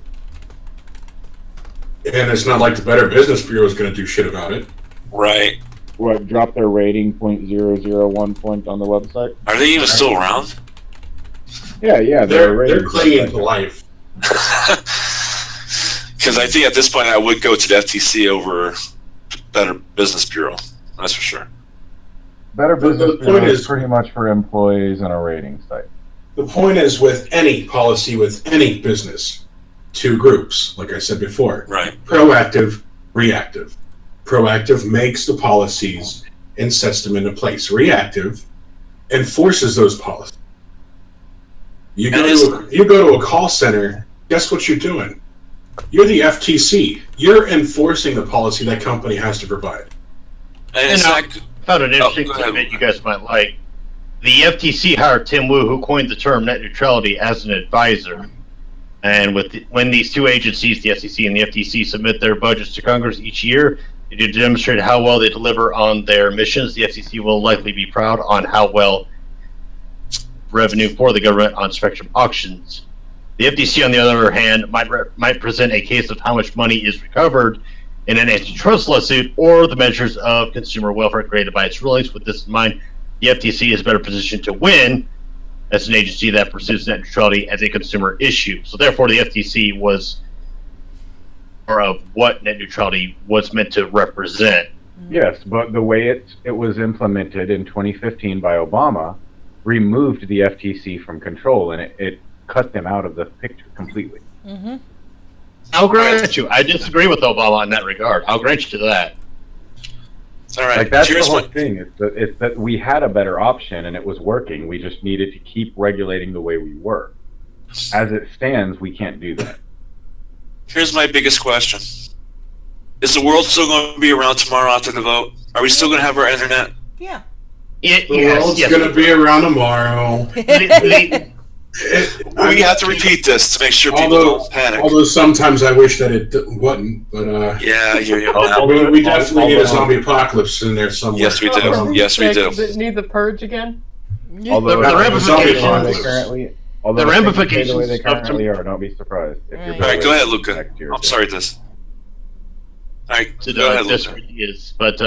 And it's not like the Better Business Bureau is going to do shit about it. Right. What, drop their rating 0.001 point on the website? Are they even still around? Yeah, they're clinging to life. Because I think at this point I would go to the FTC over Better Business Bureau. That's for sure. Better Business Bureau is pretty much for employees and a rating site. The point is, with any policy, with any business, two groups, like I said before. Right. Proactive, reactive. Proactive makes the policies and sets them into place. Reactive enforces those policies. You go to a call center, guess what you're doing? You're the FTC. You're enforcing the policy that company has to provide. And I found an interesting statement you guys might like. The FTC hired Tim Wu, who coined the term net neutrality, as an advisor. And when these two agencies, the SEC and the FTC, submit their budgets to Congress each year, to demonstrate how well they deliver on their missions, the FCC will likely be proud on how well revenue for the government on spectrum auctions. The FTC, on the other hand, might present a case of how much money is recovered in an antitrust lawsuit or the measures of consumer welfare created by its rulings. With this in mind, the FTC is better positioned to win as an agency that pursues net neutrality as a consumer issue. So therefore, the FTC was more of what net neutrality was meant to represent. Yes, but the way it was implemented in 2015 by Obama removed the FTC from control, and it cut them out of the picture completely. Mm-hmm. I'll grant you. I disagree with Obama in that regard. I'll grant you that. All right. Like, that's the whole thing. It's that we had a better option, and it was working. We just needed to keep regulating the way we were. As it stands, we can't do that. Here's my biggest question. Is the world still going to be around tomorrow after the vote? Are we still going to have our internet? Yeah. The world's going to be around tomorrow. We have to repeat this to make sure people don't panic. Although sometimes I wish that it wasn't, but yeah, I hear you. We definitely need a zombie apocalypse in there somewhere. Yes, we do. Yes, we do. Does it need the purge again? Although the ramifications the way they currently are, don't be surprised. All right, go ahead, Luca. I'm sorry, this. All right, go ahead, Luca. But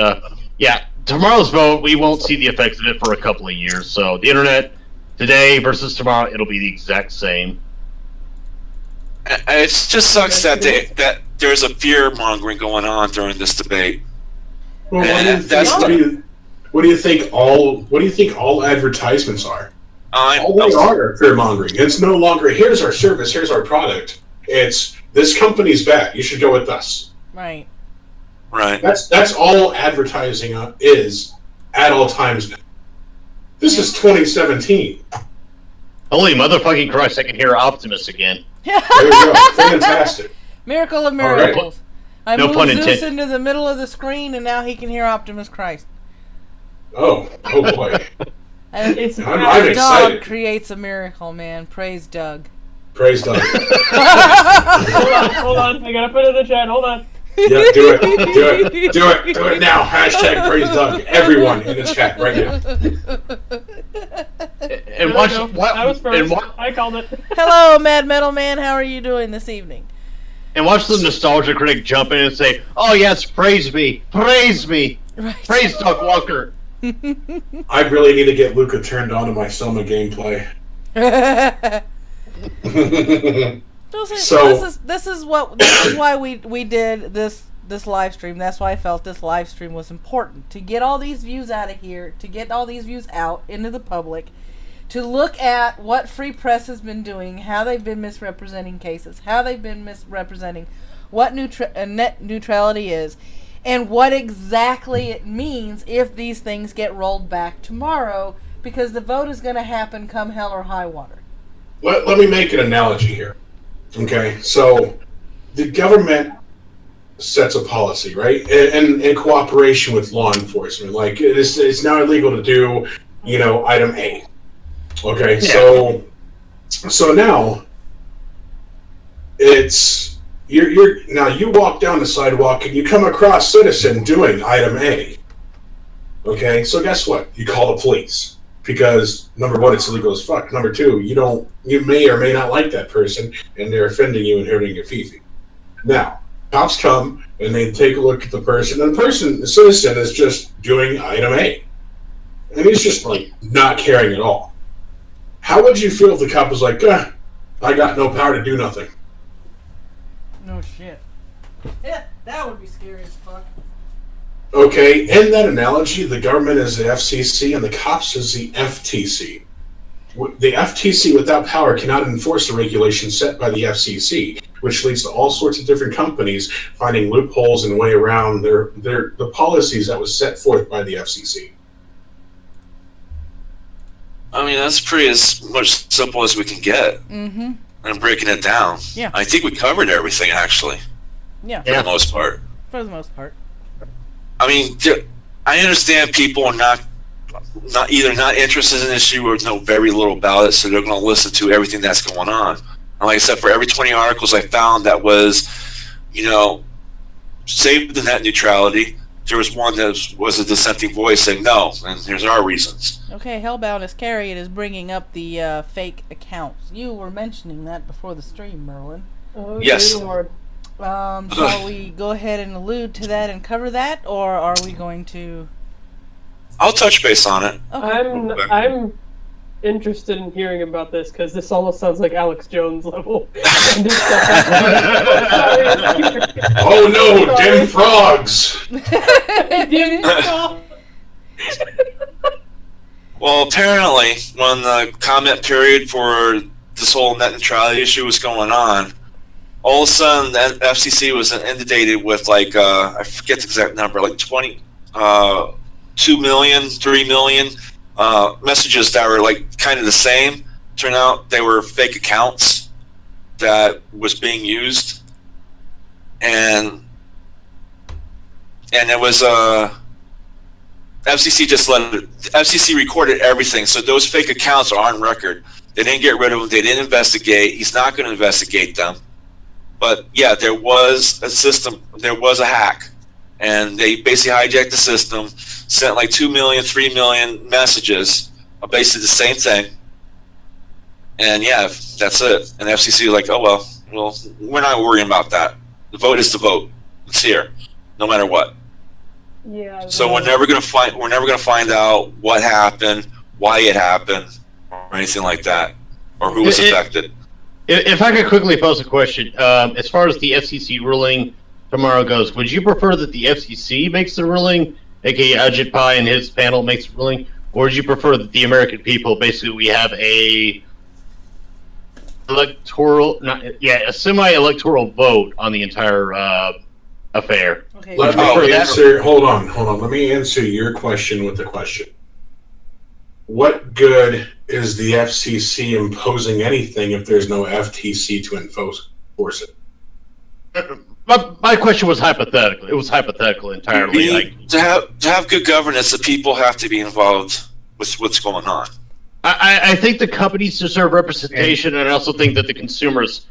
yeah, tomorrow's vote, we won't see the effects of it for a couple of years. So the internet today versus tomorrow, it'll be the exact same. It just sucks that there's a fear mongering going on during this debate. Well, what do you think all advertisements are? All they are fear mongering. It's no longer here's our service, here's our product. It's this company's bad. You should go with us. Right. Right. That's all advertising is at all times. This is 2017. Holy motherfucking Christ! I can hear Optimus again. There you go. Fantastic. Miracle of miracles. Right. I moved Zeus into the middle of the screen, and now he can hear Optimus Christ. Oh boy. I'm excited. Doug creates a miracle, man. Praise Doug. Praise Doug. Hold on. I gotta put it in the chat. Hold on. Yeah, do it now. Hashtag praise Doug. Everyone in the chat right now. And watch I was first. I called it. Hello, Mad Metal Man. How are you doing this evening? And watch the nostalgia critic jump in and say, "Oh yes, praise me, praise me, Right. praise Doug Walker." I really need to get Luca turned on to my Selma gameplay. This is why we did this live stream. That's why I felt this live stream was important, to get all these views out of here, to get all these views out into the public, to look at what Free Press has been doing, how they've been misrepresenting cases, how they've been misrepresenting what net neutrality is, and what exactly it means if these things get rolled back tomorrow, because the vote is going to happen come hell or high water. Let me make an analogy here. Okay, so the government sets a policy, right? And in cooperation with law enforcement. Like, it's now illegal to do, item A. Okay, yeah. So now it's now you walk down the sidewalk and you come across citizen doing item A. Okay, so guess what? You call the police because number one, it's illegal as fuck. Number two, you may or may not like that person and they're offending you and hurting your fifi. Now, cops come and they take a look at the person, and the citizen is just doing item A, and he's just like not caring at all. How would you feel if the cop was like, I got no power to do nothing? No shit. Yeah, that would be scary as fuck. Okay, in that analogy, the government is the FCC and the cops is the FTC. The FTC without power cannot enforce the regulations set by the FCC, which leads to all sorts of different companies finding loopholes and way around the policies that was set forth by the FCC. I mean, that's pretty as much simple as we can get. Mm-hmm. And breaking it down. Yeah. I think we covered everything, actually. Yeah. For the most part. For the most part. I mean, I understand people are not interested in the issue or know very little about it, so they're going to listen to everything that's going on. And like I said, for every 20 articles I found that was, save the net neutrality, there was one that was a dissenting voice saying no, and here's our reasons. Okay, Hellbound Iscariot is bringing up the fake accounts. You were mentioning that before the stream, Merlin. Oh, yes. Lord. Shall we go ahead and allude to that and cover that, or are we going to... I'll touch base on it. Okay. I'm interested in hearing about this because this almost sounds like Alex Jones level. Oh no, dim frogs! Dim frogs. Well, apparently, when the comment period for this whole net neutrality issue was going on, all of a sudden the FCC was inundated with I forget the exact number, 2 million, 3 million messages that were kind of the same. Turned out they were fake accounts that was being used, and it was FCC just FCC recorded everything, so those fake accounts are on record. They didn't get rid of them. They didn't investigate. He's not going to investigate them. But yeah, there was a system. There was a hack. And they basically hijacked the system, sent 2 million, 3 million messages, basically the same thing. And yeah, that's it. And the FCC was like, oh well, we're not worrying about that. The vote is the vote. It's here, no matter what. Yeah. So we're never gonna find out what happened, why it happened, or anything like that, or who was affected. If I could quickly pose a question, as far as the FCC ruling tomorrow goes, would you prefer that the FCC makes the ruling, aka Ajit Pai and his panel makes the ruling, or would you prefer that the American people, basically we have a semi-electoral vote on the entire affair? Okay. Hold on. Let me answer your question with the question. What good is the FCC imposing anything if there's no FTC to enforce it? My question was hypothetical. It was hypothetical entirely. To have good governance, the people have to be involved with what's going on. I think the companies deserve representation, and I also think that the consumers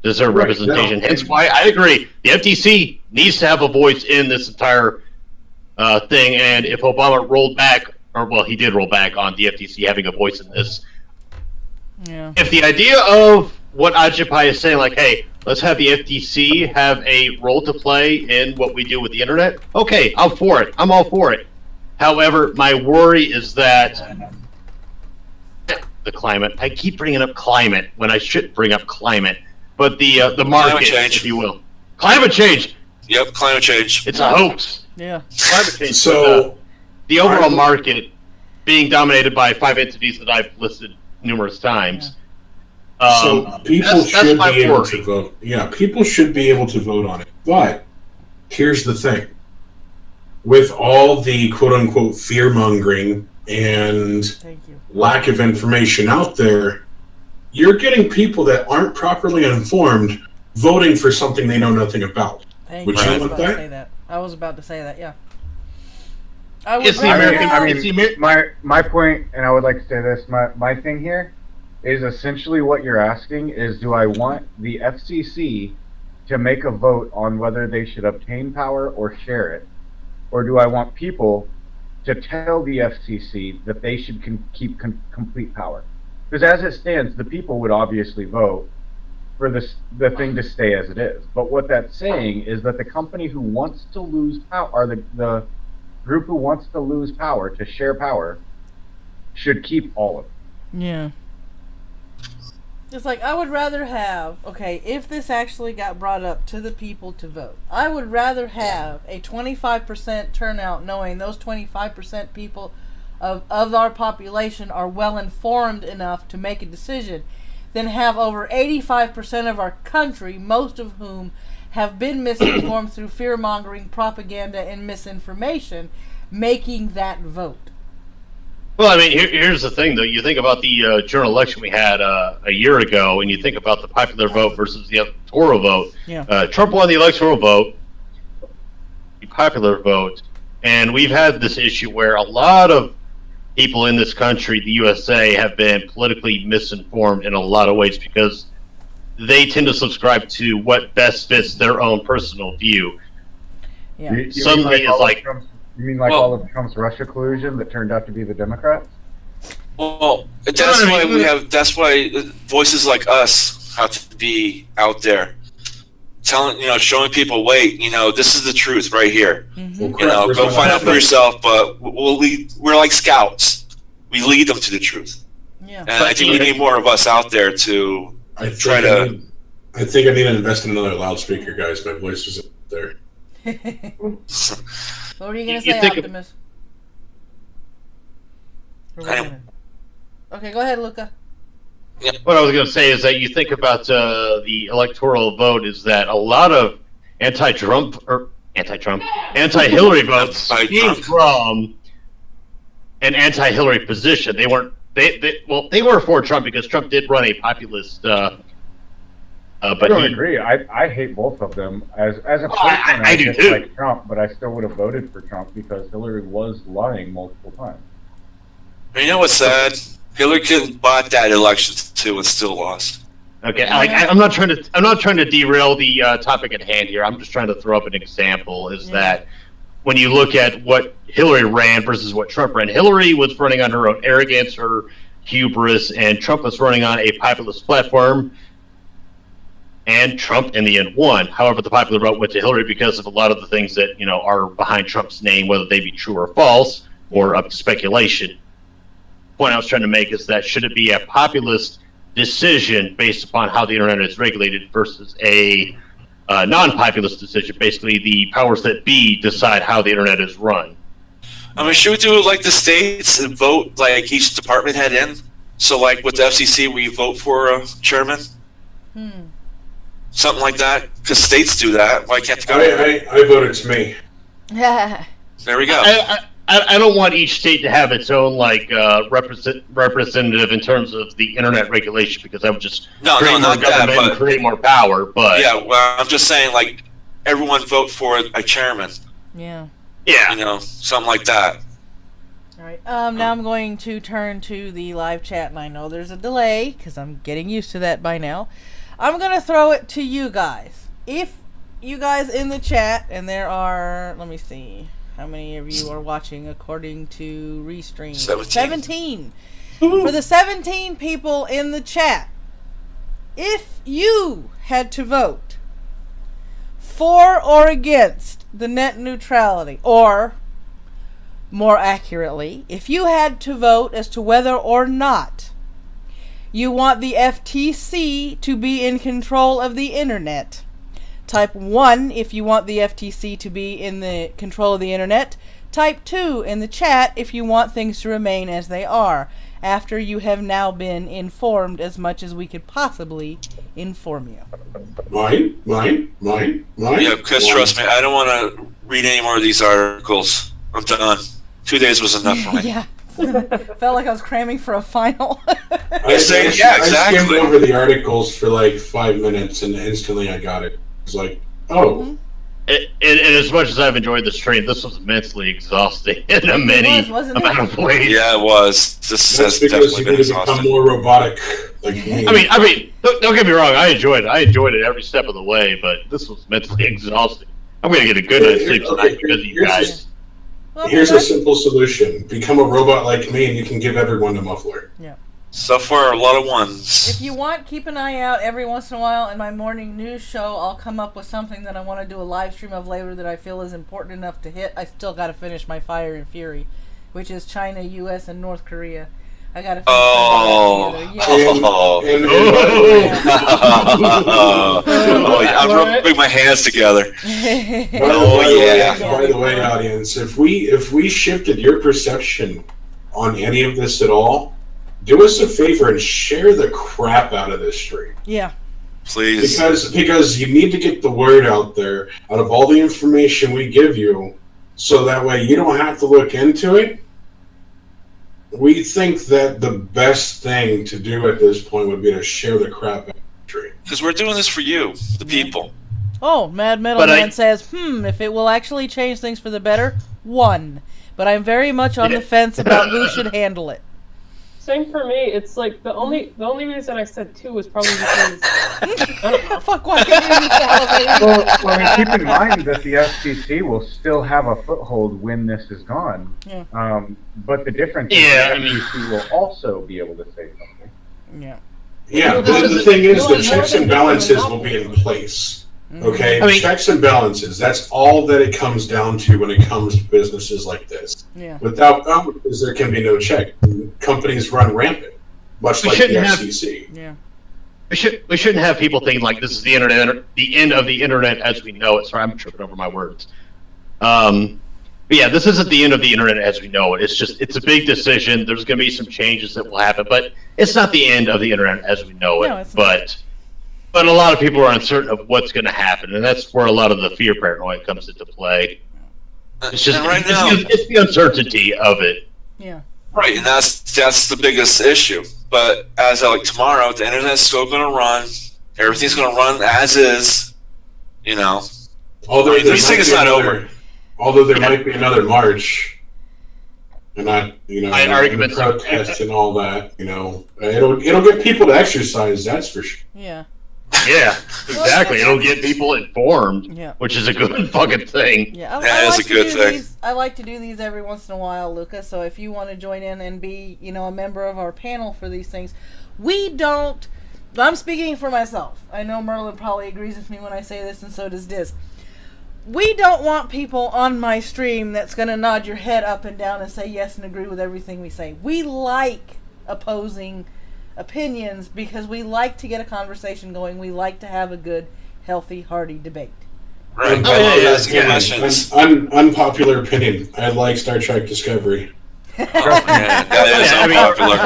deserve representation. Hence why I agree. The FTC needs to have a voice in this entire thing, and if Obama rolled back, he did roll back on the FTC having a voice in this. Yeah. If the idea of what Ajit Pai is saying, hey, let's have the FTC have a role to play in what we do with the internet, okay, I'm for it. I'm all for it. However, my worry is that the climate, I keep bringing up climate when I should bring up climate, but the market, if you will. Climate change! Yep, climate change. It's a hoax. Yeah. Climate change. So, the overall market being dominated by 5 entities that I've listed numerous times. So people should be able to vote. Yeah, people should be able to vote on it. But here's the thing. With all the quote-unquote fear-mongering and lack of information out there, you're getting people that aren't properly informed voting for something they know nothing about. Thank Would you. you I was want about to that? say that. I was about to say that. Yeah. I would It's the rather American- have- it's the Amer- my point, and I would like to say this, my thing here is essentially what you're asking is, do I want the FCC to make a vote on whether they should obtain power or share it? Or do I want people to tell the FCC that they should keep complete power? Because as it stands, the people would obviously vote for the thing to stay as it is. But what that's saying is that the company who wants to lose power, or the group who wants to lose power, to share power, should keep all of it. Yeah. It's like, I would rather have, okay, if this actually got brought up to the people to vote, I would rather have a 25% turnout, knowing those 25% people of our population are well informed enough to make a decision, than have over 85% of our country, most of whom have been misinformed through fear-mongering, propaganda, and misinformation, making that vote. Well, I mean, here's the thing, though. You think about the general election we had a year ago, and you think about the popular vote versus the electoral vote. Yeah. Trump won the electoral vote, the popular vote, and we've had this issue where a lot of people in this country, the USA, have been politically misinformed in a lot of ways because they tend to subscribe to what best fits their own personal view. Yeah. You Suddenly mean it's like... You mean like Well- all of Trump's Russia collusion that turned out to be the Democrats? Well, that's why voices like us have to be out there, showing people, wait, this is the truth right here. Mm-hmm. Go find out for yourself. But we'll lead. We're like scouts. We lead them to the truth. Yeah. And I think we need more of us out there to I think try to. I think I need to invest in another loudspeaker, guys. My voice is up there. What were you going to You say, think of- Optimus? Okay, go ahead, Luca. What I was going to say is that you think about the electoral vote is that a lot of anti-Hillary votes came from an anti-Hillary position. They weren't. They were for Trump because Trump did run a populist. I But don't he, agree. I hate both of them. As a person, I do too. like Trump, but I still would have voted for Trump because Hillary was lying multiple times. You know what's sad? Hillary Clinton bought that election too and still lost. Okay, I'm not trying to derail the topic at hand here. I'm just trying to throw up an example. Is that when you look at what Hillary ran versus what Trump ran, Hillary was running on her own arrogance, her hubris, and Trump was running on a populist platform. And Trump in the end won. However, the popular vote went to Hillary because of a lot of the things that are behind Trump's name, whether they be true or false or up to speculation. The point I was trying to make is that should it be a populist decision based upon how the internet is regulated versus a non-populist decision? Basically, the powers that be decide how the internet is run. I mean, should we do it like the states and vote like each department head in? So, like with the FCC, we vote for a chairman. Something like that, because states do that. Why can't the government? I voted to me. There we go. I don't want each state to have its own representative in terms of the internet regulation because that would just create more government and create more power. But yeah, well, I'm just saying, like, everyone vote for a chairman. Yeah. Something like that. All right. Now I'm going to turn to the live chat, and I know there's a delay because I'm getting used to that by now. I'm going to throw it to you guys. If you guys in the chat, and there are, let me see, how many of you are watching according to Restream? 17. For the 17 people in the chat, if you had to vote for or against the net neutrality, or more accurately, if you had to vote as to whether or not you want the FTC to be in control of the internet, type 1 if you want the FTC to be in the control of the internet. Type 2 in the chat if you want things to remain as they are, after you have now been informed as much as we could possibly inform you. Mine. Yeah, Chris, trust me, I don't want to read any more of these articles. I'm done. 2 days was enough for me. Yeah. Felt like I was cramming for a final. I skimmed over the articles for like 5 minutes and instantly I got it. It's like, oh. And as much as I've enjoyed the stream, this was immensely exhausting in a many amount of ways. Yeah, it was. This That's has because definitely you been need to become exhausting. more robotic. Like me. I mean, don't get me wrong. I enjoyed it. I enjoyed it every step of the way, but this was mentally exhausting. I'm gonna get a good night's sleep tonight because of you guys. Here's a simple solution: become a robot like me, and you can give everyone a muffler. Yeah. So far, a lot of ones. If you want, keep an eye out every once in a while in my morning news show. I'll come up with something that I want to do a live stream of later that I feel is important enough to hit. I still got to finish my Fire and Fury, which is China, U.S., and North Korea. I got to finish that together. I'm rubbing my hands together. By the way, audience, if we shifted your perception on any of this at all, do us a favor and share the crap out of this stream. Yeah. Please. Because you need to get the word out there out of all the information we give you, so that way you don't have to look into it. We think that the best thing to do at this point would be to share the crap out of the stream. Because we're doing this for you, the people. Oh, Mad Metal Man says, if it will actually change things for the better, 1. But I'm very much on the fence about who should handle it. Same for me. It's like the only reason I said 2 was probably because I don't know. Fuck, why can't you salivate? Well, keep in mind that the FCC will still have a foothold when this is gone. Yeah. But the difference is the FCC will also be able to say something. Yeah. Yeah, the thing is, the checks and balances will be in place. Okay, checks and balances. That's all that it comes down to when it comes to businesses like this. Yeah. Without balances, there can be no check. Companies run rampant, much like the FCC. Yeah. We shouldn't have people thinking like this is the internet, the end of the internet as we know it. Sorry, I'm tripping over my words. But yeah, this isn't the end of the internet as we know it. It's a big decision. There's going to be some changes that will happen, but it's not the end of the internet as we know it. No, it's not. But a lot of people are uncertain of what's going to happen, and that's where a lot of the fear paranoia comes into play. It's just it's the uncertainty of it. Yeah. Right, and that's the biggest issue. But as of like tomorrow, the internet's still going to run. Everything's going to run as is. You know. Although this thing is not over. Although there might be another march, and not argument protests and all that. It'll get people to exercise. That's for sure. Yeah. Yeah, exactly. It'll get people informed, which is a good fucking thing. Yeah, that is a good thing. I like to do these every once in a while, Lucas. So if you want to join in and be, a member of our panel for these things, we don't. I'm speaking for myself. I know Merlin probably agrees with me when I say this, and so does Diz. We don't want people on my stream that's going to nod your head up and down and say yes and agree with everything we say. We like opposing opinions because we like to get a conversation going. We like to have a good, healthy, hearty debate. Right. Unpopular opinion. I like Star Trek Discovery. That is unpopular.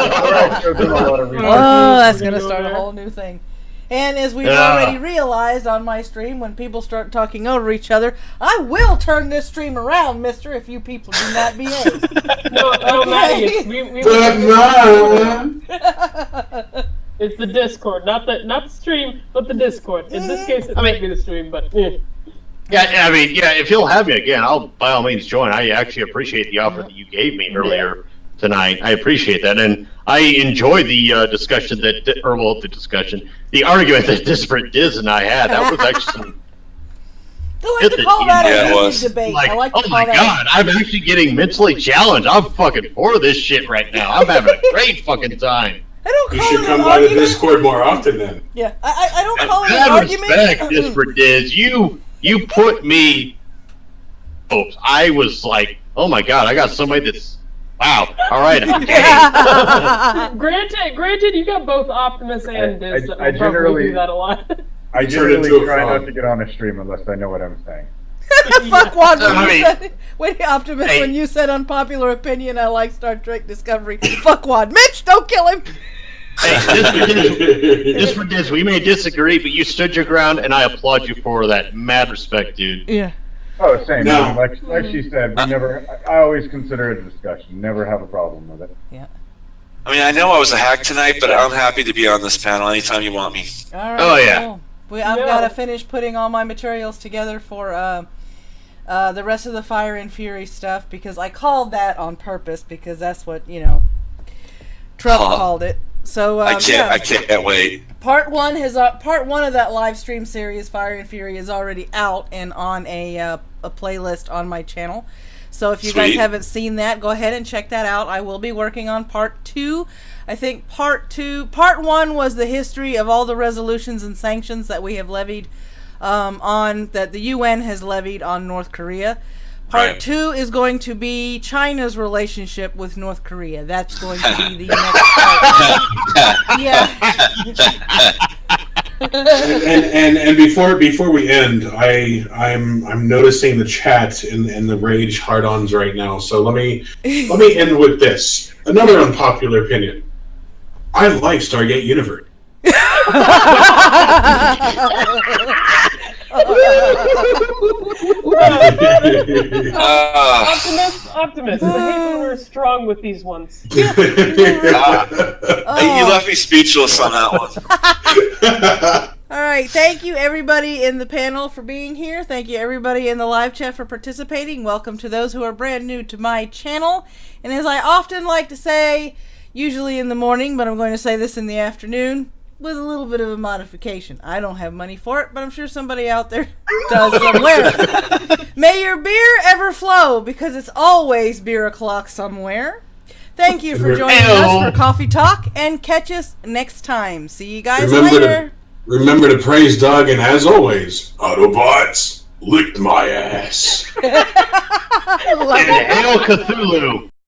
Oh, that's going to start a whole new thing. And as we've already realized on my stream, when people start talking over each other, I will turn this stream around, mister, if you people do not behave. Maddie, it's the Discord, not the stream, but the Discord. In this case, it might be the stream, but Yeah, if you'll have me again, I'll by all means join. I actually appreciate the offer that you gave me earlier tonight. I appreciate that, and I enjoyed the discussion the argument that Disparate Diz and I had. That was actually I like to call that a debate. Like, I like to oh my god, I'm actually getting mentally challenged. I'm fucking for this shit right now. I'm having a great fucking time. I don't call you should it come an by the argument. Discord more often then. Yeah, I don't call it an argument. Respect, Disparate Diz. You put me. Oops, I was like, oh my god, I got somebody that's. Wow. All right. Okay. Granted, you got both Optimus and Diz. I generally do that a lot. I generally try not to get on a stream unless I know what I'm saying. Fuck Juan, wait, Optimus, when you said unpopular opinion, I like Star Trek Discovery. Fuck Juan. Mitch, don't kill him. Hey, Disparate Diz, we may disagree, but you stood your ground, and I applaud you for that. Mad respect, dude. Yeah. Oh, same. No. Like she said, I always consider it a discussion. Never have a problem with it. Yeah. I mean, I know I was a hack tonight, but I'm happy to be on this panel anytime you want me. All right, oh, yeah. cool. I've got to finish putting all my materials together for the rest of the Fire and Fury stuff, because I called that on purpose because that's what Trump called it. So I can't wait. Part one of that live stream series, Fire and Fury, is already out and on a playlist on my channel. So if you guys haven't seen that, go ahead and check that out. I will be working on part 2. I think part 1 was the history of all the resolutions and sanctions that we have levied that the UN has levied on North Korea. Part 2 is going to be China's relationship with North Korea. That's going to be the next part. Yeah. and before we end, I'm noticing the chat and the rage hard-ons right now. So let me end with this. Another unpopular opinion. I like Stargate Universe. Optimist. I hate when we're strong with these ones. You left me speechless on that one. All right, thank you everybody in the panel for being here. Thank you everybody in the live chat for participating. Welcome to those who are brand new to my channel. And as I often like to say, usually in the morning, but I'm going to say this in the afternoon, with a little bit of a modification. I don't have money for it, but I'm sure somebody out there does somewhere. May your beer ever flow, because it's always beer o'clock somewhere. Thank you for joining us for Coffee Talk, and catch us next time. See you guys later. Remember to praise Doug, and as always, Autobots licked my ass. And Hail Cthulhu.